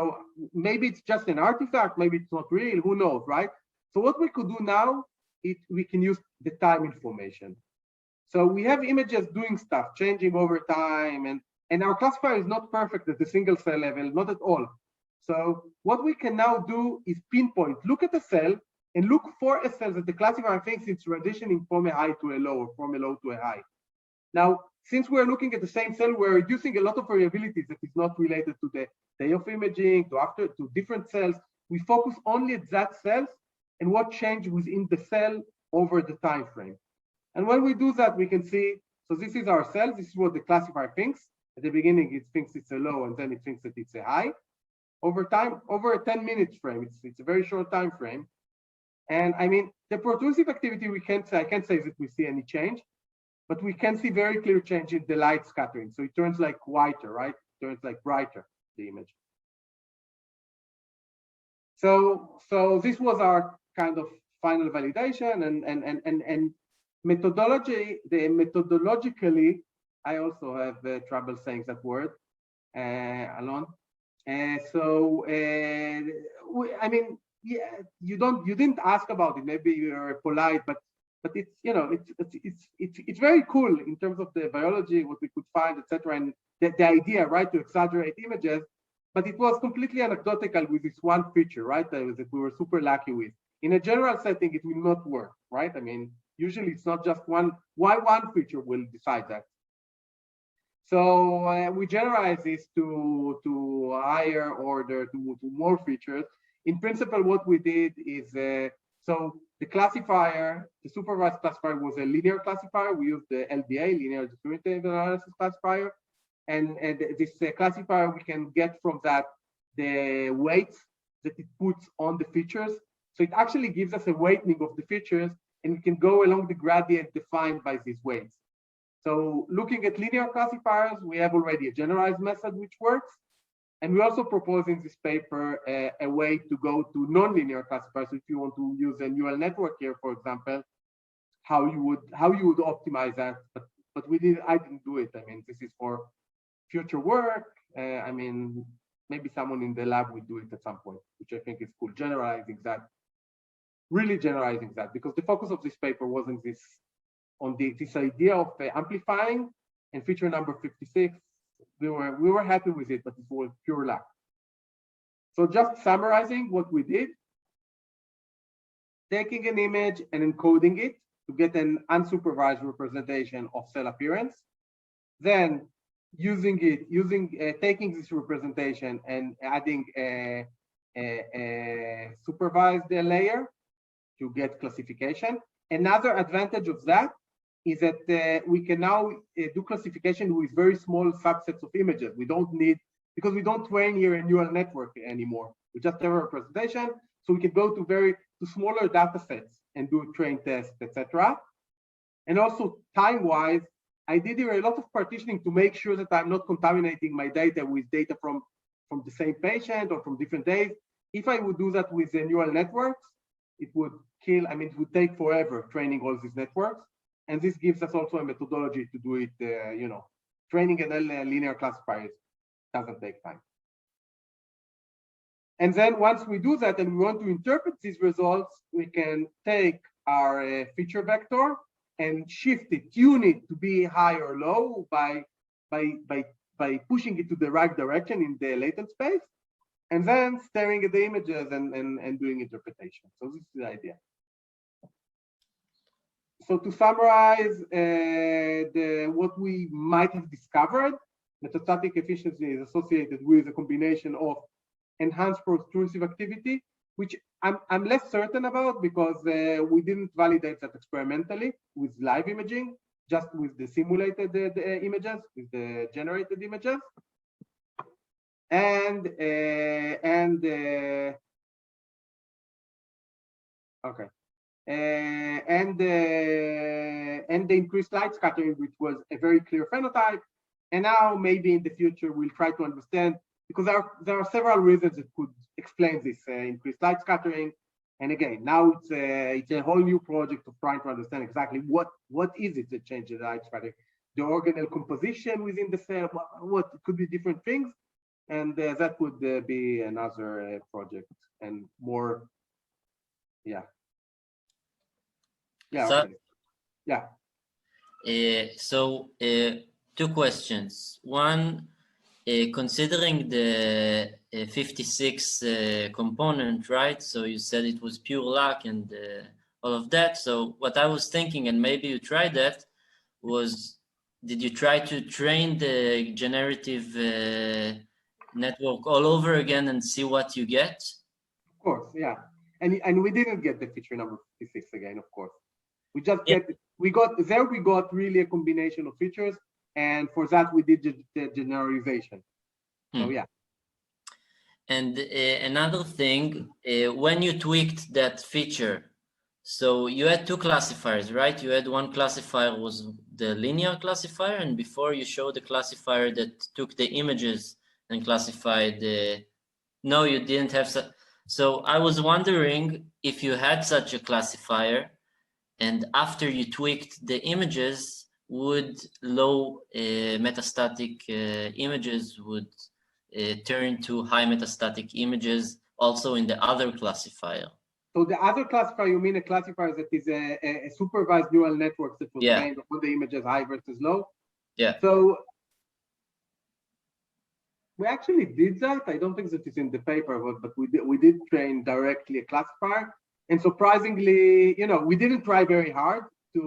maybe it's just an artifact, maybe it's not real, who knows, right? So what we could do now is we can use the time information. So we have images doing stuff, changing over time, and our classifier is not perfect at the single cell level, not at all. So what we can now do is pinpoint, look at a cell and look for a cell that the classifier thinks it's transitioning from a high to a low, or from a low to a high. Now, since we're looking at the same cell, we're reducing a lot of variabilities that is not related to the day of imaging, to different cells. We focus only at that cells and what changed within the cell over the time frame. And when we do that, we can see, so this is our cell, this is what the classifier thinks. At the beginning, it thinks it's a low, and then it thinks that it's a high. Over time, over a 10-minute frame, it's a very short time frame. And I mean, the protrusive activity, I can't say that we see any change, but we can see very clear change in the light scattering. So it turns like whiter, right? It turns like brighter, the image. So this was our kind of final validation and methodology. Methodologically, I also have trouble saying that word, Alon. I mean, yeah, you didn't ask about it. Maybe you're polite, but it's, you know, it's very cool in terms of the biology, what we could find, etc. And the idea, right, to exaggerate images. But it was completely anecdotal with this one feature, right, that we were super lucky with. In a general setting, it will not work, right? I mean, usually it's not just one feature will decide that. So we generalize this to higher order, to more features. In principle, what we did is, so the classifier, the supervised classifier was a linear classifier. We used the LDA, linear discriminated analysis classifier. And this classifier, we can get from that the weights that it puts on the features. So it actually gives us a weighting of the features, and we can go along the gradient defined by these weights. So looking at linear classifiers, we have already a generalized method which works. And we also propose in this paper a way to go to nonlinear classifiers. So if you want to use a neural network here, for example, how you would optimize that. But I didn't do it. I mean, this is for future work. I mean, maybe someone in the lab will do it at some point, which I think is cool. Generalizing that, really generalizing that, because the focus of this paper wasn't this idea of amplifying, and feature number 56. We were happy with it, but it was pure luck. So just summarizing what we did: taking an image and encoding it to get an unsupervised representation of cell appearance, then taking this representation and adding a supervised layer to get classification. Another advantage of that is that we can now do classification with very small subsets of images. We don't need, because we don't train here a neural network anymore. We just have a representation, so we can go to smaller data sets and do train tests, etc. And also time-wise, I did here a lot of partitioning to make sure that I'm not contaminating my data with data from the same patient or from different days. If I would do that with the neural networks, it would kill, I mean, it would take forever training all these networks. And this gives us also a methodology to do it, you know, training a linear classifier doesn't take time. And then once we do that and we want to interpret these results, we can take our feature vector and shift it, tune it to be high or low by pushing it to the right direction in the latent space, and then staring at the images and doing interpretation. So this is the idea. So to summarize, what we might have discovered, metastatic efficiency is associated with a combination of enhanced protrusive activity, which I'm less certain about because we didn't validate that experimentally with live imaging, just with the simulated images, with the generated images. Okay. And the increased light scattering, which was a very clear phenotype. And now maybe in the future, we'll try to understand, because there are several reasons that could explain this increased light scattering. And again, now it's a whole new project of trying to understand exactly what is it that changes the light scattering, the organelle composition within the cell, what it could be different things. And that would be another project and more, yeah. Yeah, So, okay. Yeah. Two questions. One, considering the 56 component, right? So you said it was pure luck and all of that. So what I was thinking, and maybe you tried that, was did you try to train the generative network all over again and see what you get? Of course, yeah. And we didn't get the feature number 56 again, of course. We just we got really a combination of features, and for that we did the generalization. So yeah. And another thing, when you tweaked that feature, so you had two classifiers, right? You had one classifier was the linear classifier, and before you showed the classifier that took the images and classified the. No, you didn't have such. So I was wondering if you had such a classifier, and after you tweaked the images, would low metastatic images would turn to high metastatic images also in the other classifier? So the other classifier, you mean a classifier that is a supervised neural network that was trained on the images high versus low? Yeah. So we actually did that. I don't think that it's in the paper, but we did train directly a classifier. And surprisingly, we didn't try very hard to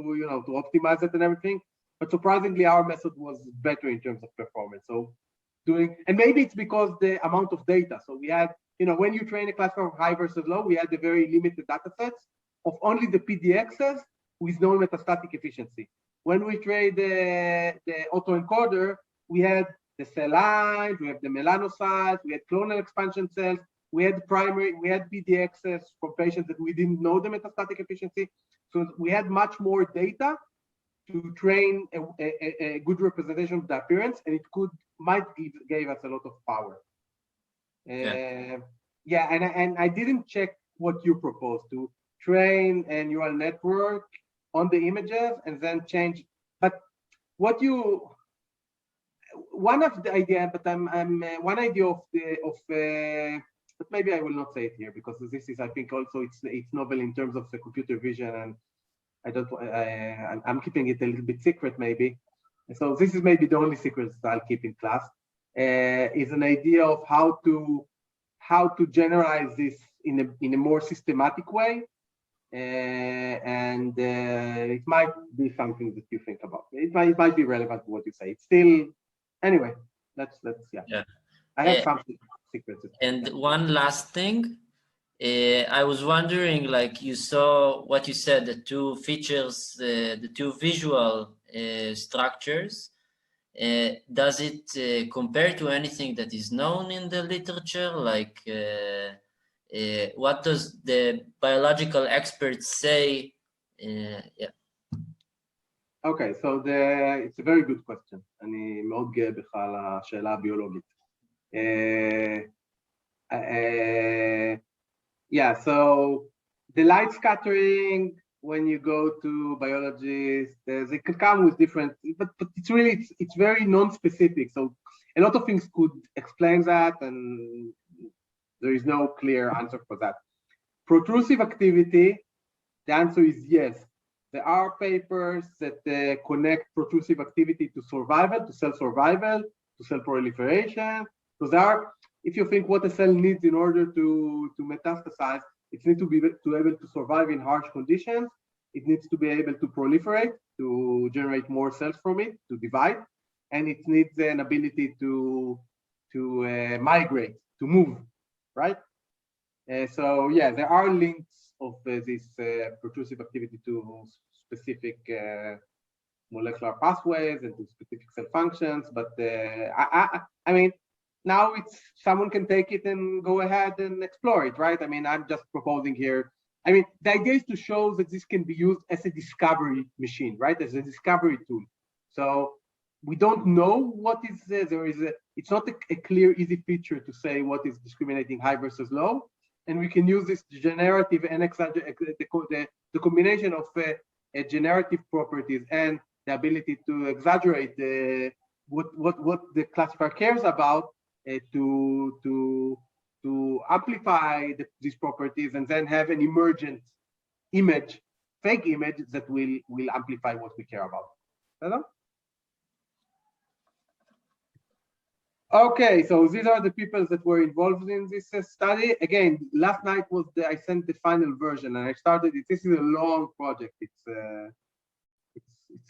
optimize it and everything. But surprisingly, our method was better in terms of performance. So and maybe it's because the amount of data. So we had, when you train a classifier of high versus low, we had the very limited data sets of only the PDXs with no metastatic efficiency. When we trained the autoencoder, we had the cell lines, we have the melanocytes, we had clonal expansion cells, we had PDXs from patients that we didn't know the metastatic efficiency. So we had much more data to train a good representation of the appearance, and it might give us a lot of power. And I didn't check what you proposed, to train a neural network on the images and then change. But one of the idea, but one idea but maybe I will not say it here because this is, I think, also it's novel in terms of the computer vision, and I'm keeping it a little bit secret maybe. So this is maybe the only secret that I'll keep in class. Is an idea of how to generalize this in a more systematic way, and it might be something that you think about. It might be relevant to what you say. It's still, anyway. Let's yeah. I have some secrets. And one last thing. I was wondering, like you saw what you said, the two features, the two visual structures. Does it compare to anything that is known in the literature? Like, what does the biological experts say? Okay, so it's a very good question. אני מאוד גאה בך על השאלה הביולוגית. Yeah, so the light scattering, when you go to biologists, they can come with different, but it's very non-specific. So a lot of things could explain that, and there is no clear answer for that. Protrusive activity, the answer is yes. There are papers that connect protrusive activity to survival, to cell survival, to cell proliferation. So there are, if you think what a cell needs in order to metastasize, it needs to be able to survive in harsh conditions. It needs to be able to proliferate, to generate more cells from it, to divide, and it needs an ability to migrate, to move, right? So yeah, there are links of this protrusive activity to specific molecular pathways and to specific cell functions, but I mean, now someone can take it and go ahead and explore it, right? I mean, I'm just proposing here. I mean, the idea is to show that this can be used as a discovery machine, right? As a discovery tool. So we don't know what is it's not a clear, easy feature to say what is discriminating high versus low. And we can use this generative and the combination of generative properties and the ability to exaggerate what the classifier cares about to amplify these properties and then have an emergent image, fake image that will amplify what we care about. Hello? Okay, so these are the people that were involved in this study. Again, last night was I sent the final version, and I started it. This is a long project. It's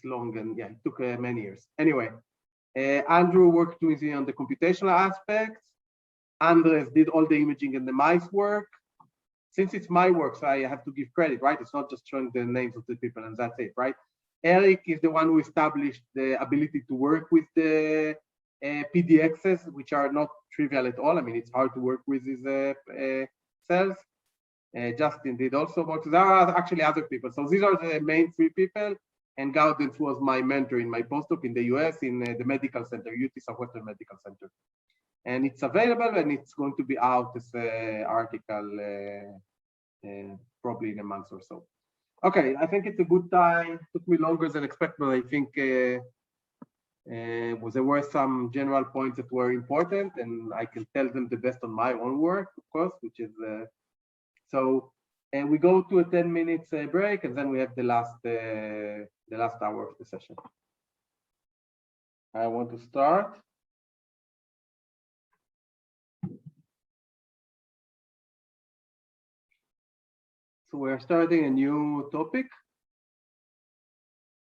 long, and yeah, it took many years. Anyway, Andrew worked with me on the computational aspects. Andres did all the imaging and the mice work. Since it's my work, so I have to give credit, right? It's not just showing the names of the people and that's it, right? Eric is the one who established the ability to work with the PDXs, which are not trivial at all. I mean, it's hard to work with these cells. Justin did also work. There are actually other people. So these are the main three people. And Gaudens was my mentor in my postdoc in the US in the medical center, UT Southwestern Medical Center. And it's available and it's going to be out as an article probably in a month or so. Okay, I think it's a good time. It took me longer than expected, but I think there were some general points that were important and I can tell them the best on my own work, of course, which is, and we go to a 10 minutes break and then we have the last hour of the session. I want to start. So we're starting a new topic.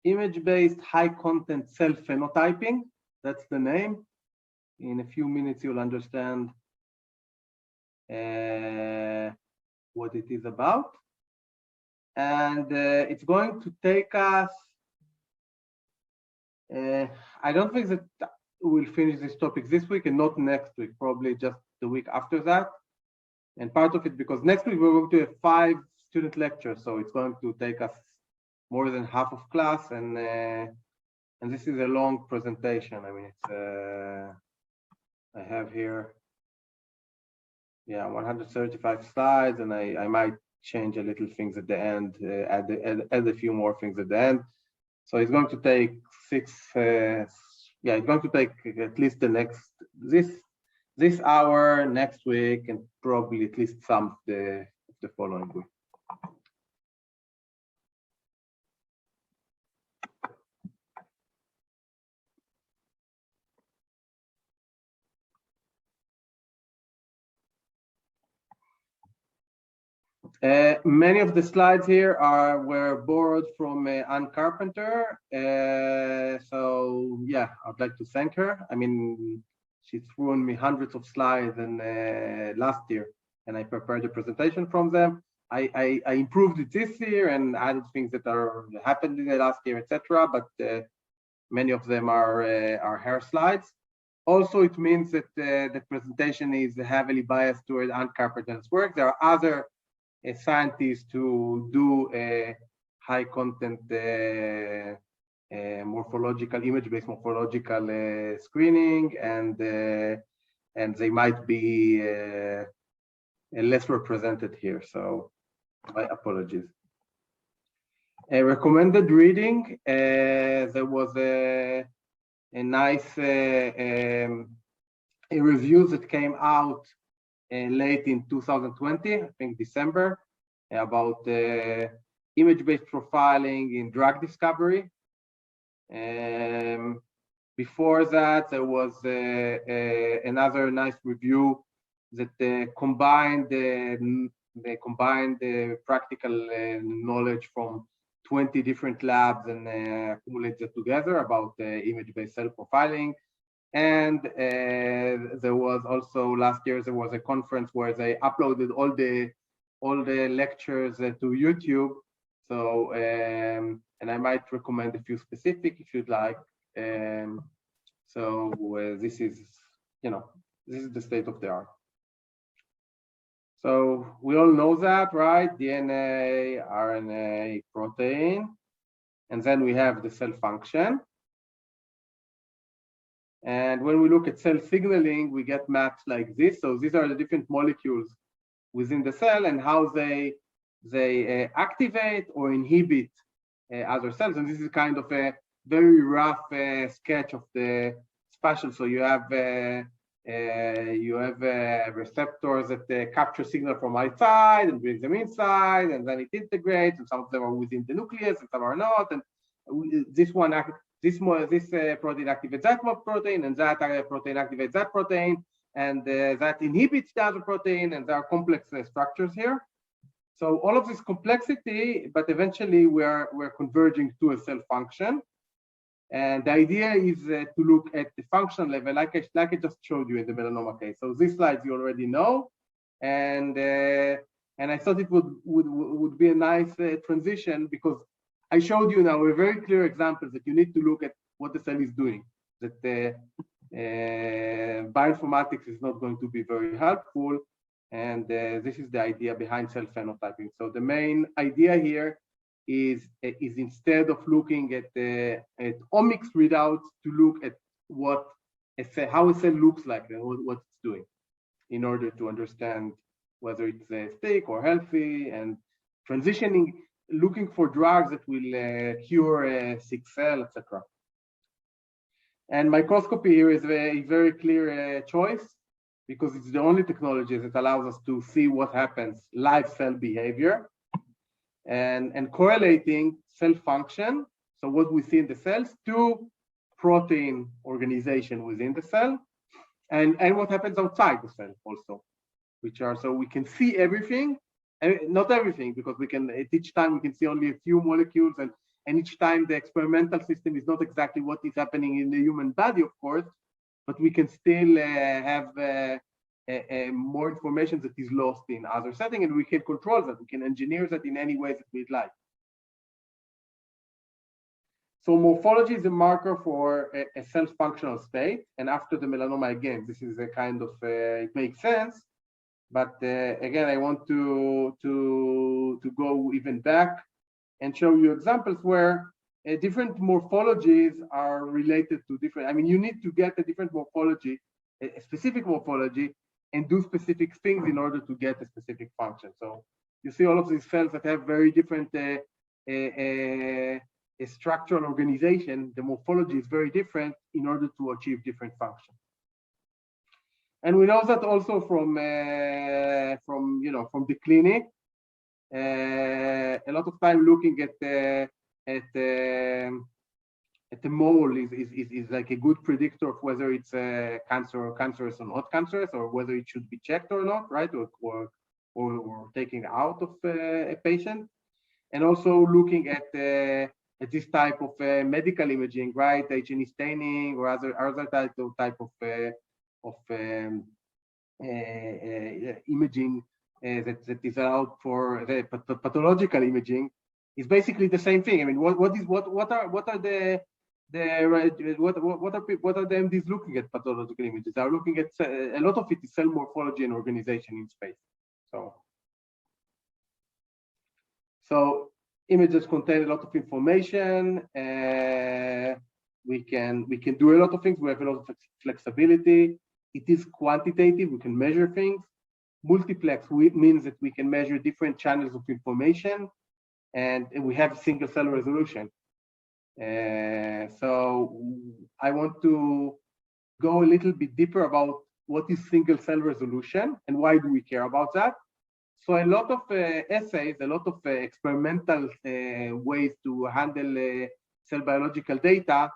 Image-based high-content cell phenotyping. That's the name. In a few minutes, you'll understand what it is about. And it's going to take us, I don't think that we'll finish this topic this week and not next week, probably just the week after that. And part of it, because next week we're going to have 5 student lectures, so it's going to take us more than half of class, and this is a long presentation. I mean, it's I have here, yeah, 135 slides, and I might change a little things at the end, add a few more things at the end. So it's going to take it's going to take at least the next this hour, next week, and probably at least some of the following week. Many of the slides here were borrowed from Ann Carpenter. So yeah, I'd like to thank her. I mean, she threw me hundreds of slides and last year, and I prepared a presentation from them. I improved it this year and added things that happened in the last year, etc. But many of them are her slides. Also, it means that the presentation is heavily biased toward Ann Carpenter's work. There are other scientists who do high content morphological, image-based morphological screening, and they might be less represented here. So my apologies. A recommended reading. There was a nice a review that came out late in 2020, I think December, about image-based profiling in drug discovery. Before that, there was another nice review that combined the practical knowledge from 20 different labs and accumulated it together about image-based cell profiling. And there was also last year there was a conference where they uploaded all the lectures to YouTube. So and I might recommend a few specific if you'd like. So this is the state of the art. So we all know that, right? DNA, RNA, protein, and then we have the cell function. And when we look at cell signaling, we get maps like this. So these are the different molecules within the cell and how they activate or inhibit other cells. And this is kind of a very rough sketch of the spatial. So you have You have receptors that capture signal from outside and brings them inside, and then it integrates, and some of them are within the nucleus and some are not. And this protein activates that protein, and that protein activates that protein, and that inhibits the other protein, and there are complex structures here. So all of this complexity, but eventually we're converging to a cell function. And the idea is to look at the function level, like I just showed you in the melanoma case. So these slides you already know, and I thought it would be a nice transition, because I showed you now a very clear example that you need to look at what the cell is doing. That bioinformatics is not going to be very helpful, and this is the idea behind cell phenotyping. So the main idea here is instead of looking at omics readouts, to look at how a cell looks like and what it's doing, in order to understand whether it's sick or healthy, and transitioning, looking for drugs that will cure a sick cell, etc. And microscopy here is a very clear choice, because it's the only technology that allows us to see what happens, live cell behavior, and correlating cell function, so what we see in the cells, to protein organization within the cell, and what happens outside the cell also, which are, so we can see everything, and not everything, because we can, at each time we can see only a few molecules, and each time the experimental system is not exactly what is happening in the human body, of course, but we can still have more information that is lost in other settings, and we can control that. We can engineer that in any way that we'd like. So morphology is a marker for a cell's functional state, and after the melanoma, again, this is a kind of it makes sense. But again, I want to go even back and show you examples where different morphologies are related to different. I mean, you need to get a different morphology, a specific morphology, and do specific things in order to get a specific function. So you see all of these cells that have very different structural organization. The morphology is very different in order to achieve different functions. And we know that also from the clinic. A lot of time looking at the mole is like a good predictor of whether it's cancerous or not cancerous, or whether it should be checked or not, right? Or taken out of a patient. And also looking at this type of medical imaging, right? H&E staining or other type of imaging that is allowed for the pathological imaging, is basically the same thing. I mean, what are the MDs looking at pathological images? They are looking at a lot of it is cell morphology and organization in space. So images contain a lot of information. We can do a lot of things. We have a lot of flexibility. It is quantitative. We can measure things. Multiplex means that we can measure different channels of information, and we have single cell resolution. So I want to go a little bit deeper about what is single cell resolution and why do we care about that. So a lot of assays, a lot of experimental ways to handle cell biological data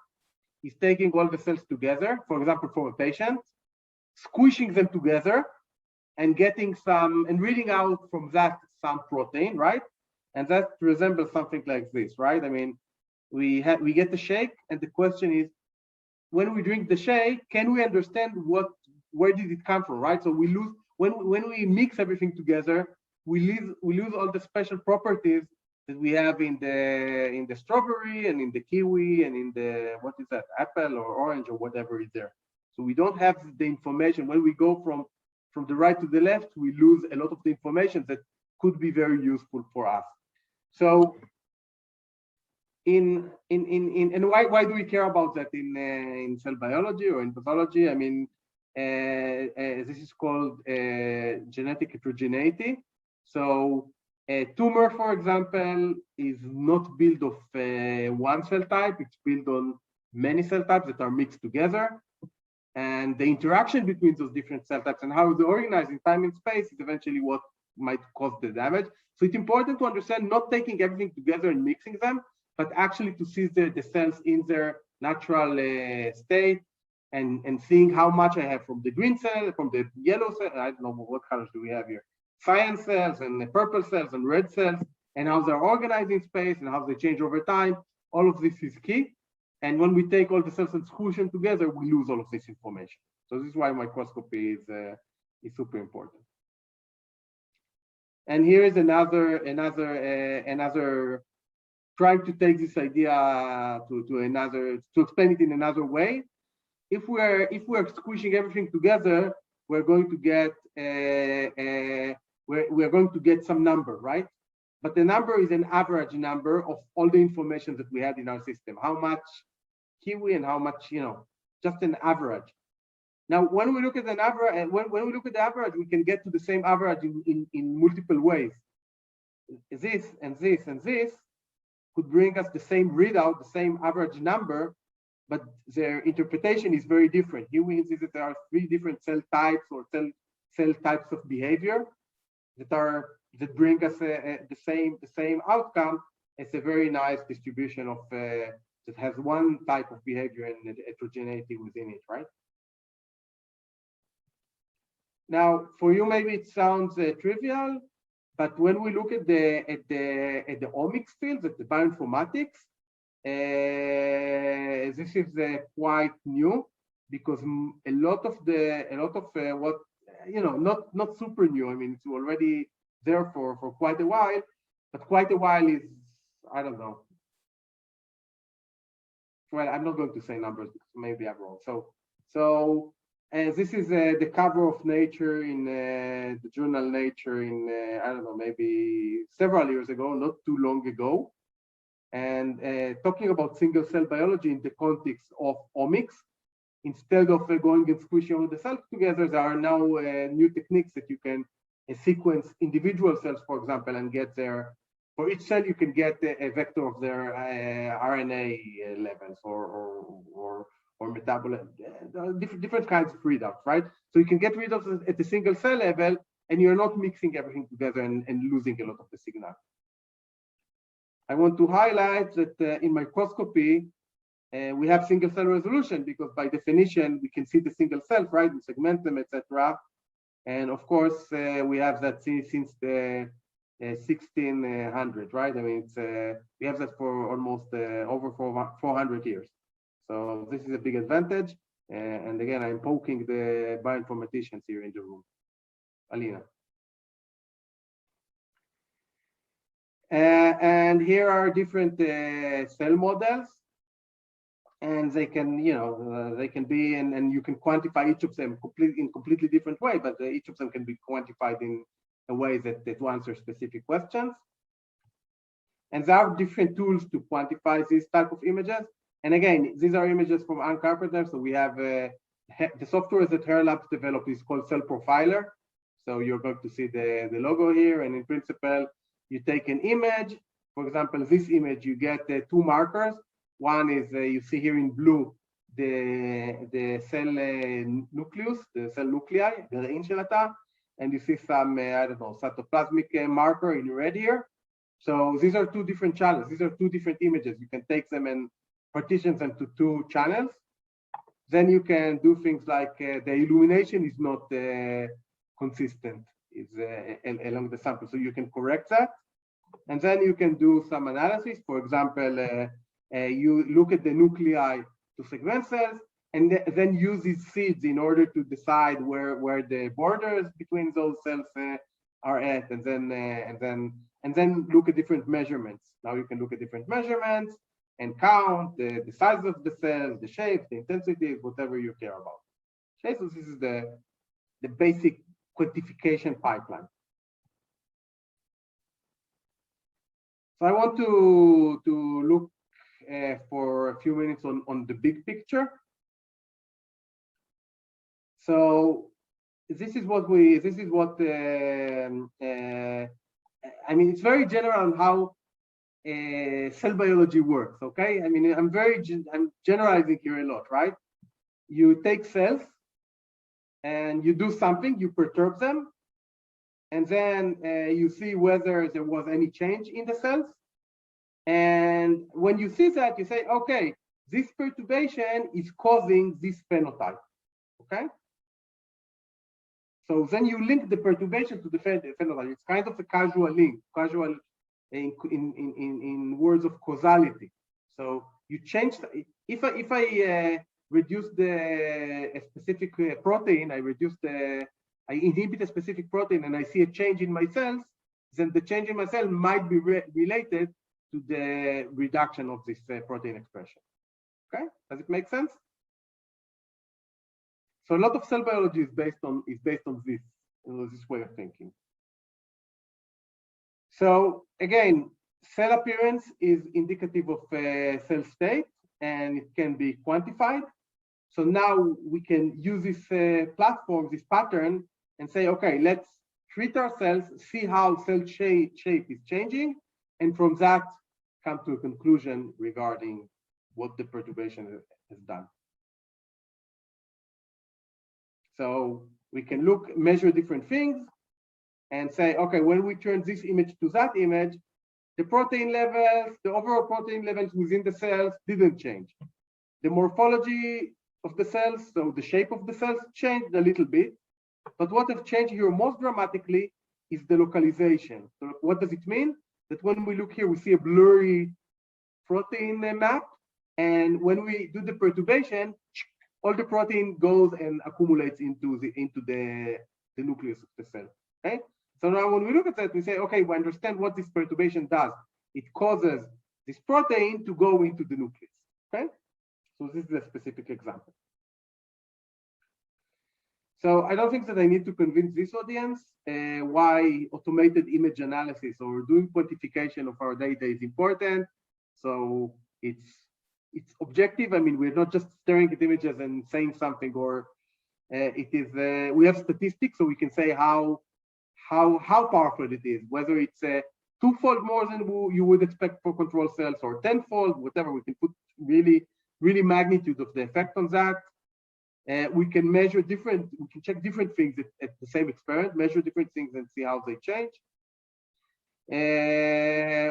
is taking all the cells together, for example, for a patient, squishing them together and getting some, and reading out from that some protein, right? And that resembles something like this, right? I mean, we get the shake, and the question is, when we drink the shake, can we understand where did it come from, right? So we lose, when we mix everything together, we lose all the special properties that we have in the strawberry and in the kiwi and in the, what is that, apple or orange or whatever is there. So we don't have the information. When we go from the right to the left, we lose a lot of the information that could be very useful for us. So and why do we care about that in cell biology or in pathology? I mean, this is called genetic heterogeneity. So a tumor, for example, is not built of one cell type. It's built on many cell types that are mixed together. and the interaction between those different cell types and how they're organized in time and space is eventually what might cause the damage. So it's important to understand not taking everything together and mixing them, but actually to see the cells in their natural state and seeing how much I have from the green cell, from the yellow cell, I don't know what colors do we have here, cyan cells and the purple cells and red cells, and how they're organized in space and how they change over time. All of this is key. And when we take all the cells and squish them together, we lose all of this information. So this is why microscopy is super important. And here is another trying to take this idea to explain it in another way. If we're squishing everything together, we're going to get we're going to get some number, right? But the number is an average number of all the information that we had in our system. How much kiwi and how much, just an average. Now, when we look at an average, when we look at the average, we can get to the same average in multiple ways. This and this and this could bring us the same readout, the same average number, but their interpretation is very different. Here we see that there are 3 different cell types or cell types of behavior that bring us the same outcome. It's a very nice distribution of that has one type of behavior and heterogeneity within it, right? Now, for you, maybe it sounds trivial, but when we look at the omics fields, at the bioinformatics, this is quite new because a lot of what not super new. I mean, it's already there for quite a while, but quite a while is, I don't know. Well, I'm not going to say numbers because maybe I'm wrong. So this is the cover of Nature in the journal Nature in I don't know, maybe several years ago, not too long ago, and talking about single cell biology in the context of omics. Instead of going and squishing all the cells together, there are now new techniques that you can sequence individual cells, for example, and get their, for each cell you can get a vector of their RNA levels or metabolite, different kinds of readouts, right? So you can get readouts at the single cell level, and you're not mixing everything together and losing a lot of the signal. I want to highlight that in microscopy, we have single cell resolution because by definition, we can see the single cells, right? We segment them, etc. And of course, we have that since the 1600, right? I mean, we have that for almost over 400 years. So this is a big advantage. And again, I'm poking the bioinformaticians here in the room. Alina. And here are different cell models. And they can, they can be, and you can quantify each of them in completely different way, but each of them can be quantified in a way that answers specific questions. And there are different tools to quantify these type of images. And again, these are images from Ann Carpenter. So we have the software that her labs developed is called Cell Profiler. So you're going to see the logo here. And in principle, you take an image. For example, this image, you get 2 markers. One is you see here in blue the cell nucleus, the cell nuclei, גרעין של התא, and you see some I don't know, cytoplasmic marker in red here. So these are 2 different channels. These are 2 different images. You can take them and partition them to 2 channels. Then you can do things like the illumination is not consistent along the sample, so you can correct that, and then you can do some analysis. For example. You look at the nuclei to segment cells, and then use these seeds in order to decide where the borders between those cells are at, and then look at different measurements. Now you can look at different measurements and count the size of the cells, the shapes, the intensities, whatever you care about. Okay, so this is the basic quantification pipeline. So I want to look for a few minutes on the big picture. So this is what I mean, it's very general on how cell biology works, okay? I mean, I'm generalizing here a lot, right? you take cells and you do something, you perturb them, and then you see whether there was any change in the cells. And when you see that, you say, okay, this perturbation is causing this phenotype, okay? So then you link the perturbation to the phenotype. It's kind of a casual link, casual in words of causality. So you change, if I reduce a specific protein, I inhibit a specific protein and I see a change in my cells, then the change in my cell might be related to the reduction of this protein expression. Okay, does it make sense? So a lot of cell biology is based on this way of thinking. So again, cell appearance is indicative of cell state, and it can be quantified. So now we can use this platform, this pattern, and say, okay, let's treat our cells, see how cell shape is changing, and from that come to a conclusion regarding what the perturbation has done. So we can measure different things, and say, okay, when we turn this image to that image, the protein levels, the overall protein levels within the cells didn't change. The morphology of the cells, so the shape of the cells, changed a little bit. But what has changed here most dramatically is the localization. So what does it mean? That when we look here, we see a blurry protein map. And when we do the perturbation, all the protein goes and accumulates into the nucleus of the cell. Okay? So now when we look at that, we say, okay, we understand what this perturbation does. It causes this protein to go into the nucleus. Okay? So this is a specific example. So I don't think that I need to convince this audience why automated image analysis or doing quantification of our data is important. So it's objective. I mean, we're not just staring at images and saying something, or we have statistics, so we can say how powerful it is, whether it's twofold more than you would expect for control cells, or tenfold, whatever. We can put really magnitude of the effect on that. We can check different things at the same experiment, measure different things and see how they change.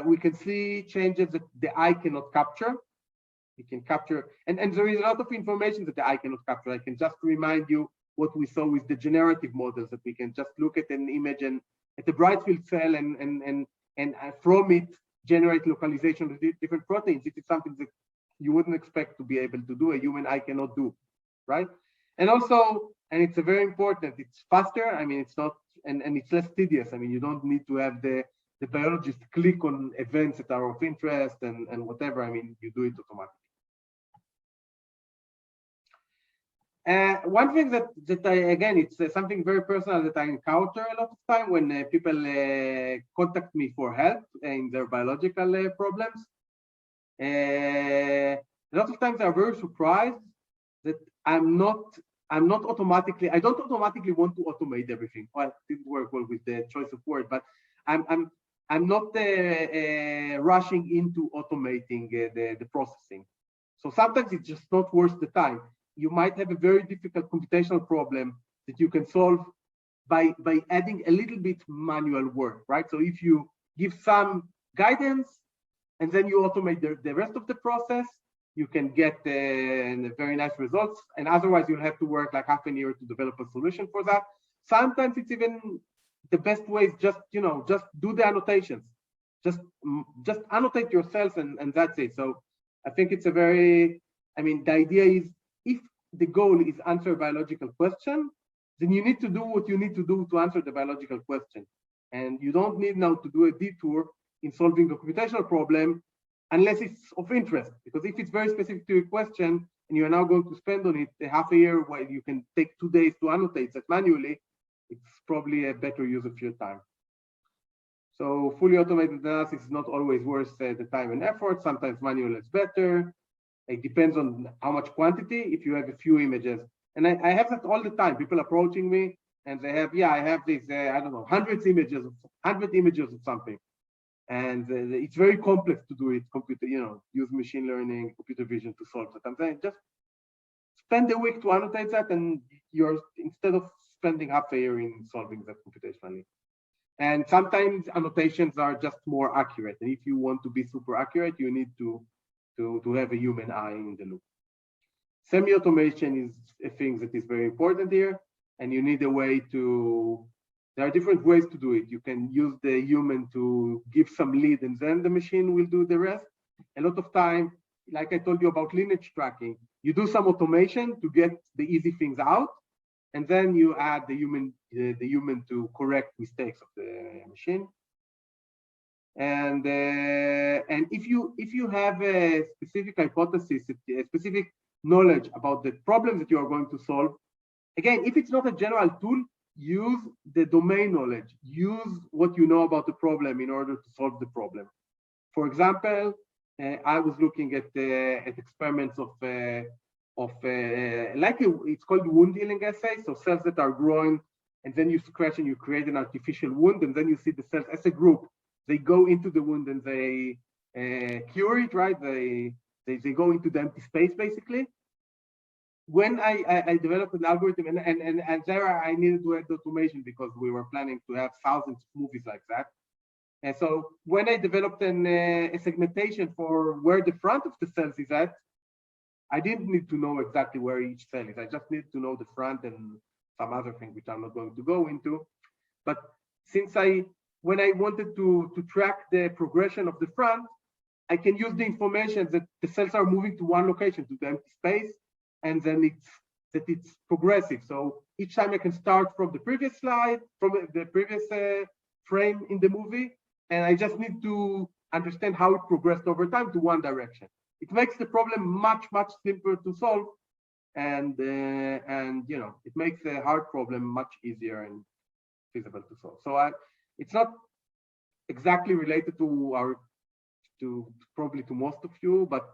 We can see changes that the eye cannot capture. We can capture, and there is a lot of information that the eye cannot capture. I can just remind you what we saw with the generative models, that we can just look at an image and at the bright field cell and from it generate localization of different proteins. This is something that you wouldn't expect to be able to do, a human eye cannot do, right? And also, and it's a very important, it's faster. I mean, it's not, and it's less tedious. I mean, you don't need to have the biologist click on events that are of interest and whatever. I mean, you do it automatically. One thing that again, it's something very personal that I encounter a lot of time when people contact me for help in their biological problems. A lot of times they're very surprised that I don't automatically want to automate everything. Well, it didn't work well with the choice of word, but I'm not rushing into automating the processing. So sometimes it's just not worth the time. You might have a very difficult computational problem that you can solve by adding a little bit manual work, right? So if you give some guidance and then you automate the rest of the process, you can get very nice results. And otherwise, you'll have to work like half a year to develop a solution for that. Sometimes it's even the best way is just do the annotations. Just annotate your cells and that's it. So I think it's the idea is, if the goal is answer a biological question, then you need to do what you need to do to answer the biological question. And you don't need now to do a detour in solving a computational problem unless it's of interest. Because if it's very specific to a question and you're now going to spend on it a half a year while you can take 2 days to annotate that manually, it's probably a better use of your time. So fully automated analysis is not always worth the time and effort. Sometimes manual is better. It depends on how much quantity. If you have a few images, and I have that all the time. People approaching me and they have, I have these, I don't know, 100 images of something, and it's very complex to do it. Use machine learning, computer vision to solve it. I'm saying just spend a week to annotate that, and you're, instead of spending half a year in solving that computationally. And sometimes annotations are just more accurate. And if you want to be super accurate, you need to have a human eye in the loop. Semi-automation is a thing that is very important here. And you need a way to, there are different ways to do it. You can use the human to give some lead and then the machine will do the rest. A lot of time, like I told you about lineage tracking, you do some automation to get the easy things out. And then you add the human to correct mistakes of the machine. And if you have a specific hypothesis, a specific knowledge about the problem that you are going to solve, again, if it's not a general tool, use the domain knowledge. Use what you know about the problem in order to solve the problem. For example, I was looking at experiments of it's called wound healing assay. So cells that are growing, and then you scratch and you create an artificial wound, and then you see the cells as a group. They go into the wound and they cure it, right? They go into the empty space basically. When I developed an algorithm, and there I needed to add automation because we were planning to have thousands of movies like that. And so when I developed a segmentation for where the front of the cells is at, I didn't need to know exactly where each cell is. I just need to know the front and some other thing, which I'm not going to go into. But since when I wanted to track the progression of the front, I can use the information that the cells are moving to one location, to the empty space, and then it's progressive. So each time I can start from the previous slide, from the previous frame in the movie, and I just need to understand how it progressed over time to one direction. It makes the problem much simpler to solve, and you know, it makes a hard problem much easier and feasible to solve. So it's not exactly related to probably to most of you, but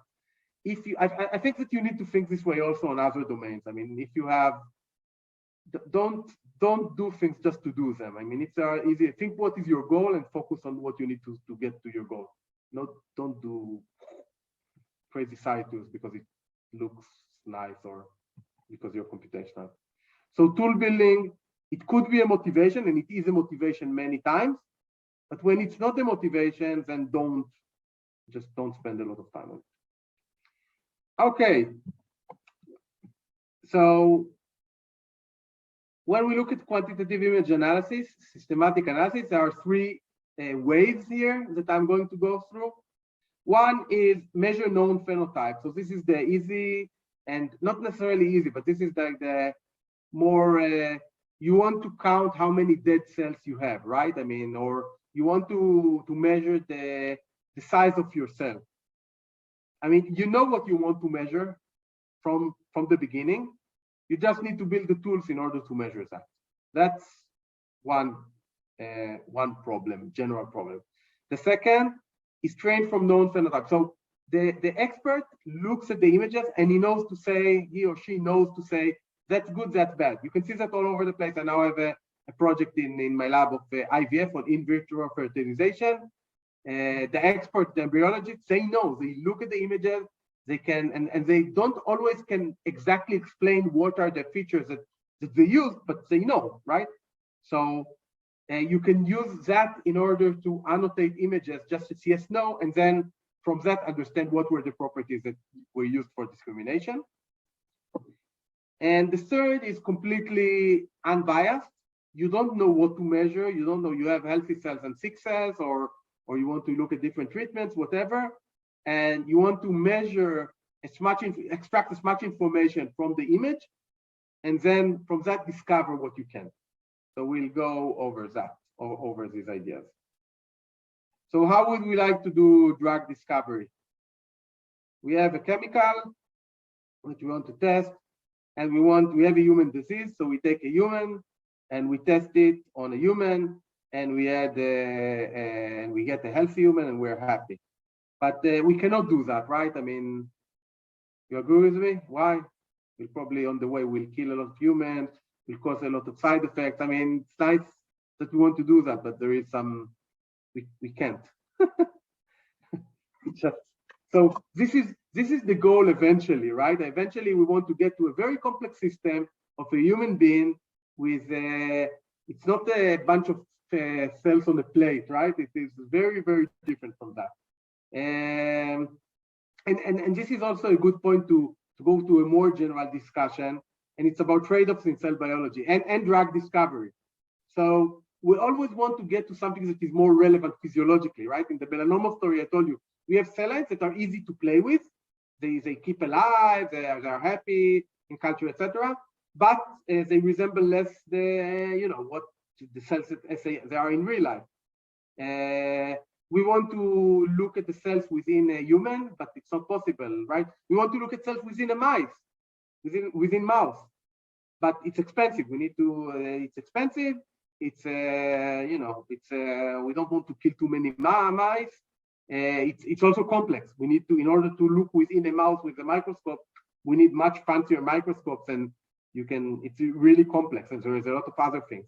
if you, I think that you need to think this way also on other domains. I mean, if you have, don't do things just to do them. I mean, it's easy. Think what is your goal and focus on what you need to get to your goal. Don't do crazy side tools because it looks nice or because you're computational. So tool building, it could be a motivation, and it is a motivation many times. But when it's not a motivation, then don't spend a lot of time on it. Okay. So when we look at quantitative image analysis, systematic analysis, there are three waves here that I'm going to go through. One is measure known phenotype. So this is the easy, and not necessarily easy, but this is like the more, you want to count how many dead cells you have, right? I mean, or you want to measure the size of your cell. I mean, you know what you want to measure from the beginning. You just need to build the tools in order to measure that. That's one problem, general problem. The second is trained from known phenotype. So the expert looks at the images and he or she knows to say, that's good, that's bad. You can see that all over the place. I now have a project in my lab of IVF on in vitro fertilization. The expert, the embryologists, they know, they look at the images, they can, and they don't always can exactly explain what are the features that they use, but they know, right? So you can use that in order to annotate images just as yes, no, and then from that understand what were the properties that were used for discrimination. And the third is completely unbiased. You don't know what to measure. You don't know, you have healthy cells and sick cells, or you want to look at different treatments, whatever. And you want to measure extract as much information from the image, and then from that discover what you can. So we'll go over that, over these ideas. So how would we like to do drug discovery? We have a chemical which we want to test, and we have a human disease. So we take a human and we test it on a human, and we get a healthy human, and we're happy. But we cannot do that, right? I mean, you agree with me? Why? We'll probably on the way we'll kill a lot of humans, will cause a lot of side effects. I mean, it's nice that we want to do that, but there is some, we can't. So this this is the goal eventually, right? Eventually, we want to get to a very complex system of a human being with, it's not a bunch of cells on a plate, right? It is very, very different from that. And this is also a good point to go to a more general discussion, and it's about trade-offs in cell biology and drug discovery. So we always want to get to something that is more relevant physiologically, right? In the melanoma story, I told you, we have cell lines that are easy to play with. They keep alive, they are happy in culture, etc. But they resemble less the, what the cells as they are in real life. We want to look at the cells within a human, but it's not possible, right? We want to look at cells within a mice, within mouse, but it's expensive. We need to. It's expensive. It's we don't want to kill too many mice. It's also complex. We need to, in order to look within a mouse with a microscope, we need much fancier microscopes, and it's really complex, and there is a lot of other things.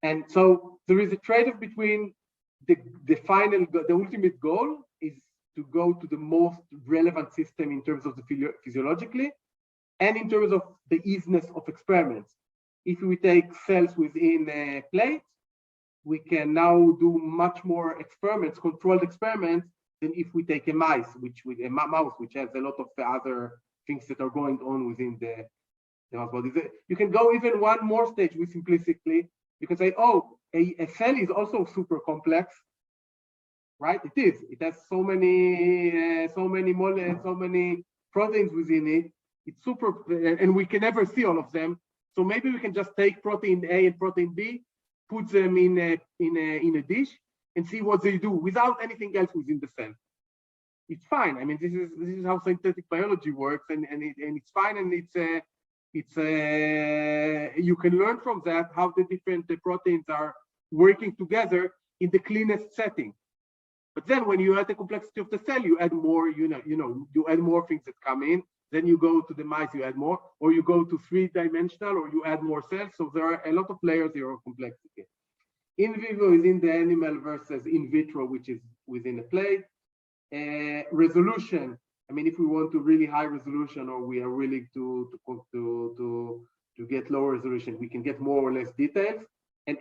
And so there is a trade-off between the ultimate goal is to go to the most relevant system in terms of the physiologically, and in terms of the easiness of experiments. If we take cells within a plate, we can now do much more experiments, controlled experiments, than if we take a mouse, which has a lot of other things that are going on within the mouse body. You can go even one more stage with simplistically. You can say, oh, a cell is also super complex, right? It is. It has so many molecules, so many proteins within it. It's super, and we can never see all of them. So maybe we can just take protein A and protein B, put them in a dish, and see what they do without anything else within the cell. It's fine. I mean, this is how synthetic biology works, and it's fine, and you can learn from that how the different proteins are working together in the cleanest setting. But then when you add the complexity of the cell, you add more, you add more things that come in. Then you go to the mice, you add more, or you go to 3-dimensional, or you add more cells. So there are a lot of layers here of complexity. In vivo is in the animal versus in vitro, which is within a plate. Resolution. I mean, if we want to really high resolution, or we are willing to get low resolution, we can get more or less details, and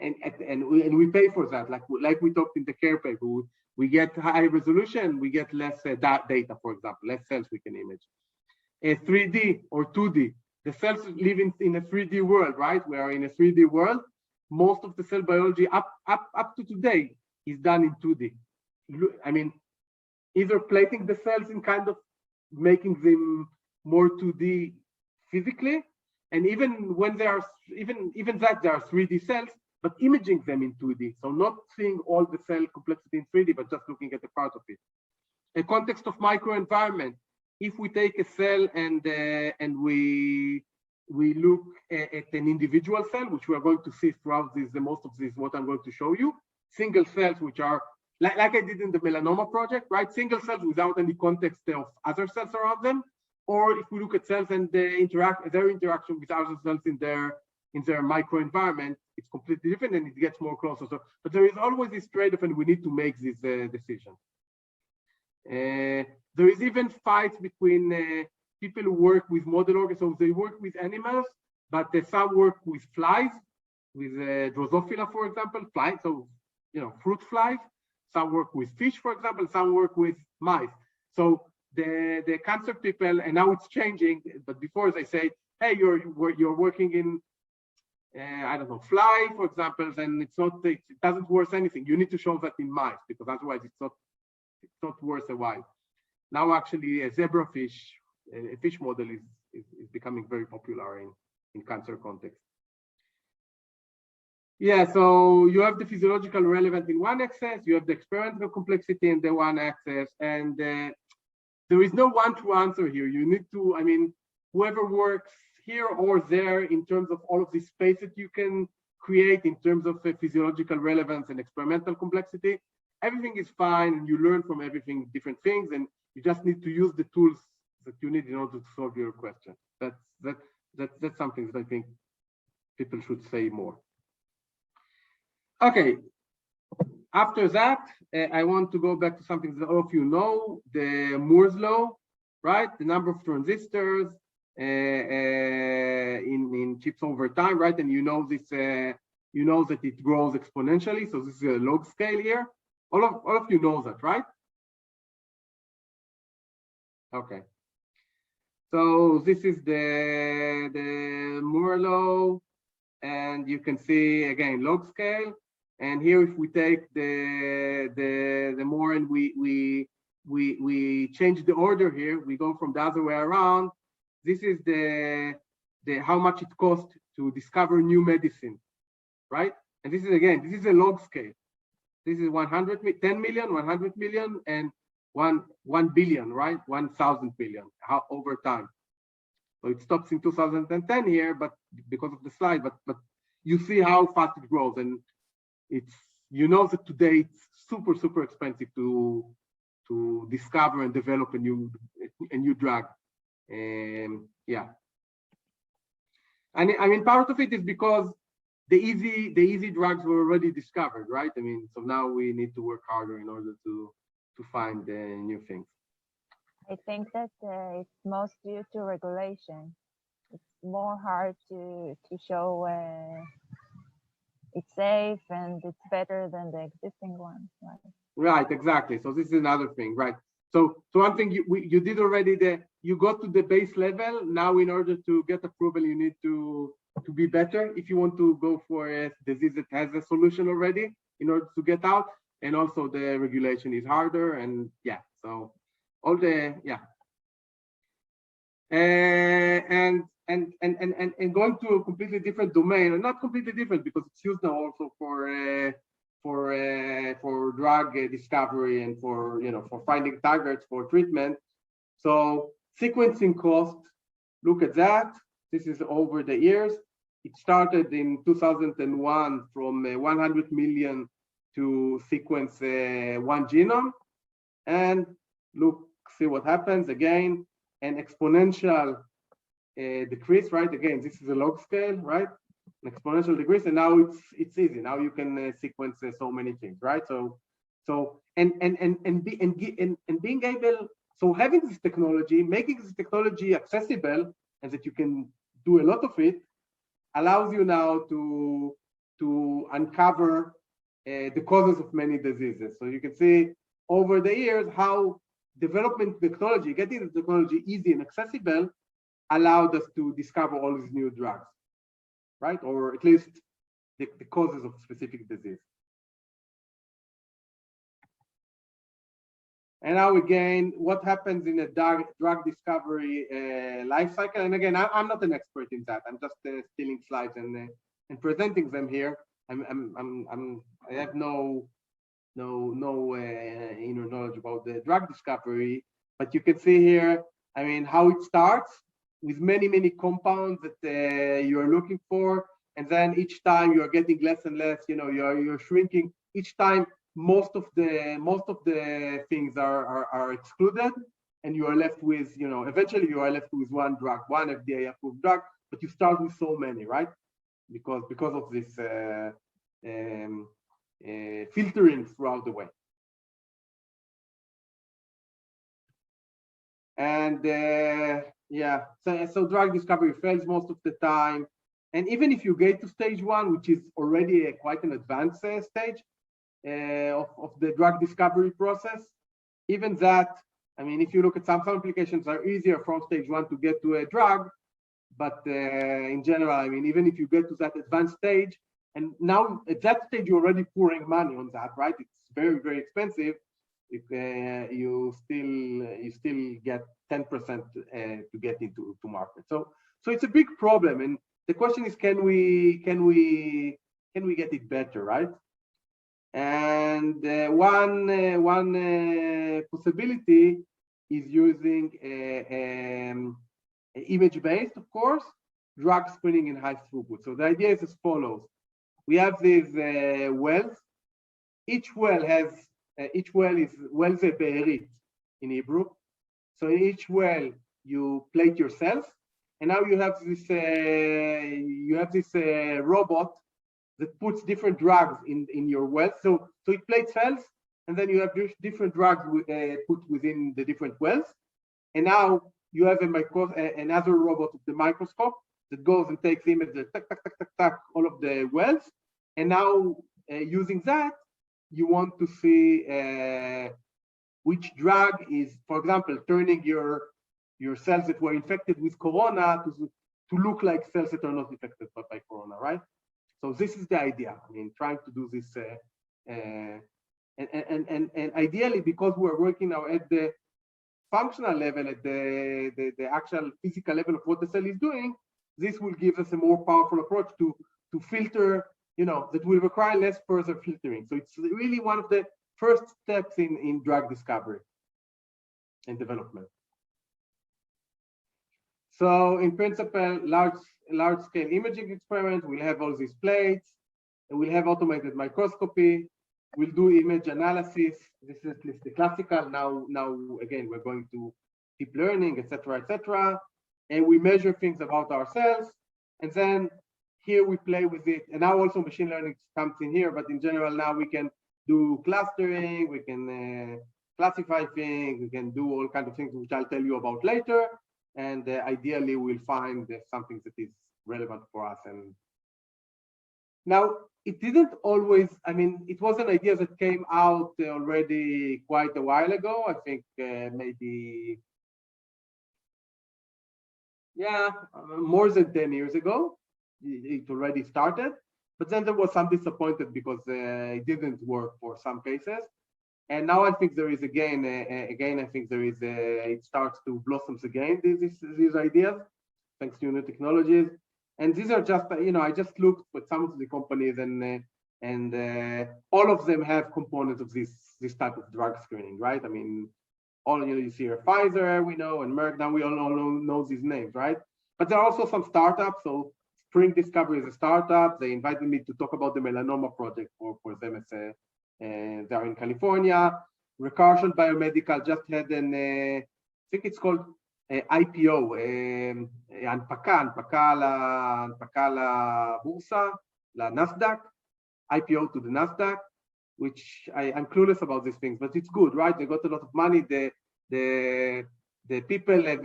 we pay for that. Like we talked in the care paper, we get high resolution, we get less data, for example, less cells we can image. 3D or 2D. The cells live in a 3D world, right? We are in a 3D world. Most of the cell biology up to today is done in 2D. I mean, either plating the cells in kind of making them more 2D physically, and even when they are even that there are 3D cells, but imaging them in 2D. So not seeing all the cell complexity in 3D, but just looking at a part of it. A context of microenvironment. If we take a cell and we look at an individual cell, which we are going to see throughout most of this, what I'm going to show you, single cells, which are like I did in the melanoma project, right? Single cells without any context of other cells around them. Or if we look at cells and their interaction with other cells in their microenvironment, it's completely different and it gets more closer. So, but there is always this trade-off, and we need to make this decision. There is even fights between people who work with model organisms. So they work with animals, but some work with flies, with Drosophila, for example, flies. So fruit flies. Some work with fish, for example. Some work with mice. So the cancer people, and now it's changing. But before, as I say, hey, you're working in I don't know, fly, for example, then it doesn't worth anything. You need to show that in mice, because otherwise it's not worth a while. Now actually a zebrafish, a fish model is becoming very popular in cancer context. Yeah, so you have the physiological relevance in one axis, you have the experimental complexity in the one axis, and there is no one true answer here. You need to, I mean, whoever works here or there in terms of all of the space that you can create in terms of physiological relevance and experimental complexity, everything is fine, and you learn from everything different things, and you just need to use the tools that you need in order to solve your question. That's something that I think people should say more. Okay, after that, I want to go back to something that all of you know, the Moore's law. right? The number of transistors in chips over time, right? And you know this, you know that it grows exponentially. So this is a log scale here. All of you know that, right? Okay. So this is the Moore law, and you can see again log scale. And here, if we take the Moore and we change the order here, we go from the other way around. This is the how much it costs to discover new medicine, right? And this is again, this is a log scale. This is 10 million, 100 million, and 1 billion, right? 1,000 billion over time. So it stops in 2010 here, but because of the slide, but you see how fast it grows, and it's, you know that today it's super expensive to discover and develop a new drug. Yeah, and I mean part of it is because the easy drugs were already discovered, right? I mean, so now we need to work harder in order to find new things. I think that it's most due to regulation. It's more hard to show it's safe and it's better than the existing one, right? Right, exactly. So this is another thing, right? So one thing you did already, you got to the base level. Now, in order to get approval, you need to be better if you want to go for a disease that has a solution already in order to get out. And also the regulation is harder, and yeah, so all the, yeah. And going to a completely different domain, and not completely different because it's used now also for drug discovery and for, you know, for finding targets for treatment. So sequencing cost, look at that. This is over the years. It started in 2001 from 100 million to sequence one genome, and look, see what happens again, an exponential decrease, right? Again, this is a log scale, right? An exponential decrease, and now it's easy. Now you can sequence so many things, right? So being able, so having this technology, making this technology accessible, and that you can do a lot of it, allows you now to uncover the causes of many diseases. So you can see over the years how development technology, getting the technology easy and accessible, allowed us to discover all these new drugs, right? Or at least the causes of specific disease. And now again, what happens in a drug discovery life cycle? And again, I'm not an expert in that. I'm just stealing slides and presenting them here. I have no inner knowledge about the drug discovery, but you can see here, I mean, how it starts with many compounds that you are looking for, and then each time you are getting less and less. You know, you're shrinking each time. Most of the things are excluded, and you are left with, you know, eventually you are left with one drug, one FDA approved drug, but you start with so many, right? Because of this filtering throughout the way. And yeah, so drug discovery fails most of the time. And even if you get to stage one, which is already quite an advanced stage of the drug discovery process, even that, I mean, if you look at some applications are easier from stage one to get to a drug, but in general, I mean, even if you get to that advanced stage, and now at that stage, you're already pouring money on that, right? It's very expensive. If you still get 10% to get into market. So it's a big problem, and the question is, can we get it better, right? And one possibility is using image-based, of course, drug screening in high throughput. So the idea is as follows: we have these wells. Each well is well be'erit in Hebrew. So in each well you plate your cells, and now you have this robot that puts different drugs in your wells. So it plates cells, and then you have different drugs put within the different wells. And now you have another robot with the microscope that goes and takes images, tuck, tuck, tuck, tuck, tuck, all of the wells. And now using that, you want to see which drug is, for example, turning your cells that were infected with corona to look like cells that are not infected by corona, right? So this is the idea. I mean, trying to do this, and ideally, because we're working now at the functional level, at the actual physical level of what the cell is doing, this will give us a more powerful approach to filter, that will require less further filtering. So it's really one of the first steps in drug discovery and development. So in principle, large scale imaging experiment, we'll have all these plates, and we'll have automated microscopy. We'll do image analysis. This is at least the classical. Now again, we're going to deep learning, etc., etc. And we measure things about ourselves. And then here we play with it. And now also machine learning comes in here, but in general, now we can do clustering, we can classify things, we can do all kinds of things, which I'll tell you about later. And ideally, we'll find something that is relevant for us. And now, it didn't always, I mean, it was an idea that came out already quite a while ago. I think maybe, yeah, more than 10 years ago, it already started. But then there was some disappointed because it didn't work for some cases. And now I think there is again, I think there is, it starts to blossom again, these ideas, thanks to new technologies. And these are just, I just looked at some of the companies, and all of them have components of this type of drug screening, right? I mean, all you see here, Pfizer, we know, and Merck. Now we all know these names, right? But there are also some startups. So Spring Discovery is a startup. They invited me to talk about the melanoma project for them as they are in California. Recursion Biomedical just had I think it's called IPO, הנפקה לבורסה, לNASDAQ, IPO to the NASDAQ, which I'm clueless about these things, but it's good, right? They got a lot of money. The people have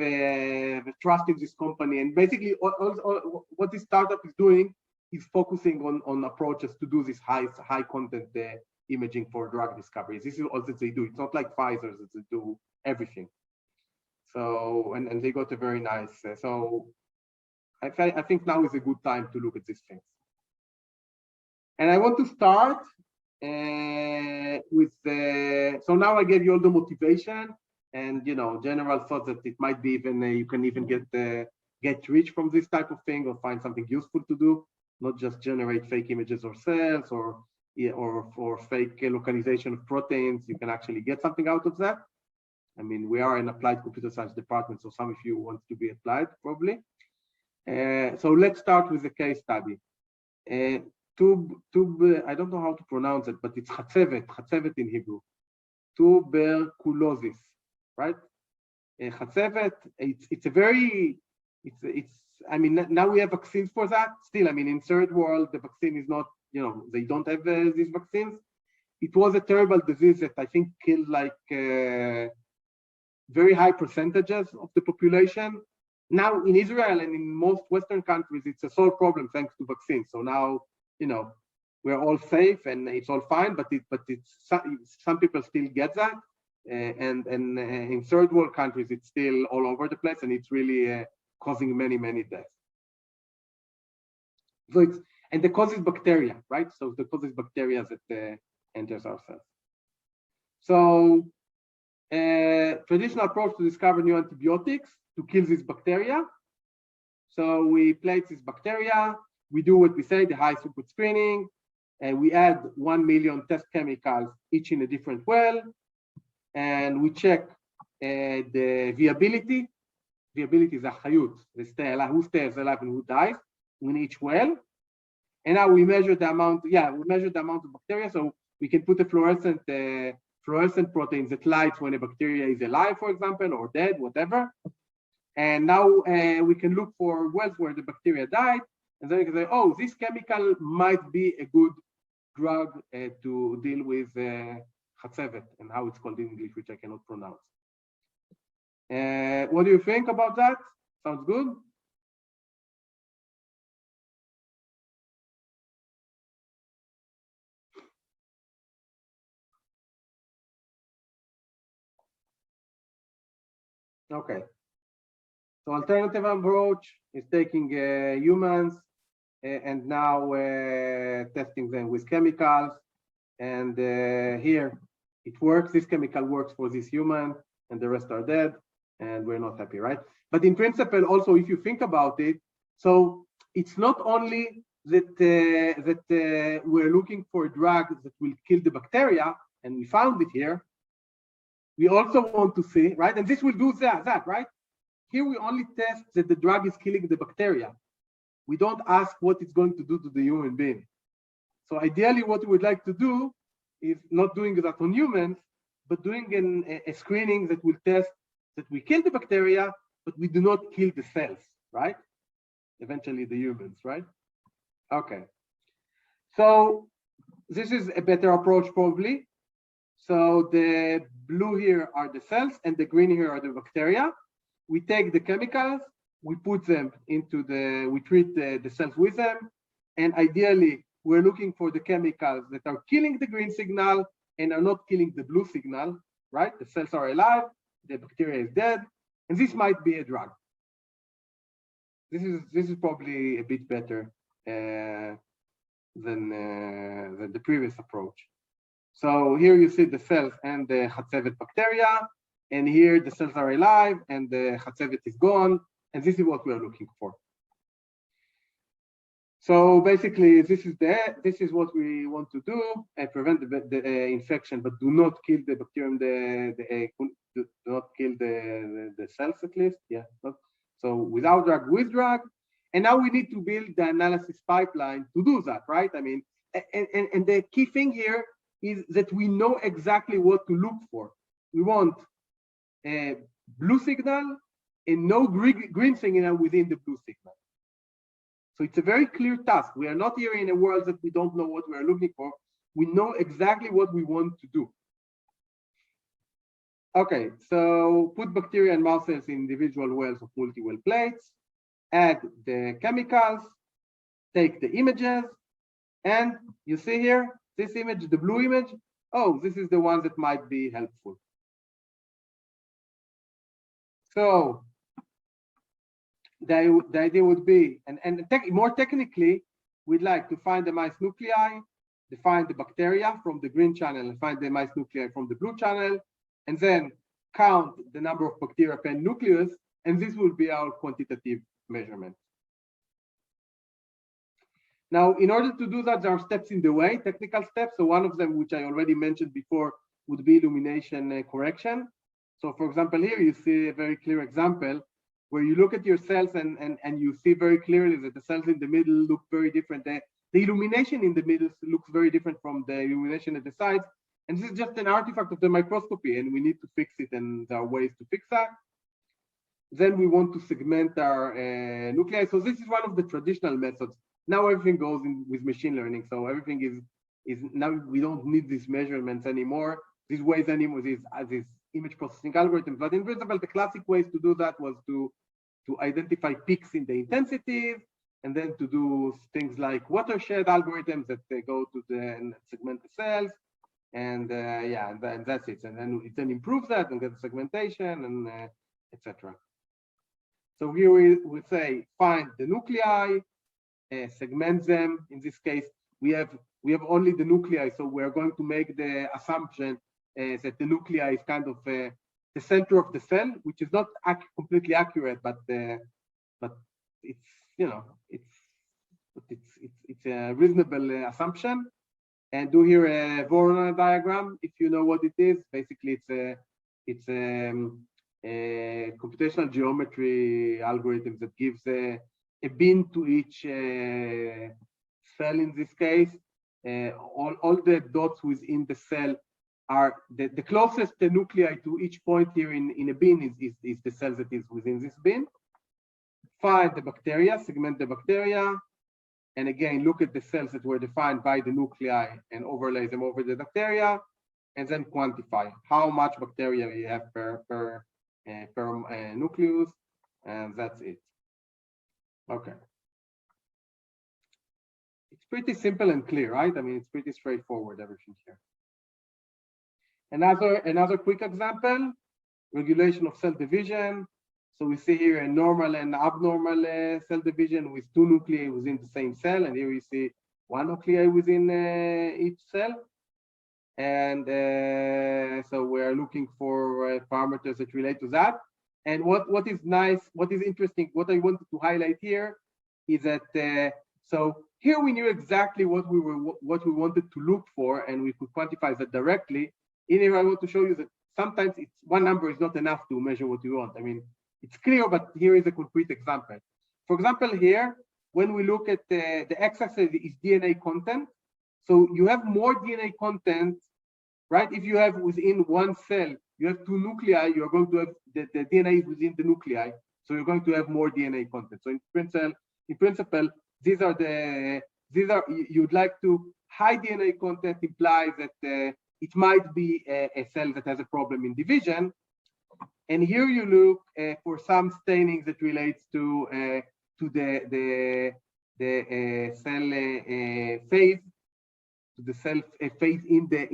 trust in this company, and basically what this startup is doing is focusing on approaches to do this high content imaging for drug discovery. This is all that they do. It's not like Pfizer that they do everything. So, and they got a very nice, so I think now is a good time to look at these things. And I want to start with, so now I gave you all the motivation and, general thought that it might be even, you can even get rich from this type of thing or find something useful to do, not just generate fake images or cells or fake localization of proteins. You can actually get something out of that. I mean, we are an applied computer science department, so some of you want to be applied, probably. So let's start with the case study. I don't know how to pronounce it, but it's Chatzevet in Hebrew. Tuberculosis, right? Chatzevet, it's a very, I mean, now we have vaccines for that. Still, I mean, in third world, the vaccine is not, they don't have these vaccines. It was a terrible disease that I think killed like very high percentages of the population. Now in Israel and in most Western countries, it's a solved problem thanks to vaccines. So now, we're all safe and it's all fine, but some people still get that. And in third world countries, it's still all over the place and it's really causing many, many deaths. So and the cause is bacteria, right? So the cause is bacteria that enters our cells. So traditional approach to discover new antibiotics to kill this bacteria. So we plate this bacteria, we do what we say, the high throughput screening, and we add 1 million test chemicals, each in a different well, and we check the viability. Viability is achayut, who stays alive and who dies in each well. And now we measure the amount, of bacteria, so we can put a fluorescent protein that lights when a bacteria is alive, for example, or dead, whatever. And now we can look for wells where the bacteria died, and then we can say, oh, this chemical might be a good drug to deal with Chatzevet, and how it's called in English, which I cannot pronounce. What do you think about that? Sounds good? Okay. So alternative approach is taking humans and now testing them with chemicals. And here it works. This chemical works for this human, and the rest are dead, and we're not happy, right? But in principle, also, if you think about it, so it's not only that we're looking for a drug that will kill the bacteria, and we found it here. We also want to see, right? And this will do that, right? Here we only test that the drug is killing the bacteria. We don't ask what it's going to do to the human being. So ideally, what we would like to do is not doing that on humans, but doing a screening that will test that we kill the bacteria, but we do not kill the cells, right? Eventually the humans, right? Okay. So this is a better approach probably. So the blue here are the cells and the green here are the bacteria. We take the chemicals, we put them into we treat the cells with them. And ideally, we're looking for the chemicals that are killing the green signal and are not killing the blue signal, right? The cells are alive, the bacteria is dead, and this might be a drug. This is probably a bit better than the previous approach. So here you see the cells and the Hatzevet bacteria, and here the cells are alive and the Hatzevet is gone, and this is what we are looking for. So basically, this is what we want to do: prevent the infection, but do not kill the bacterium. Do not kill the cells, at least. Yeah. So without drug, with drug, and now we need to build the analysis pipeline to do that, right? I mean, and the key thing here is that we know exactly what to look for. We want a blue signal and no green signal within the blue signal. So it's a very clear task. We are not here in a world that we don't know what we are looking for. We know exactly what we want to do. Okay, so put bacteria and mouse cells in individual wells of multi-well plates, add the chemicals, take the images, and you see here, this image, the blue image, oh, this is the one that might be helpful. So the idea would be, more technically, we'd like to find the mice nuclei, define the bacteria from the green channel, and find the mice nuclei from the blue channel, and then count the number of bacteria per nucleus, and this will be our quantitative measurement. Now, in order to do that, there are steps in the way, technical steps. So one of them, which I already mentioned before, would be illumination correction. So for example, here you see a very clear example where you look at your cells and you see very clearly that the cells in the middle look very different. The illumination in the middle looks very different from the illumination at the sides. And this is just an artifact of the microscopy, and we need to fix it, and there are ways to fix that. Then we want to segment our nuclei. So this is one of the traditional methods. Now everything goes in with machine learning. So everything is now we don't need these measurements anymore, these ways anymore, these image processing algorithms. But in principle, the classic ways to do that was to identify peaks in the intensities, and then to do things like watershed algorithms that they go to and segment the cells, and yeah, and that's it. And then it then improves that and get the segmentation and etc. So here we say find the nuclei, segment them. In this case, we have only the nuclei, so we're going to make the assumption that the nuclei is kind of the center of the cell, which is not completely accurate, but it's it's a reasonable assumption. And do here a Voronoi diagram if you know what it is. Basically, it's a computational geometry algorithm that gives a bin to each cell. In this case, all the dots within the cell are the closest the nuclei to each point here in a bin is the cell that is within this bin. Find the bacteria, segment the bacteria, and again look at the cells that were defined by the nuclei and overlay them over the bacteria, and then quantify how much bacteria you have per nucleus, and that's it. Okay. It's pretty simple and clear, right? I mean, it's pretty straightforward, everything here. Another quick example, regulation of cell division. So we see here a normal and abnormal cell division with two nuclei within the same cell, and here you see one nuclei within each cell. And so we're looking for parameters that relate to that. And what is nice, what is interesting, what I wanted to highlight here is that so here we knew exactly what we wanted to look for, and we could quantify that directly. In here, I want to show you that sometimes one number is not enough to measure what you want. I mean, it's clear, but here is a concrete example. For example, here, when we look at the x-axis is DNA content. So you have more DNA content, right? If you have within one cell, you have two nuclei, you're going to have the DNA is within the nuclei. So you're going to have more DNA content. So in principle, you'd like to high DNA content implies that it might be a cell that has a problem in division. And here you look for some staining that relates to the cell phase, to the cell phase in the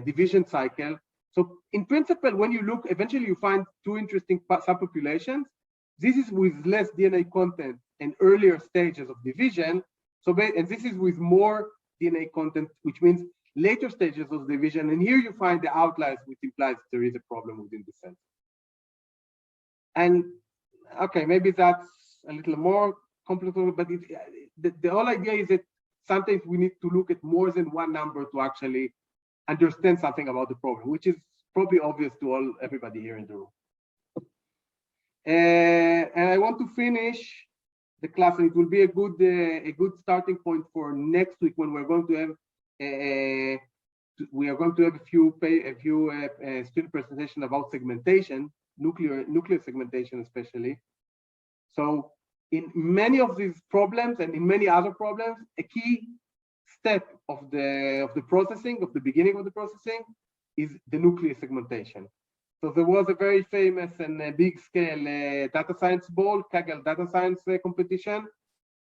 division cycle. So in principle, when you look, eventually you find two interesting subpopulations. This is with less DNA content and earlier stages of division. So, and this is with more DNA content, which means later stages of division. And here you find the outliers, which implies there is a problem within the cell. And okay, maybe that's a little more complicated, but the whole idea is that sometimes we need to look at more than one number to actually understand something about the problem, which is probably obvious to everybody here in the room. And I want to finish the class, and it will be a good starting point for next week when we're going to have a few student presentation about segmentation, nuclear segmentation especially. So in many of these problems and in many other problems, a key step of the processing, of the beginning of the processing, is the nuclear segmentation. So there was a very famous and big scale data science ball, Kaggle data science competition.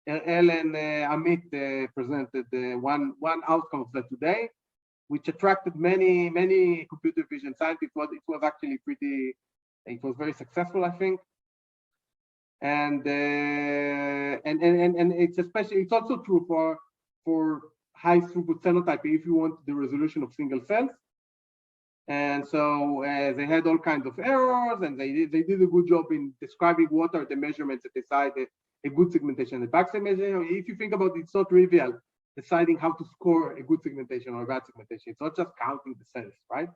El and Amit presented one outcome of that today, which attracted many computer vision scientists. It was actually it was very successful, I think. And it's also true for high throughput phenotyping if you want the resolution of single cells. And so they had all kinds of errors, and they did a good job in describing what are the measurements that decide a good segmentation and a bad segmentation. If you think about it, it's not trivial deciding how to score a good segmentation or a bad segmentation. It's not just counting the cells, right?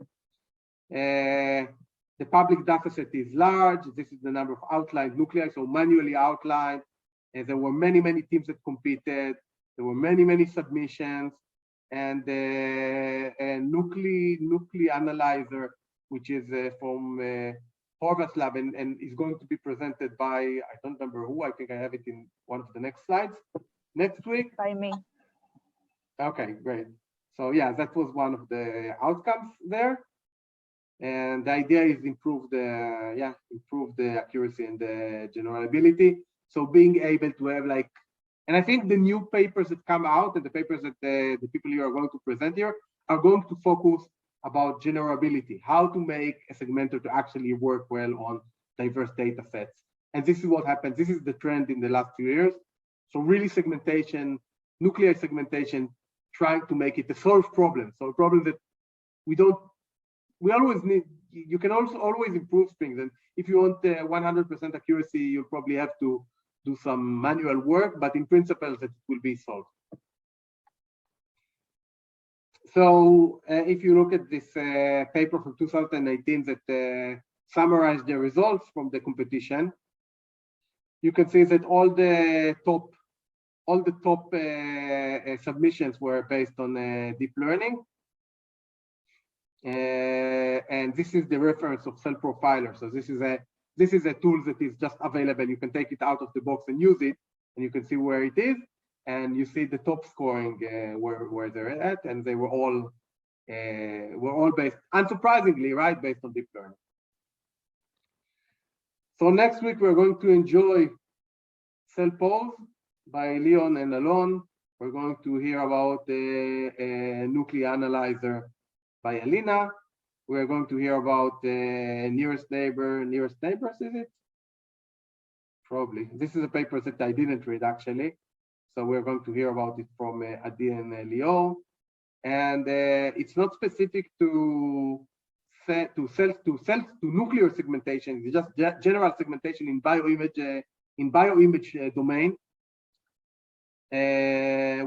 The public data set is large. This is the number of outlined nuclei, so manually outlined. And there were many teams that competed. There were many submissions. And nuclei analyzer, which is from Horvath's lab, and is going to be presented by, I don't remember who, I think I have it in one of the next slides, next week. By me. Okay, great. So yeah, that was one of the outcomes there. And the idea is improve the accuracy and the generalizability. So being able to have and I think the new papers that come out and the papers that the people here are going to present here are going to focus about generalizability, how to make a segmenter to actually work well on diverse data sets. And this is what happens. This is the trend in the last few years. So really segmentation, nuclear segmentation, trying to make it a solved problem. So a problem that we always need, you can also always improve things. And if you want 100% accuracy, you'll probably have to do some manual work, but in principle that it will be solved. So if you look at this paper from 2018 that summarized the results from the competition, you can see that all the top submissions were based on deep learning. And this is the reference of Cell Profiler. So this is a tool that is just available. You can take it out of the box and use it, and you can see where it is, and you see the top scoring where they're at, and they were all based, unsurprisingly, right, based on deep learning. So next week, we're going to enjoy cell pose by Leon and Alon. We're going to hear about the nuclei analyzer by Alina. We're going to hear about the nearest neighbors, is it? Probably. This is a paper that I didn't read actually. So we're going to hear about it from Adi and Leo. And it's not specific to nuclear segmentation. It's just general segmentation in bioimage domain,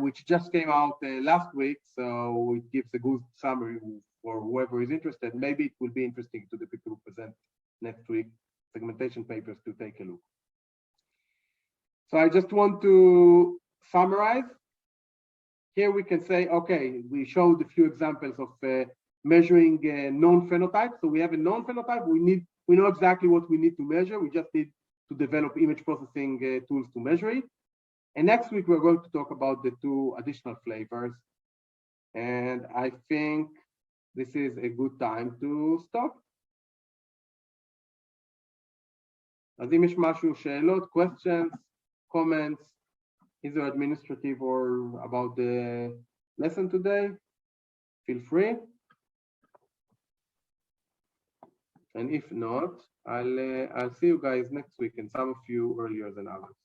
which just came out last week. So it gives a good summary for whoever is interested. Maybe it will be interesting to the people who present next week segmentation papers to take a look. So I just want to summarize. Here we can say, okay, we showed a few examples of measuring known phenotypes. So we have a known phenotype. We know exactly what we need to measure. We just need to develop image processing tools to measure it. And next week, we're going to talk about the two additional flavors. And I think this is a good time to stop. אז אם יש משהו, שאלות, questions, comments, either administrative or about the lesson today, feel free. And if not, I'll see you guys next week, and some of you earlier than others.